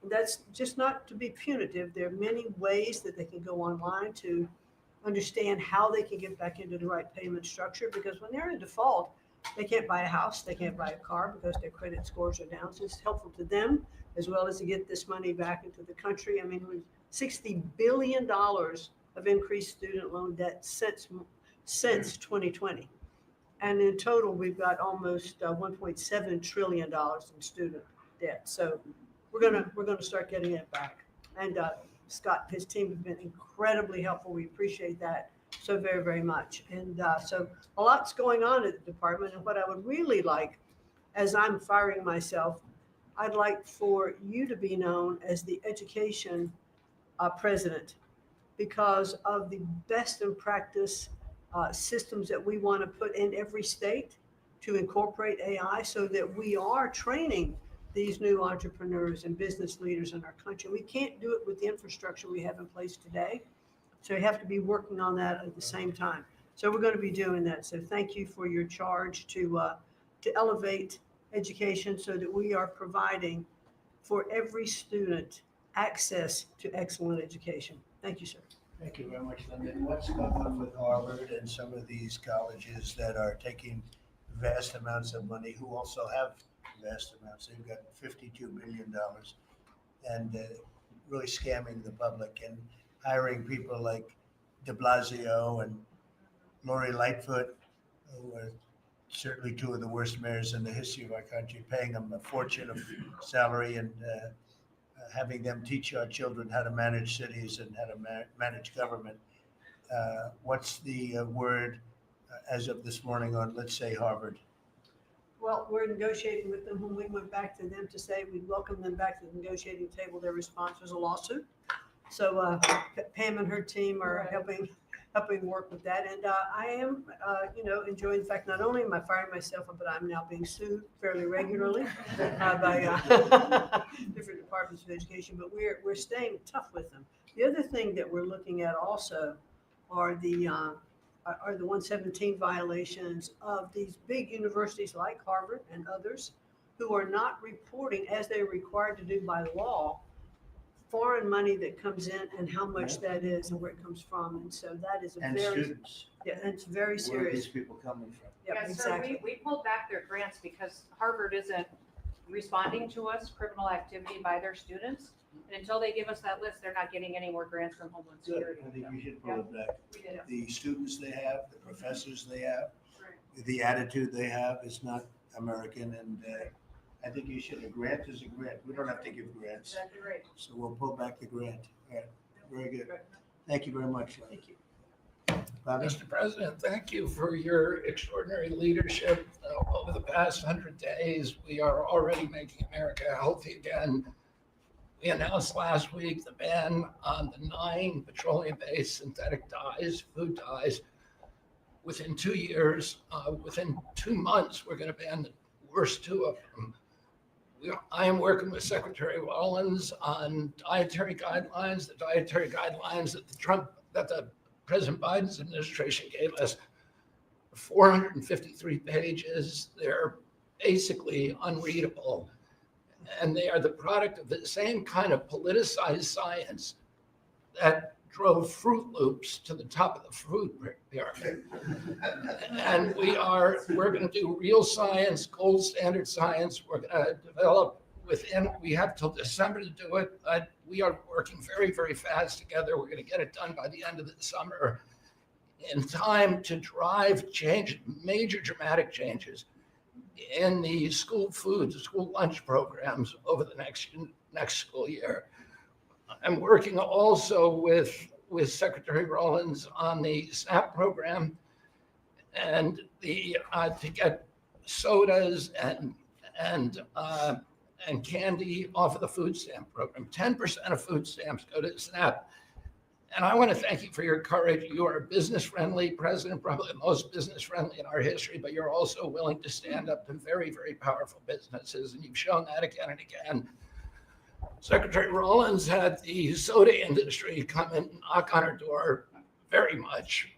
that's just not to be punitive. There are many ways that they can go online to understand how they can get back into the right payment structure, because when they're in default, they can't buy a house, they can't buy a car because their credit scores are down. So it's helpful to them as well as to get this money back into the country. I mean, $60 billion of increased student loan debt since 2020. And in total, we've got almost $1.7 trillion in student debt. So we're gonna start getting it back. And Scott and his team have been incredibly helpful. We appreciate that so very, very much. And so a lot's going on at the department. And what I would really like, as I'm firing myself, I'd like for you to be known as the education president, because of the best in practice systems that we want to put in every state to incorporate AI, so that we are training these new entrepreneurs and business leaders in our country. We can't do it with the infrastructure we have in place today. So we have to be working on that at the same time. So we're going to be doing that. So thank you for your charge to elevate education so that we are providing for every student access to excellent education. Thank you, sir. Thank you very much, Linda. What's going on with Harvard and some of these colleges that are taking vast amounts of money, who also have vast amounts? They've got $52 billion and really scamming the public and hiring people like de Blasio and Lori Lightfoot, who are certainly two of the worst mayors in the history of our country, paying them a fortune of salary and having them teach our children how to manage cities and how to manage government. What's the word as of this morning on, let's say, Harvard? Well, we're negotiating with them. When we went back to them to say we'd welcome them back to the negotiating table, their response was a lawsuit. So Pam and her team are helping work with that. And I am, enjoying the fact not only am I firing myself, but I'm now being sued fairly regularly by different departments of education. But we're staying tough with them. The other thing that we're looking at also are the 117 violations of these big universities like Harvard and others who are not reporting, as they're required to do by law, foreign money that comes in and how much that is and where it comes from. And so that is And students. Yeah, and it's very Where are these serious. people coming from? Yeah, Yes, exactly. sir, we pulled back their grants because Harvard isn't responding to us, criminal activity by their students. And until they give us that list, they're not getting any more grants from Homeland Good. Security. I think we should pull it back. We did. The students they have, the professors they have, the attitude they have is not American. And I think you should, a grant is a grant. We don't have to give grants. Exactly right. So we'll pull back the grant. All right. Very good. Thank you very much. Thank you. Bobby? Mr. President, thank you for your extraordinary leadership. Over the past 100 days, we are already making America healthy again. We announced last week the ban on the 9 petroleum-based synthetic dyes, food dyes. Within 2 years, within 2 months, we're going to ban the worst 2 of them. I am working with Secretary Rollins on dietary guidelines, the dietary guidelines that the President Biden's administration gave us, 453 pages. They're basically unreadable. And they are the product of the same kind of politicized science that drove Fruit Loops to the top of the food pyramid. And we're going to do real science, gold standard science. We're going to develop we have till December to do it. We are working very, very fast together. We're going to get it done by the end of the summer in time to drive change, major dramatic changes in the school food, the school lunch programs over the next school year. I'm working also with Secretary Rollins on the SNAP program and to get sodas and candy off of the food stamp program. 10% of food stamps go to SNAP. And I want to thank you for your courage. You are a business-friendly president, probably the most business-friendly in our history, but you're also willing to stand up to very, very powerful businesses, and you've shown that again and again. Secretary Rollins had the soda industry come and knock on her door very much,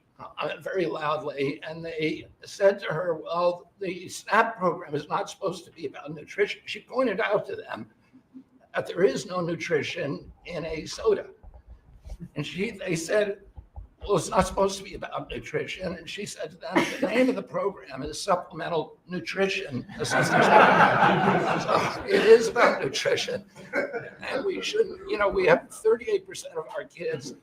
very loudly, and they said to her, well, the SNAP program is not supposed to be about nutrition. She pointed out to them that there is no nutrition in a soda. And they said, well, it's not supposed to be about nutrition. And she said to them, the name of the program is Supplemental Nutrition Assistance Program. So it is about nutrition. And we shouldn't, we have 38% of our kids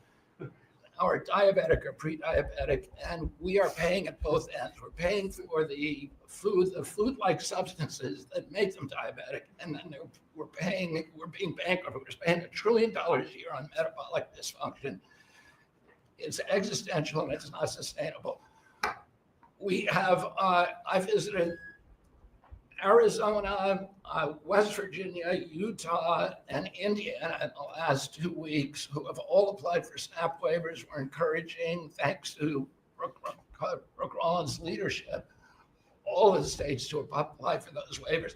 are diabetic or pre-diabetic, and we are paying at both ends. We're paying for the food-like substances that make them diabetic, and then we're being bankrupt. We're spending $1 trillion a year on metabolic dysfunction. It's existential and it's not sustainable. I visited Arizona, West Virginia, Utah, and Indiana in the last 2 weeks, who have all applied for SNAP waivers. We're encouraging, thanks to Brooke Rollins' leadership, all of the states to apply for those waivers.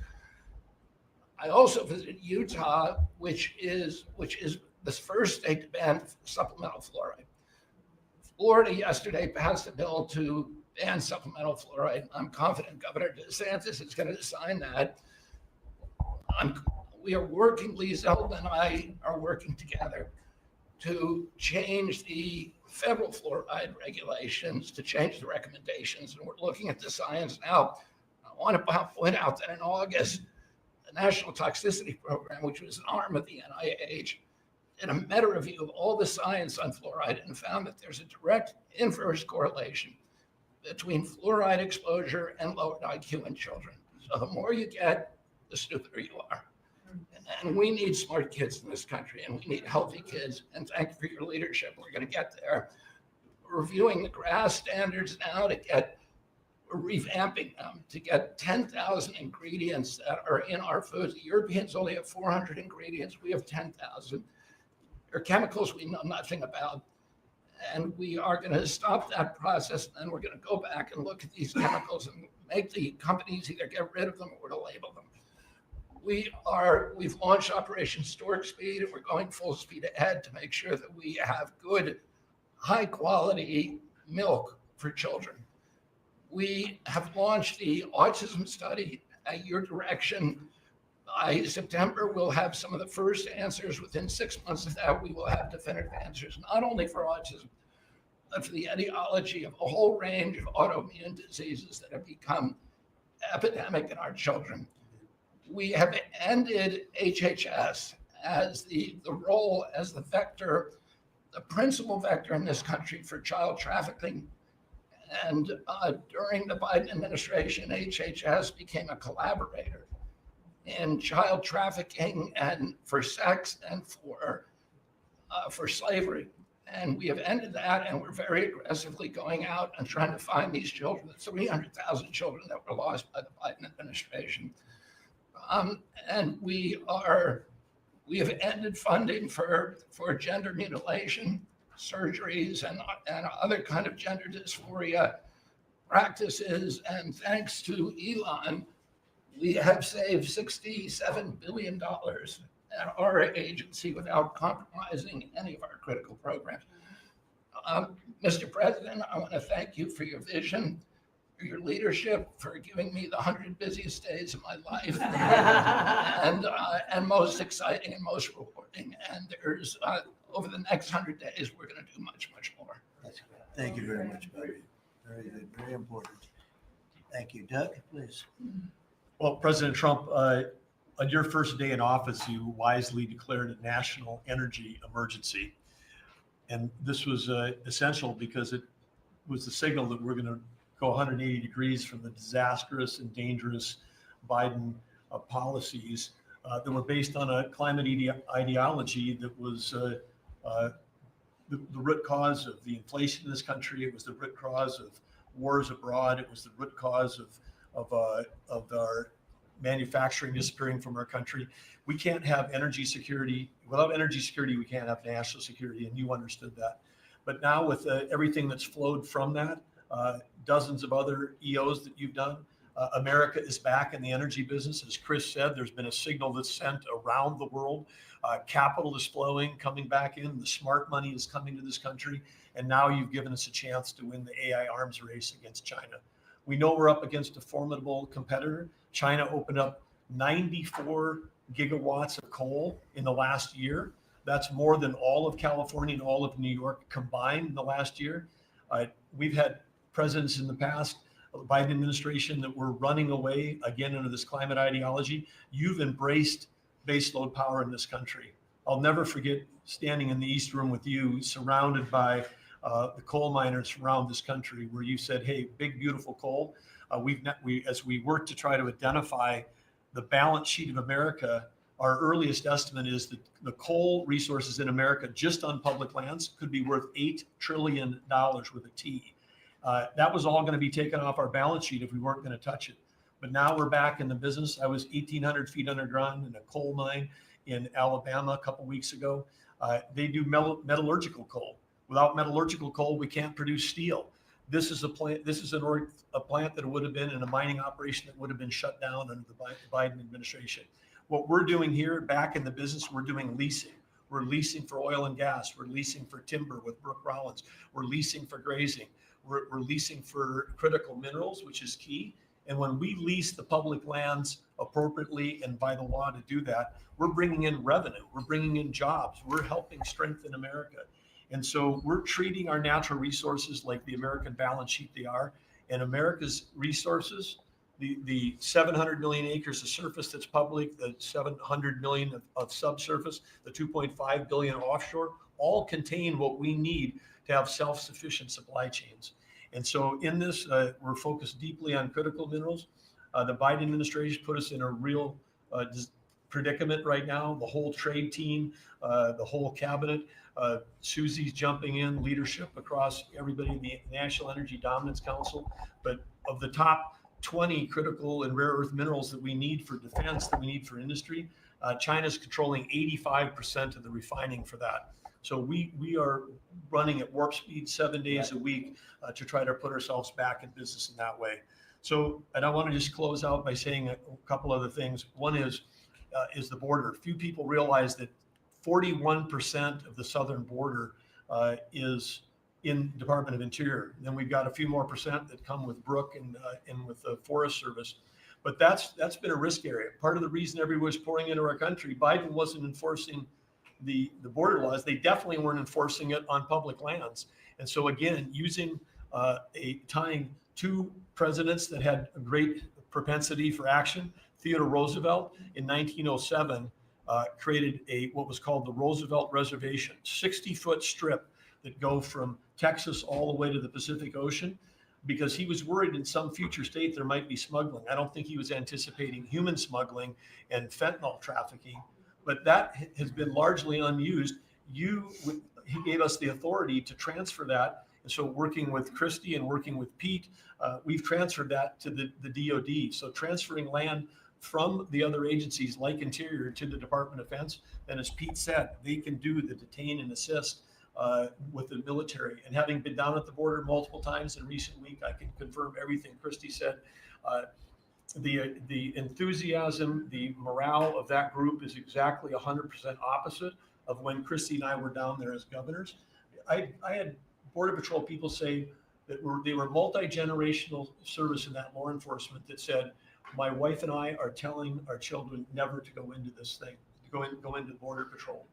I also visited Utah, which is the first state to ban supplemental fluoride. Florida yesterday passed a bill to ban supplemental fluoride. I'm confident Governor DeSantis is going to sign that. We are working, Lee Zeldin and I are working together to change the federal fluoride regulations, to change the recommendations, and we're looking at the science now. I want to point out that in August, the National Toxicity Program, which was an arm of the NIH, did a meta-review of all the science on fluoride and found that there's a direct inverse correlation between fluoride exposure and lowered IQ in children. So the more you get, the stupider you are. And we need smart kids in this country, and we need healthy kids. And thank you for your leadership. We're going to get there. We're reviewing the GRAS standards now we're revamping them to get 10,000 ingredients that are in our foods. The Europeans only have 400 ingredients. We have 10,000. There are chemicals we know nothing about. And we are going to stop that process, and then we're going to go back and look at these chemicals and make the companies either get rid of them or to label them. We've launched Operation Stork Speed, and we're going full speed ahead to make sure that we have good, high quality milk for children. We have launched the autism study at your direction. By September, we'll have some of the first answers. Within 6 months of that, we will have definitive answers, not only for autism, but for the etiology of a whole range of autoimmune diseases that have become epidemic in our children. We have ended HHS as the role as the vector, the principal vector in this country for child trafficking. And during the Biden administration, HHS became a collaborator in child trafficking and for sex and for slavery. And we have ended that, and we're very aggressively going out and trying to find these children, the 300,000 children that were lost by the Biden administration. And we are We have ended funding for gender mutilation surgeries and other kind of gender dysphoria practices. And thanks to Elon, we have saved $67 billion at our agency without compromising any of our critical programs. Mr. President, I want to thank you for your vision, for your leadership, for giving me the 100 busiest days of my life, and most exciting and most rewarding. And there's over the next 100 days, we're going to do much, much more. That's good. Thank you very much, Bobby. Very good, very important. Thank you. Doug, please. Well, President Trump, on your first day in office, you wisely declared a national energy emergency. And this was essential because it was the signal that we're going to go 180 degrees from the disastrous and dangerous Biden policies that were based on a climate ideology that was the root cause of the inflation in this country. It was the root cause of wars abroad. It was the root cause of our manufacturing disappearing from our country. We can't have energy security. Without energy security, we can't have national security, and you understood that. But now with everything that's flowed from that, dozens of other EOs that you've done, America is back in the energy business. As Chris said, there's been a signal that's sent around the world. Capital is flowing, coming back in. The smart money is coming to this country. And now you've given us a chance to win the AI arms race against China. We know we're up against a formidable competitor. China opened up 94 gigawatts of coal in the last year. That's more than all of California and all of New York combined in the last year. We've had presidents in the past, the Biden administration, that were running away again under this climate ideology. You've embraced baseload power in this country. I'll never forget standing in the East Room with you, surrounded by the coal miners around this country, where you said, "Hey, big beautiful coal." As we work to try to identify the balance sheet of America, our earliest estimate is that the coal resources in America, just on public lands, could be worth $8 trillion with a T. That was all going to be taken off our balance sheet if we weren't going to touch it. But now we're back in the business. I was 1,800 feet underground in a coal mine in Alabama a couple weeks ago. They do metallurgical coal. Without metallurgical coal, we can't produce steel. This is a plant. This is a plant that would have been in a mining operation that would have been shut down under the Biden administration. What we're doing here, back in the business, we're doing leasing. We're leasing for oil and gas. We're leasing for timber with Brooke Rollins. We're leasing for grazing. We're leasing for critical minerals, which is key. And when we lease the public lands appropriately and by the law to do that, we're bringing in revenue. We're bringing in jobs. We're helping strengthen America. And so we're treating our natural resources like the American balance sheet they are. And America's resources, the 700 million acres of surface that's public, the 700 million of subsurface, the 2.5 billion offshore, all contain what we need to have self-sufficient supply chains. And so in this, we're focused deeply on critical minerals. The Biden administration put us in a real predicament right now. The whole trade team, the whole cabinet, Susie's jumping in, leadership across everybody in the National Energy Dominance Council. But of the top 20 critical and rare earth minerals that we need for defense, that we need for industry, China's controlling 85% of the refining for that. So we are running at warp speed 7 days a week to try to put ourselves back in business in that way. So, and I want to just close out by saying a couple other things. One is the border. Few people realize that 41% of the southern border is in Department of Interior. Then we've got a few more percent that come with Brooke and with the Forest Service. But that's been a risk area. Part of the reason everyone's pouring into our country, Biden wasn't enforcing the border laws. They definitely weren't enforcing it on public lands. And so again, using tying two presidents that had a great propensity for action, Theodore Roosevelt in 1907 created what was called the Roosevelt Reservation, 60-foot strip that go from Texas all the way to the Pacific Ocean, because he was worried in some future state there might be smuggling. I don't think he was anticipating human smuggling and fentanyl trafficking, but that has been largely unused. He gave us the authority to transfer that. And so working with Christie and working with Pete, we've transferred that to the DOD. So transferring land from the other agencies like Interior to the Department of Defense, then as Pete said, they can do the detain and assist with the military. And having been down at the border multiple times in recent week, I can confirm everything Christy said. The enthusiasm, the morale of that group is exactly 100% opposite of when Christy and I were down there as governors. I had Border Patrol people say that they were multi-generational service in that law enforcement that said, my wife and I are telling our children never to go into this thing, to go into Border Patrol.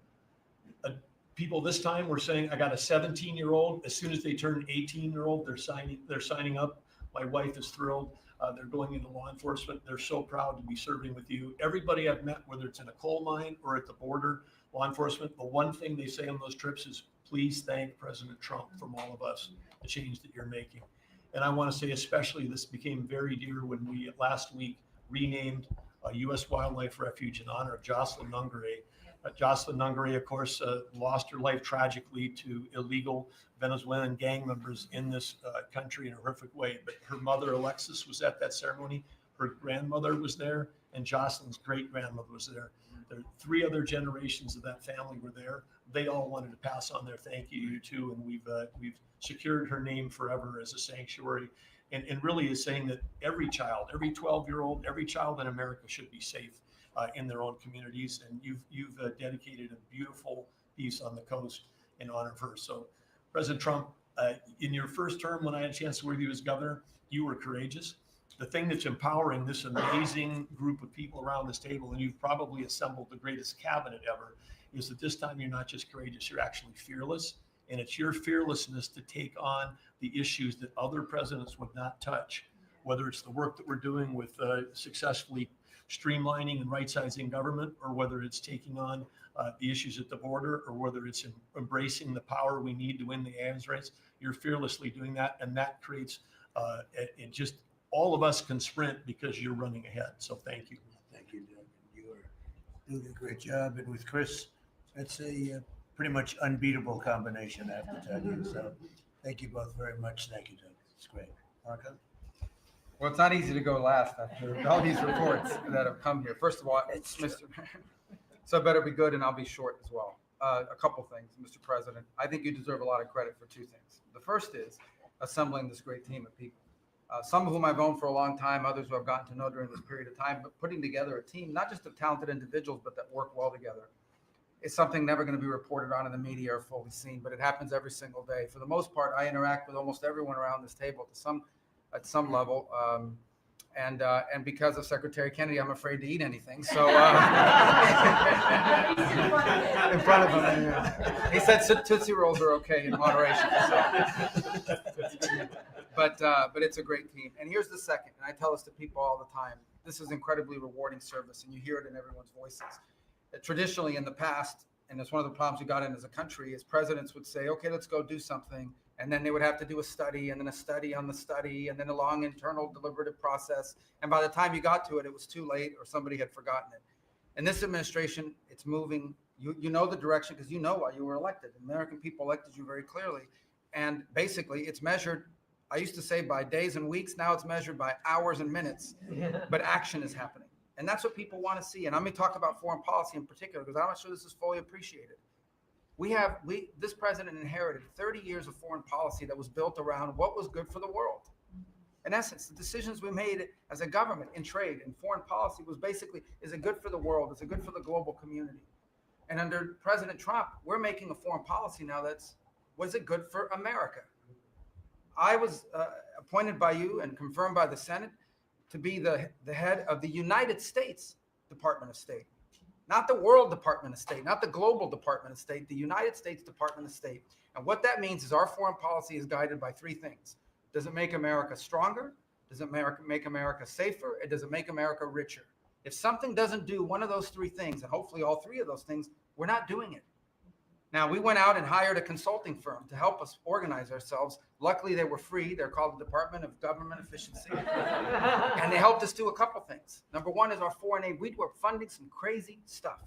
People this time were saying, I got a 17-year-old. As soon as they turn 18-year-old, they're signing up. My wife is thrilled. They're going into law enforcement. They're so proud to be serving with you. Everybody I've met, whether it's in a coal mine or at the border, law enforcement, the one thing they say on those trips is, please thank President Trump from all of us, the change that you're making. And I want to say especially this became very dear when we last week renamed a U.S. wildlife refuge in honor of Jocelyn Nungare. Jocelyn Nungare, of course, lost her life tragically to illegal Venezuelan gang members in this country in a horrific way. But her mother, Alexis, was at that ceremony. Her grandmother was there, and Jocelyn's great-grandmother was there. There 3 other generations of that family were there. They all wanted to pass on their thank you to, and we've secured her name forever as a sanctuary, and really is saying that every child, every 12-year-old, every child in America should be safe in their own communities. And you've dedicated a beautiful piece on the coast in honor of her. So, President Trump, in your first term, when I had a chance to work with you as governor, you were courageous. The thing that's empowering this amazing group of people around this table, and you've probably assembled the greatest cabinet ever, is that this time you're not just courageous, you're actually fearless. And it's your fearlessness to take on the issues that other presidents would not touch, whether it's the work that we're doing with successfully streamlining and right-sizing government, or whether it's taking on the issues at the border, or whether it's embracing the power we need to win the AMS race. You're fearlessly doing that, and that creates it just all of us can sprint because you're running ahead. So thank you. Thank you, Doug. You are doing a great job. And with Chris, that's a pretty much unbeatable combination, I have to tell you. So thank you both very much. Thank you, Doug. It's great. Marco? Well, it's not easy to go last after all these reports that have come here. First of all, Mr. So better be good, and I'll be short as well. A couple things, Mr. President. I think you deserve a lot of credit for 2 things. The first is assembling this great team of people. Some of whom I've known for a long time, others who I've gotten to know during this period of time, but putting together a team, not just of talented individuals, but that work well together. It's something never going to be reported on in the media or fully seen, but it happens every single day. For the most part, I interact with almost everyone around this table at some level. And because of Secretary Kennedy, I'm afraid to eat anything. So in front of him, yeah. He said Tootsie Rolls are okay in moderation. So. But it's a great team. And here's the second, and I tell this to people all the time. This is incredibly rewarding service, and you hear it in everyone's voices. Traditionally, in the past, and it's one of the problems we got in as a country, is presidents would say, okay, let's go do something. And then they would have to do a study, and then a study on the study, and then a long internal deliberative process. And by the time you got to it, it was too late, or somebody had forgotten it. In this administration, it's moving. You know the direction because you know why you were elected. The American people elected you very clearly. And basically, it's measured, I used to say by days and weeks. Now it's measured by hours and minutes. But action is happening. And that's what people want to see. And I'm going to talk about foreign policy in particular because I'm not sure this is fully appreciated. This president inherited 30 years of foreign policy that was built around what was good for the world. In essence, the decisions we made as a government in trade and foreign policy was basically, is it good for the world? Is it good for the global community? And under President Trump, we're making a foreign policy now was it good for America? I was appointed by you and confirmed by the Senate to be the head of the United States Department of State. Not the World Department of State, not the Global Department of State, the United States Department of State. And what that means is our foreign policy is guided by 3 things. Does it make America stronger? Does it make America safer? And does it make America richer? If something doesn't do one of those 3 things, and hopefully all 3 of those things, we're not doing it. Now, we went out and hired a consulting firm to help us organize ourselves. Luckily, they were free. They're called the Department of Government Efficiency. And they helped us do a couple things. Number one is our foreign aid. We were funding some crazy stuff.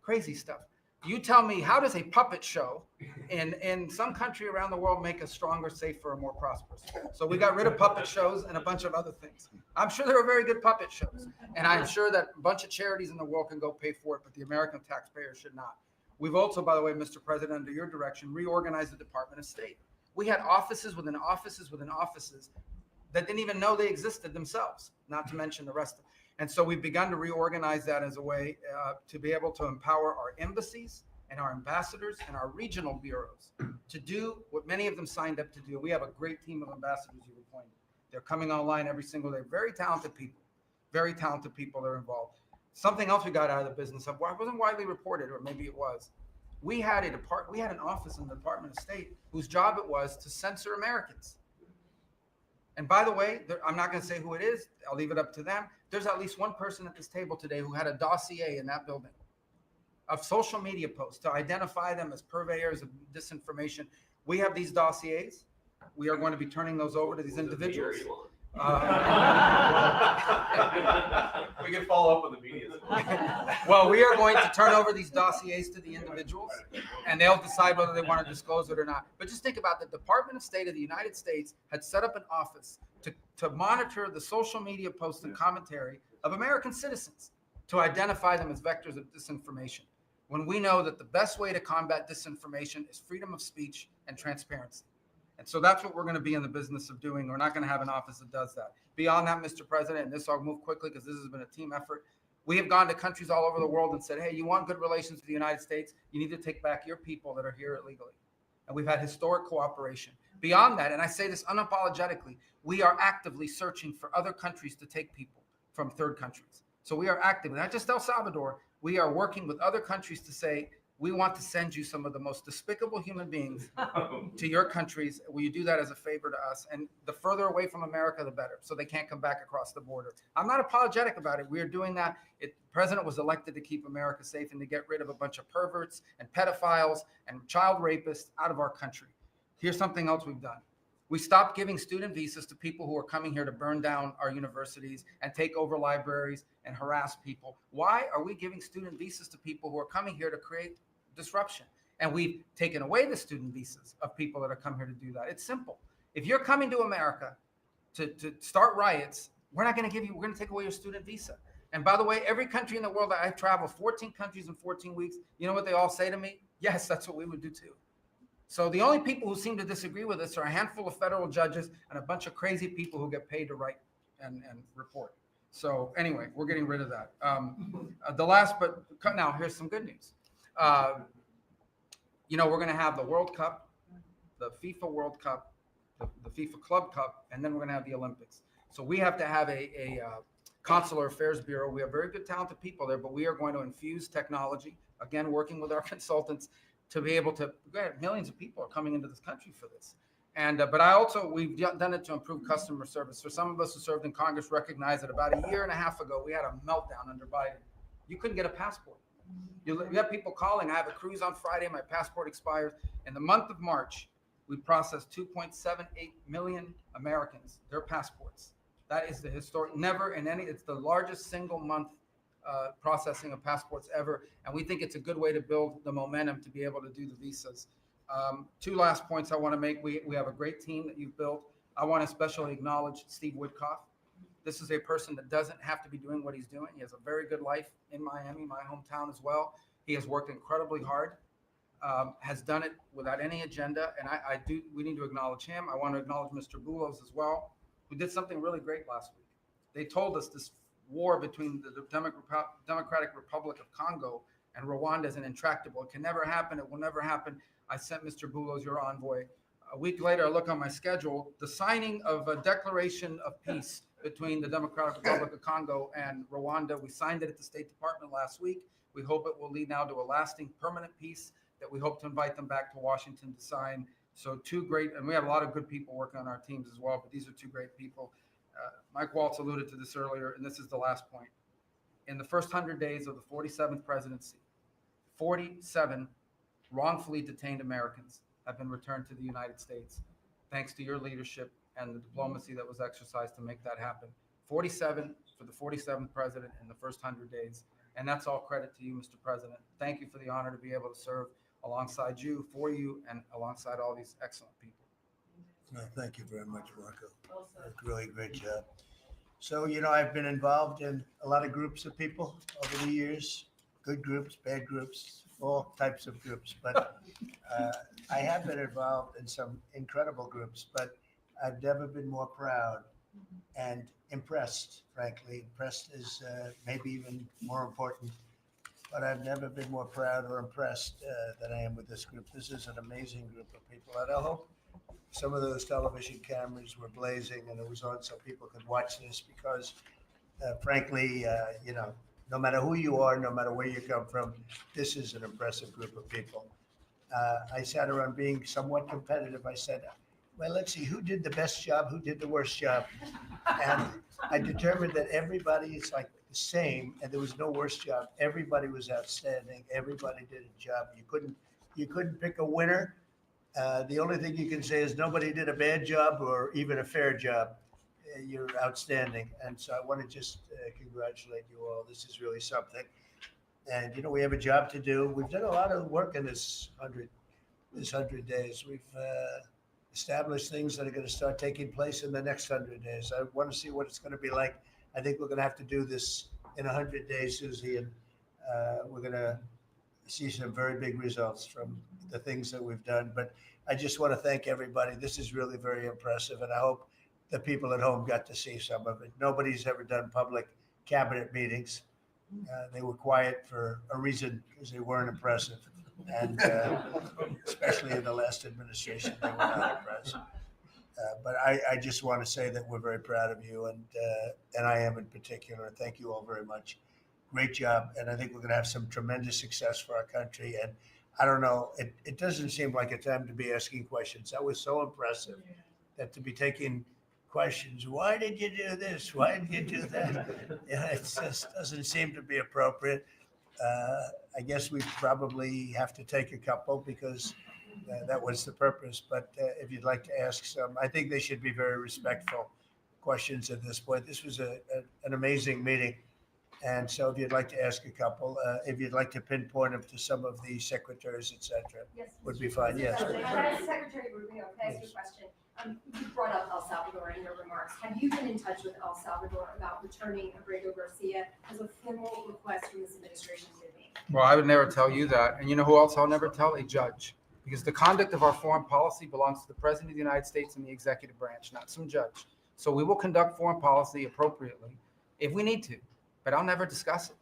Crazy stuff. You tell me, how does a puppet show in some country around the world make us stronger, safer, and more prosperous? So we got rid of puppet shows and a bunch of other things. I'm sure there are very good puppet shows, and I'm sure that a bunch of charities in the world can go pay for it, but the American taxpayer should not. We've also, by the way, Mr. President, under your direction, reorganized the Department of State. We had offices within offices within offices that didn't even know they existed themselves, not to mention the rest of them. And so we've begun to reorganize that as a way to be able to empower our embassies and our ambassadors and our regional bureaus to do what many of them signed up to do. We have a great team of ambassadors you've appointed. They're coming online every single day. Very talented people that are involved. Something else we got out of the business of, well, it wasn't widely reported, or maybe it was. We had an office in the Department of State whose job it was to censor Americans. And by the way, I'm not going to say who it is. I'll leave it up to them. There's at least one person at this table today who had a dossier in that building of social media posts to identify them as purveyors of disinformation. We have these dossiers. We are going to be turning those over to these individuals. We can follow up with the media. Well, we are going to turn over these dossiers to the individuals, and they'll decide whether they want to disclose it or not. But just think about the Department of State of the United States had set up an office to monitor the social media posts and commentary of American citizens to identify them as vectors of disinformation, when we know that the best way to combat disinformation is freedom of speech and transparency. And so that's what we're going to be in the business of doing. We're not going to have an office that does that. Beyond that, Mr. President, and this I'll move quickly because this has been a team effort. We have gone to countries all over the world and said, hey, you want good relations with the United States? You need to take back your people that are here illegally. And we've had historic cooperation. Beyond that, and I say this unapologetically, we are actively searching for other countries to take people from third countries. So we are actively, not just El Salvador, we are working with other countries to say, we want to send you some of the most despicable human beings to your countries. Will you do that as a favor to us? And the further away from America, the better, so they can't come back across the border. I'm not apologetic about it. We are doing that. The president was elected to keep America safe and to get rid of a bunch of perverts and pedophiles and child rapists out of our country. Here's something else we've done. We stopped giving student visas to people who are coming here to burn down our universities and take over libraries and harass people. Why are we giving student visas to people who are coming here to create disruption? And we've taken away the student visas of people that are coming here to do that. It's simple. If you're coming to America to start riots, we're going to take away your student visa. And by the way, every country in the world that I travel, 14 countries in 14 weeks, you know what they all say to me? Yes, that's what we would do too. So the only people who seem to disagree with us are a handful of federal judges and a bunch of crazy people who get paid to write and report. So anyway, we're getting rid of that. Now here's some good news. We're going to have the World Cup, the FIFA World Cup, the FIFA Club Cup, and then we're going to have the Olympics. So we have to have a Consular Affairs Bureau. We have very good, talented people there, but we are going to infuse technology, again, working with our consultants to be able to, millions of people are coming into this country for this. But we've done it to improve customer service. For some of us who served in Congress recognize that about a year and a half ago, we had a meltdown under Biden. You couldn't get a passport. You have people calling, I have a cruise on Friday, my passport expires. In the month of March, we processed 2.78 million Americans, their passports. That is the historic, it's the largest single month processing of passports ever. And we think it's a good way to build the momentum to be able to do the visas. Two last points I want to make. We have a great team that you've built. I want to especially acknowledge Steve Woodcock. This is a person that doesn't have to be doing what he's doing. He has a very good life in Miami, my hometown as well. He has worked incredibly hard, has done it without any agenda. And we need to acknowledge him. I want to acknowledge Mr. Boulos as well, who did something really great last week. They told us this war between the Democratic Republic of Congo and Rwanda is intractable. It can never happen. It will never happen. I sent Mr. Boulos, your envoy. A week later, I look on my schedule, the signing of a declaration of peace between the Democratic Republic of Congo and Rwanda. We signed it at the State Department last week. We hope it will lead now to a lasting, permanent peace that we hope to invite them back to Washington to sign. So two great, and we have a lot of good people working on our teams as well, but these are two great people. Mike Waltz alluded to this earlier, and this is the last point. In the first 100 days of the 47th presidency, 47 wrongfully detained Americans have been returned to the United States, thanks to your leadership and the diplomacy that was exercised to make that happen. 47 for the 47th president in the first 100 days. And that's all credit to you, Mr. President. Thank you for the honor to be able to serve alongside you, for you, and alongside all these excellent people. No, thank you very much, Marco. Really great job. So, I've been involved in a lot of groups of people over the years, good groups, bad groups, all types of groups. But I have been involved in some incredible groups, but I've never been more proud and impressed, frankly. Impressed is maybe even more important, but I've never been more proud or impressed than I am with this group. This is an amazing group of people. And I hope some of those television cameras were blazing and it was on so people could watch this because, frankly, no matter who you are, no matter where you come from, this is an impressive group of people. I sat around being somewhat competitive. I said, well, let's see, who did the best job, who did the worst job? And I determined that everybody is like the same and there was no worst job. Everybody was outstanding. Everybody did a job. You couldn't pick a winner. The only thing you can say is nobody did a bad job or even a fair job. You're outstanding. And so I want to just congratulate you all. This is really something. And, we have a job to do. We've done a lot of work in this 100 days. We've established things that are going to start taking place in the next 100 days. I want to see what it's going to be like. I think we're going to have to do this in 100 days, Susie, and we're going to see some very big results from the things that we've done. But I just want to thank everybody. This is really very impressive, and I hope the people at home got to see some of it. Nobody's ever done public cabinet meetings. They were quiet for a reason, because they weren't impressive. And especially in the last administration, they were not impressive. But I just want to say that we're very proud of you, and I am in particular. Thank you all very much. Great job. And I think we're going to have some tremendous success for our country. And I don't know, it doesn't seem like a time to be asking questions. That was so impressive that to be taking questions. Why did you do this? Why did you do that? It just doesn't seem to be appropriate. I guess we probably have to take a couple because that was the purpose. But if you'd like to ask some, I think they should be very respectful questions at this point. This was an amazing meeting. And so if you'd like to ask a couple, if you'd like to pinpoint them to some of the secretaries, et cetera, would be fine. Yes. Secretary Rubio, can I ask you a question? You brought up El Salvador in your remarks. Have you been in touch with El Salvador about returning Abrego Garcia as a formal request from this administration to me? Well, I would never tell you that. And you know who else I'll never tell? A judge. Because the conduct of our foreign policy belongs to the President of the United States and the executive branch, not some judge. So we will conduct foreign policy appropriately if we need to. But I'll never discuss it.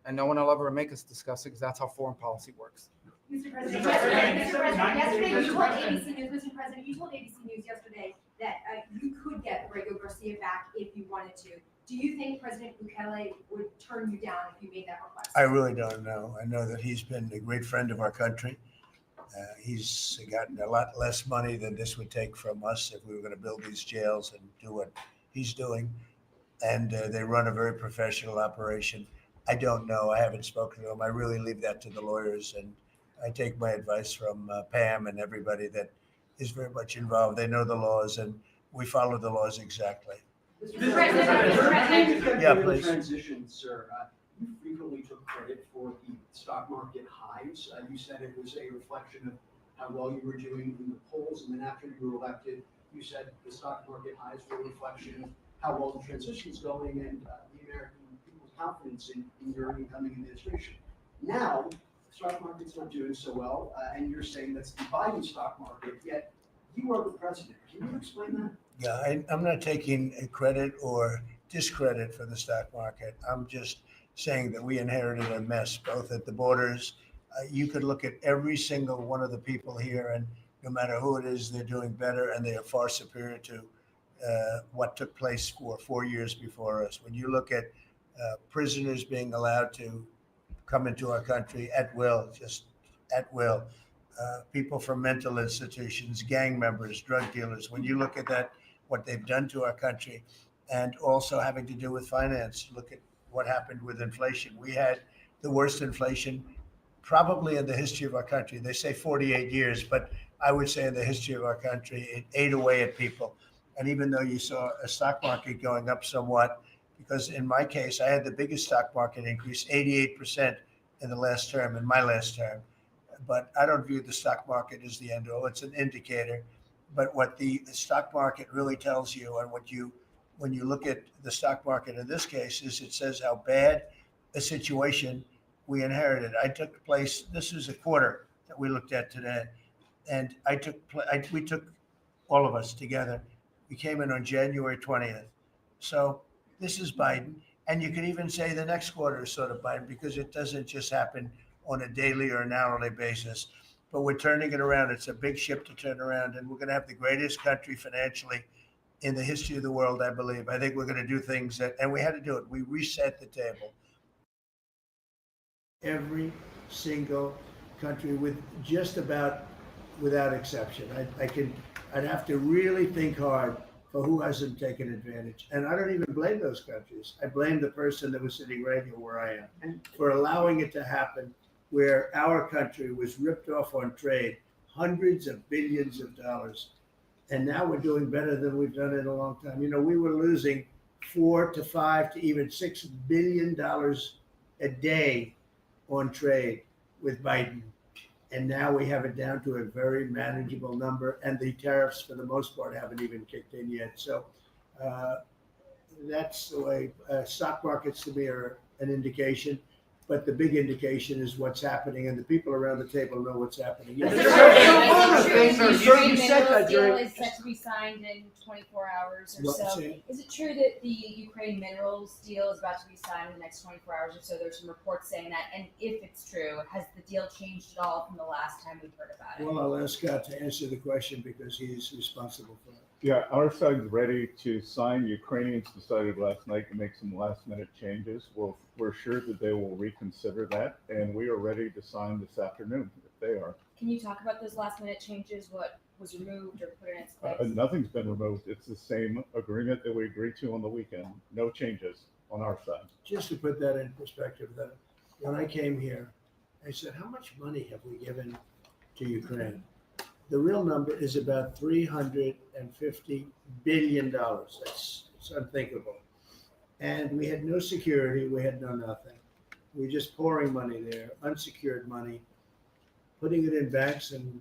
And no one will ever make us discuss it because that's how foreign policy works. Mr. President, yesterday you told ABC News, Mr. President, you told ABC News yesterday that you could get Abrego Garcia back if you wanted to. Do you think President Bukele would turn you down if you made that request? I really don't know. I know that he's been a great friend of our country. He's gotten a lot less money than this would take from us if we were going to build these jails and do what he's doing. And they run a very professional operation. I don't know. I haven't spoken to him. I really leave that to the lawyers, and I take my advice from Pam and everybody that is very much involved. They know the laws, and we follow the laws exactly. Mr. President, yeah, please. Transition, sir. You frequently took credit for the stock market highs. You said it was a reflection of how well you were doing in the polls, and then after you were elected, you said the stock market highs were a reflection of how well the transition is going and the American people's confidence in your incoming administration. Now, the stock market's not doing so well, and you're saying that's the Biden stock market, yet you are the president. Can you explain that? Yeah, I'm not taking credit or discredit for the stock market. I'm just saying that we inherited a mess, both at the borders. You could look at every single one of the people here, and no matter who it is, they're doing better, and they are far superior to what took place for 4 years before us. When you look at prisoners being allowed to come into our country at will, just at will, people from mental institutions, gang members, drug dealers, when you look at that, what they've done to our country, and also having to do with finance, look at what happened with inflation. We had the worst inflation probably in the history of our country. They say 48 years, but I would say in the history of our country, it ate away at people. And even though you saw a stock market going up somewhat, because in my case, I had the biggest stock market increase, 88% in the last term, in my last term. But I don't view the stock market as the end all. It's an indicator. But what the stock market really tells you, and when you look at the stock market in this case, is it says how bad a situation we inherited. This is a quarter that we looked at today. And we took all of us together. We came in on January 20th. So this is Biden. And you can even say the next quarter is sort of Biden, because it doesn't just happen on a daily or an hourly basis. But we're turning it around. It's a big ship to turn around. And we're going to have the greatest country financially in the history of the world, I believe. I think we're going to do things and we had to do it. We reset the table. Every single country, without exception. I'd have to really think hard for who hasn't taken advantage. And I don't even blame those countries. I blame the person that was sitting right here where I am for allowing it to happen, where our country was ripped off on trade, hundreds of billions of dollars. And now we're doing better than we've done in a long time. You know, we were losing $4 to $5 to even $6 billion a day on trade with Biden. And now we have it down to a very manageable number. And the tariffs, for the most part, haven't even kicked in yet. So that's the way stock markets to me are an indication. But the big indication is what's happening, and the people around the table know what's happening. Is it true the Ukraine deal is set to be signed in 24 hours or so? Is it true that the Ukraine minerals deal is about to be signed in the next 24 hours or so? There's some reports saying that. And if it's true, has the deal changed at all from the last time we've heard about it? Well, I'll ask Scott to answer the question because he's responsible for it. Yeah, our side's ready to sign. Ukrainians decided last night to make some last-minute changes. We're sure that they will reconsider that, and we are ready to sign this afternoon if they are. Can you talk about those last-minute changes? What was removed or put in its place? Nothing's been removed. It's the same agreement that we agreed to on the weekend. No changes on our side. Just to put that in perspective, that when I came here, I said, how much money have we given to Ukraine? The real number is about $350 billion. It's unthinkable. And we had no security. We had no nothing. We were just pouring money there, unsecured money, putting it in banks, and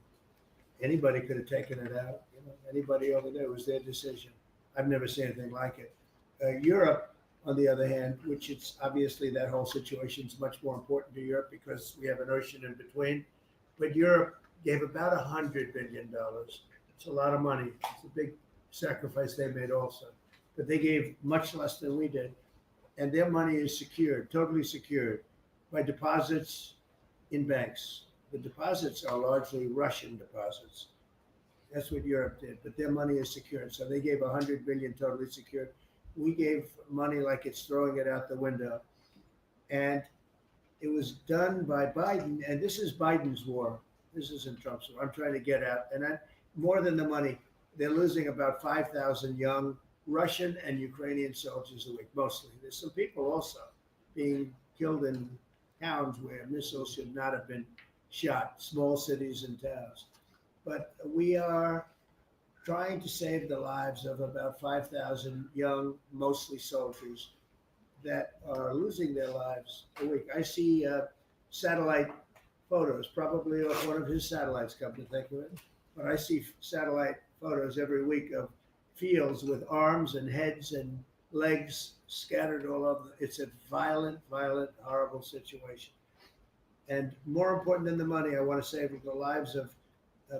anybody could have taken it out. You know, anybody over there, it was their decision. I've never seen anything like it. Europe, on the other hand, which it's obviously that whole situation is much more important to Europe because we have an ocean in between. But Europe gave about $100 billion. It's a lot of money. It's a big sacrifice they made also. But they gave much less than we did. And their money is secured, totally secured, by deposits in banks. The deposits are largely Russian deposits. That's what Europe did. But their money is secured. So they gave $100 billion totally secured. We gave money like it's throwing it out the window. And it was done by Biden. And this is Biden's war. This isn't Trump's war. I'm trying to get out. And more than the money, they're losing about 5,000 young Russian and Ukrainian soldiers a week, mostly. There's some people also being killed in towns where missiles should not have been shot, small cities and towns. But we are trying to save the lives of about 5,000 young, mostly soldiers that are losing their lives a week. I see satellite photos, probably off one of his satellites, come to think of it. But I see satellite photos every week of fields with arms and heads and legs scattered all over. It's a violent, horrible situation. And more important than the money, I want to save the lives of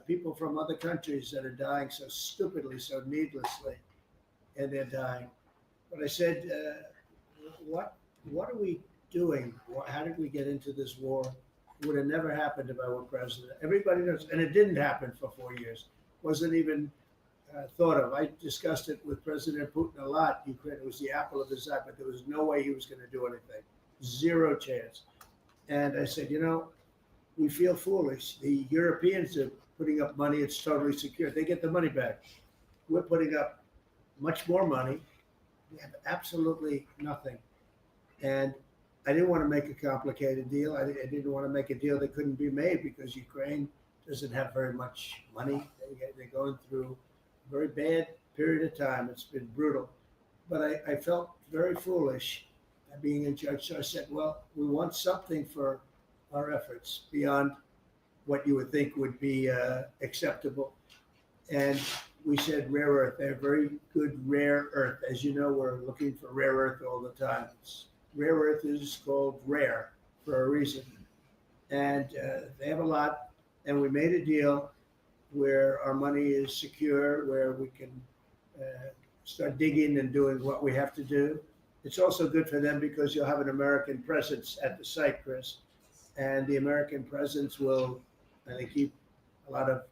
people from other countries that are dying so stupidly, so needlessly, and they're dying. But I said, what are we doing? How did we get into this war? It would have never happened if I were president. Everybody knows, and it didn't happen for 4 years. Wasn't even thought of. I discussed it with President Putin a lot. Ukraine was the apple of his eye, but there was no way he was going to do anything. Zero chance. And I said, you know, we feel foolish. The Europeans are putting up money. It's totally secure. They get the money back. We're putting up much more money. We have absolutely nothing. And I didn't want to make a complicated deal. I didn't want to make a deal that couldn't be made because Ukraine doesn't have very much money. They're going through a very bad period of time. It's been brutal. but I felt very foolish being in charge. So I said, well, we want something for our efforts beyond what you would think would be acceptable. And we said rare earth. They're very good rare earth. As you know, we're looking for rare earth all the time. Rare earth is called rare for a reason. And they have a lot. And we made a deal where our money is secure, where we can start digging and doing what we have to do. It's also good for them because you'll have an American presence at the site, Chris. And the American presence will, I think, keep a lot of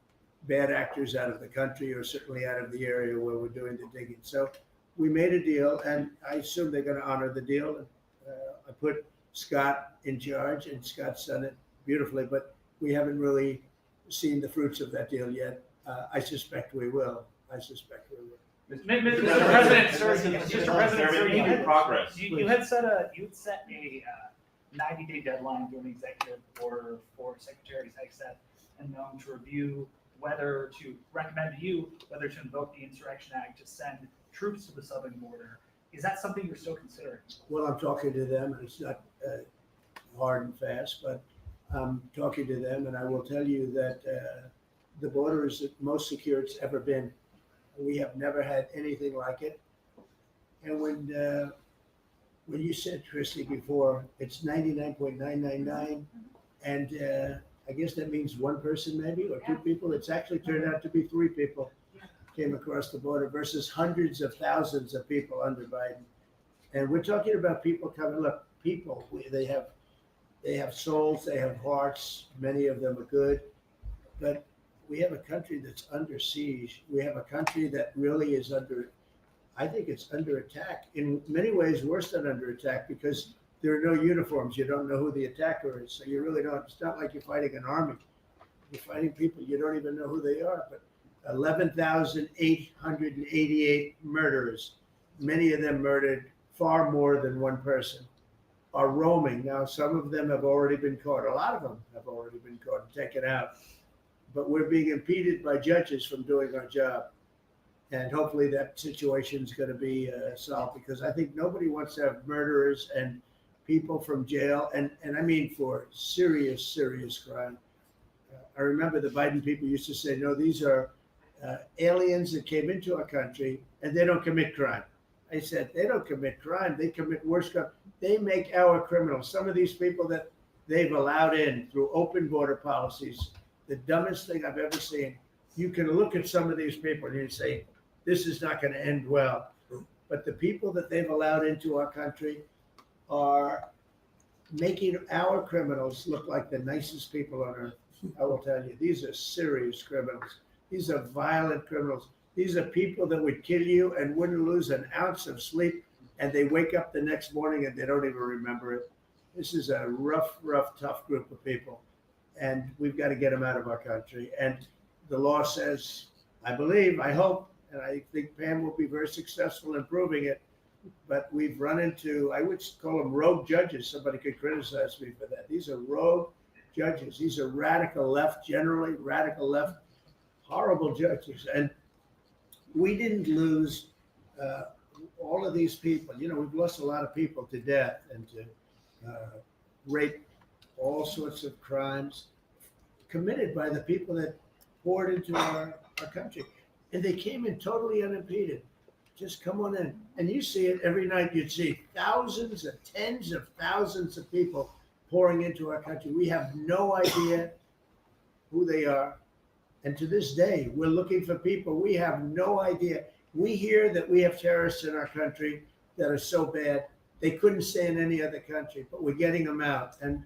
bad actors out of the country, or certainly out of the area where we're doing the digging. So we made a deal, and I assume they're going to honor the deal. I put Scott in charge, and Scott's done it beautifully, but we haven't really seen the fruits of that deal yet. I suspect we will. Mr. President, sir, you had progress. You had set a 90-day deadline to an executive order for Secretary Hegseth and NOAA to review whether to recommend to you whether to invoke the Insurrection Act to send troops to the southern border. Is that something you're still considering? Well, I'm talking to them, and it's not hard and fast, but I'm talking to them, and I will tell you that the border is the most secure it's ever been. We have never had anything like it. And when you said, Christy, before, it's 99.999, and I guess that means one person maybe, or two people. It's actually turned out to be 3 people came across the border versus hundreds of thousands of people under Biden. And we're talking about people coming. Look, people, they have souls, they have hearts. Many of them are good, but we have a country that's under siege. We have a country that really is under, I think it's under attack. In many ways, worse than under attack, because there are no uniforms. You don't know who the attacker is. So you really don't, it's not like you're fighting an army. You're fighting people, you don't even know who they are. But 11,888 murderers, many of them murdered far more than one person, are roaming. Now, some of them have already been caught. A lot of them have already been caught and taken out. But we're being impeded by judges from doing our job. And hopefully that situation is going to be solved, because I think nobody wants to have murderers and people from jail, and I mean for serious, serious crime. I remember the Biden people used to say, no, these are aliens that came into our country and they don't commit crime. I said, they don't commit crime. They commit worse crime. They make our criminals. Some of these people that they've allowed in through open border policies, the dumbest thing I've ever seen. You can look at some of these people and you say, this is not going to end well. But the people that they've allowed into our country are making our criminals look like the nicest people on earth. I will tell you, these are serious criminals. These are violent criminals. These are people that would kill you and wouldn't lose an ounce of sleep, and they wake up the next morning and they don't even remember it. This is a rough, tough group of people, and we've got to get them out of our country. And the law says, I believe, I hope, and I think Pam will be very successful in proving it, but we've run into, I would call them rogue judges. Somebody could criticize me for that. These are rogue judges. These are radical left, generally radical left, horrible judges. And we didn't lose all of these people. You know, we've lost a lot of people to death and to rape, all sorts of crimes committed by the people that poured into our country. And they came in totally unimpeded. Just come on in. And you see it every night. You'd see thousands and tens of thousands of people pouring into our country. We have no idea who they are. And to this day, we're looking for people. We have no idea. We hear that we have terrorists in our country that are so bad, they couldn't stay in any other country, but we're getting them out. And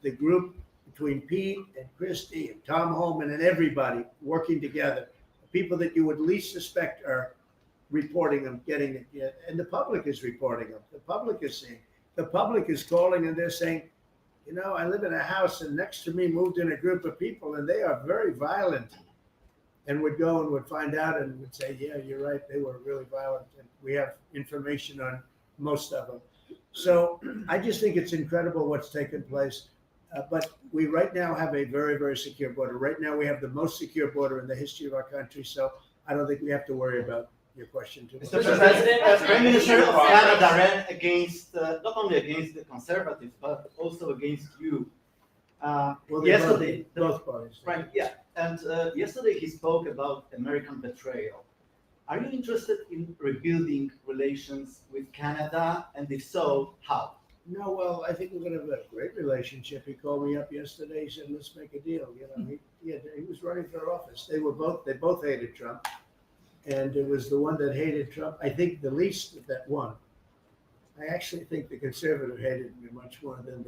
the group between Pete and Christy and Tom Holman and everybody working together, the people that you would least suspect are reporting them, getting it, and the public is reporting them. The public is seeing. The public is calling and they're saying, you know, I live in a house and next to me moved in a group of people and they are very violent. And would go and would find out and would say, yeah, you're right, they were really violent. And we have information on most of them. So I just think it's incredible what's taken place. But we right now have a very, very secure border. Right now we have the most secure border in the history of our country. So I don't think we have to worry about your question to Mr. President, Prime Minister of Canada ran against, not only against the Conservatives, but also against you. Well, Yesterday, both parties. right, yeah. And yesterday he spoke about American betrayal. Are you interested in rebuilding relations with Canada? And if so, how? No, well, I think we're going to have a great relationship. He called me up yesterday. He said, "Let's make a deal." You know, he was running for office. They both hated Trump, and it was the one that hated Trump, I think, the least that won. I actually think the conservative hated me much more than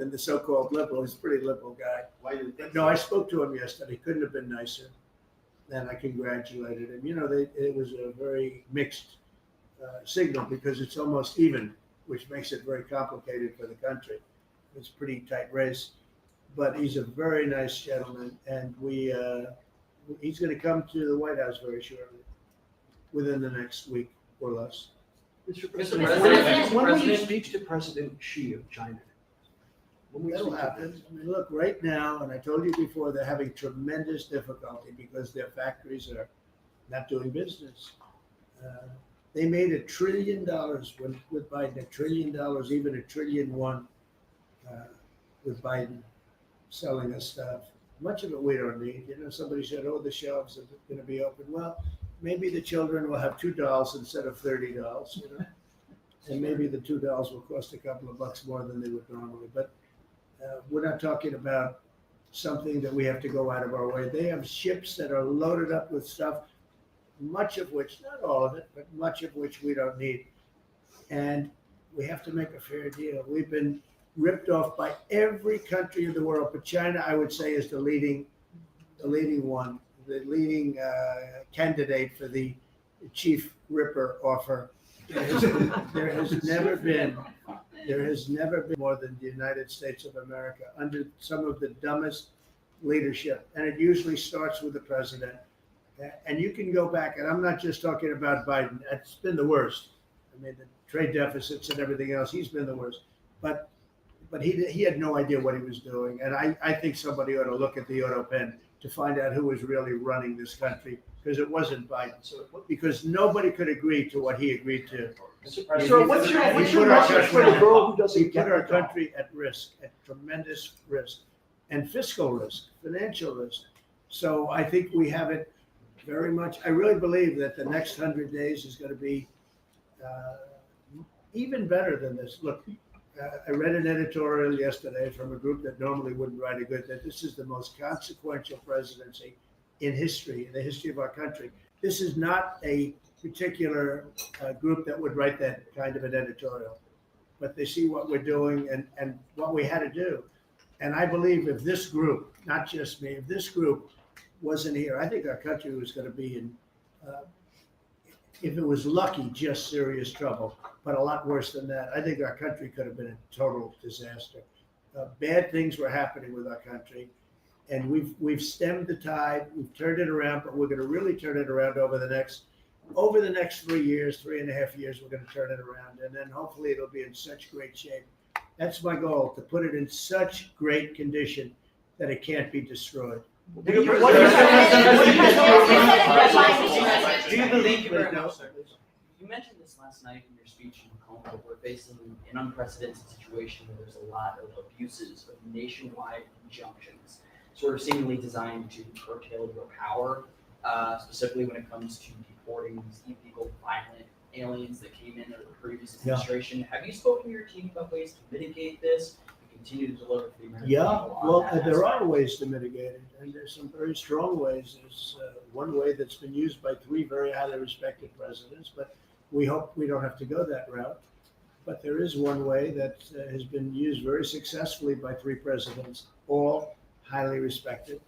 the so-called liberal. He's a pretty liberal guy. Why do you think? No, I spoke to him yesterday. Couldn't have been nicer. And I congratulated him. You know, it was a very mixed signal because it's almost even, which makes it very complicated for the country. It's a pretty tight race, but he's a very nice gentleman, and he's going to come to the White House very shortly, within the next week or less. Mr. President, when will you speak to President Xi of China? That'll happen. I mean, look, right now, and I told you before, they're having tremendous difficulty because their factories are not doing business. They made $1 trillion with Biden, $1 trillion, even $1.1 trillion with Biden selling us stuff. Much of it we don't need. You know, somebody said, "Oh, the shelves are going to be open." Well, maybe the children will have $2 instead of $30. You know, and maybe the $2 will cost a couple of bucks more than they would normally. But we're not talking about something that we have to go out of our way. They have ships that are loaded up with stuff, much of which, not all of it, but much of which we don't need. And we have to make a fair deal. We've been ripped off by every country in the world, but China, I would say, is the leading one, the leading candidate for the chief ripper offer. There has never been more than the United States of America under some of the dumbest leadership. And it usually starts with the president. And you can go back, and I'm not just talking about Biden. It's been the worst. I mean, the trade deficits and everything else, he's been the worst. But he had no idea what he was doing. And I think somebody ought to look at the auto pen to find out who was really running this country, because it wasn't Biden. Because nobody could agree to what he agreed to. So what's your message for the girl who doesn't get our country at risk, at tremendous risk, and fiscal risk, financial risk. So I think we have it very much. I really believe that the next 100 days is going to be even better than this. Look, I read an editorial yesterday from a group that normally wouldn't write a good, that this is the most consequential presidency in history, in the history of our country. This is not a particular group that would write that kind of an editorial, but they see what we're doing and what we had to do. And I believe if this group, not just me, if this group wasn't here, I think our country was going to be in, if it was lucky, just serious trouble, but a lot worse than that. I think our country could have been a total disaster. Bad things were happening with our country, and we've stemmed the tide. We've turned it around, but we're going to really turn it around over the next 3 years, 3.5 years. We're going to turn it around, and then hopefully it'll be in such great shape. That's my goal, to put it in such great condition that it can't be destroyed. Do you believe you mentioned this last night in your speech in Macomb, that we're facing an unprecedented situation where there's a lot of abuses of nationwide injunctions, sort of seemingly designed to curtail your power, specifically when it comes to deporting these illegal, violent aliens that came in under the previous administration. Have you spoken to your team about ways to mitigate this and continue to deliver for the American people on Well, that there aspect? are ways to mitigate it, and there's some very strong ways. There's one way that's been used by 3 very highly respected presidents, but we hope we don't have to go that route. But there is one way that has been used very successfully by 3 presidents, all highly respected,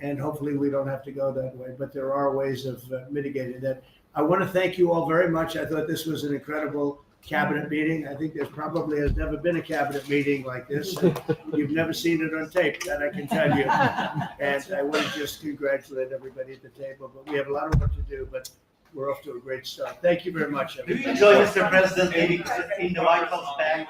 and hopefully we don't have to go that way. But there are ways of mitigating that. I want to thank you all very much. I thought this was an incredible cabinet meeting. I think there's probably has never been a cabinet meeting like this. You've never seen it on tape, that I can tell you. And I want to just congratulate everybody at the table. But we have a lot of work to do, but we're off to a great start. Thank you very much, Do everybody. you enjoy, Mr. President, being in the White House back?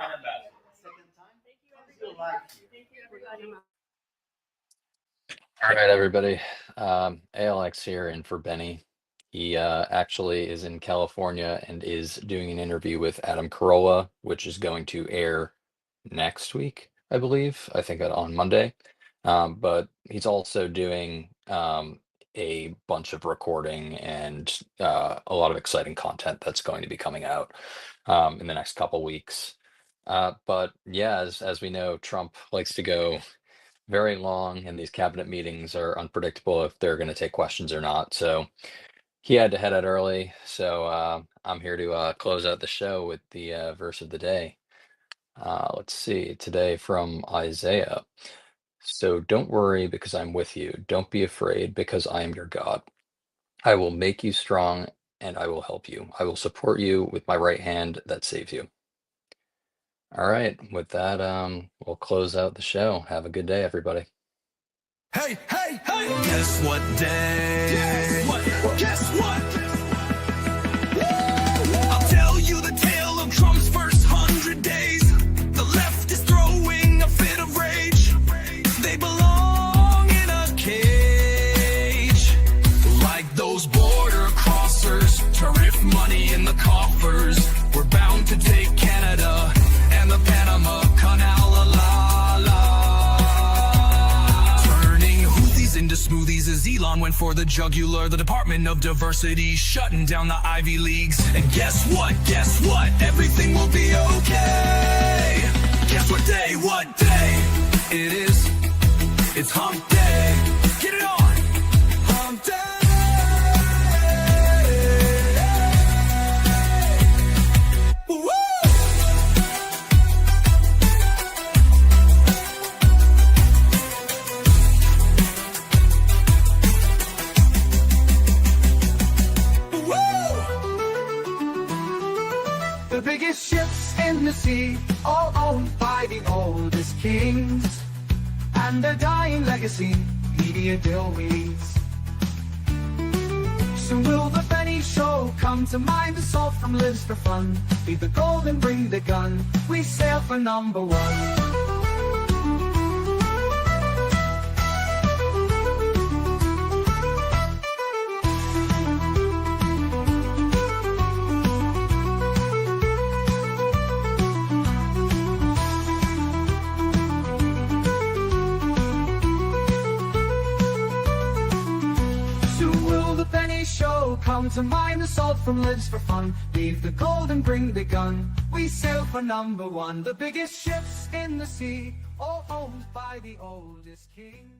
All right, everybody. ALX here in for Benny. He actually is in California and is doing an interview with Adam Carolla, which is going to air next week, I believe. I think on Monday. But he's also doing a bunch of recording and a lot of exciting content that's going to be coming out in the next couple weeks. But yeah, as we know, Trump likes to go very long, and these cabinet meetings are unpredictable if they're going to take questions or not. So he had to head out early. So I'm here to close out the show with the verse of the day. Let's see, today from Isaiah. So don't worry because I'm with you. Don't be afraid because I am your God. I will make you strong and I will help you. I will support you with my right hand that saves you. All right, with that, we'll close out the show. Have a good day, everybody. Hey, hey, hey! Guess what day? Guess what? Guess what? I'll tell you the tale of Trump's first 100 days. The left is throwing a fit of rage. They belong in a cage. Like those border crossers, tariff money in the coffers. We're bound to take Canada and the Panama Canal, la la. Turning Houthis into smoothies as Elon went for the jugular. The Department of Diversity shutting down the Ivy Leagues. And guess what? Guess what? Everything will be okay. Guess what day? What day? It is. It's hump day. Get it on. Hump day. Woo! The biggest ships in the sea, all owned by the oldest kings, and their dying legacy, media dillweeds. Soon will the penny show come to mind, the salt from lives for fun. Feed the gold and bring the gun, we sail for #1. Show come to mind, the salt from lives for fun. Leave the gold and bring the gun, we sail for #1. The biggest ships in the sea, all owned by the oldest king.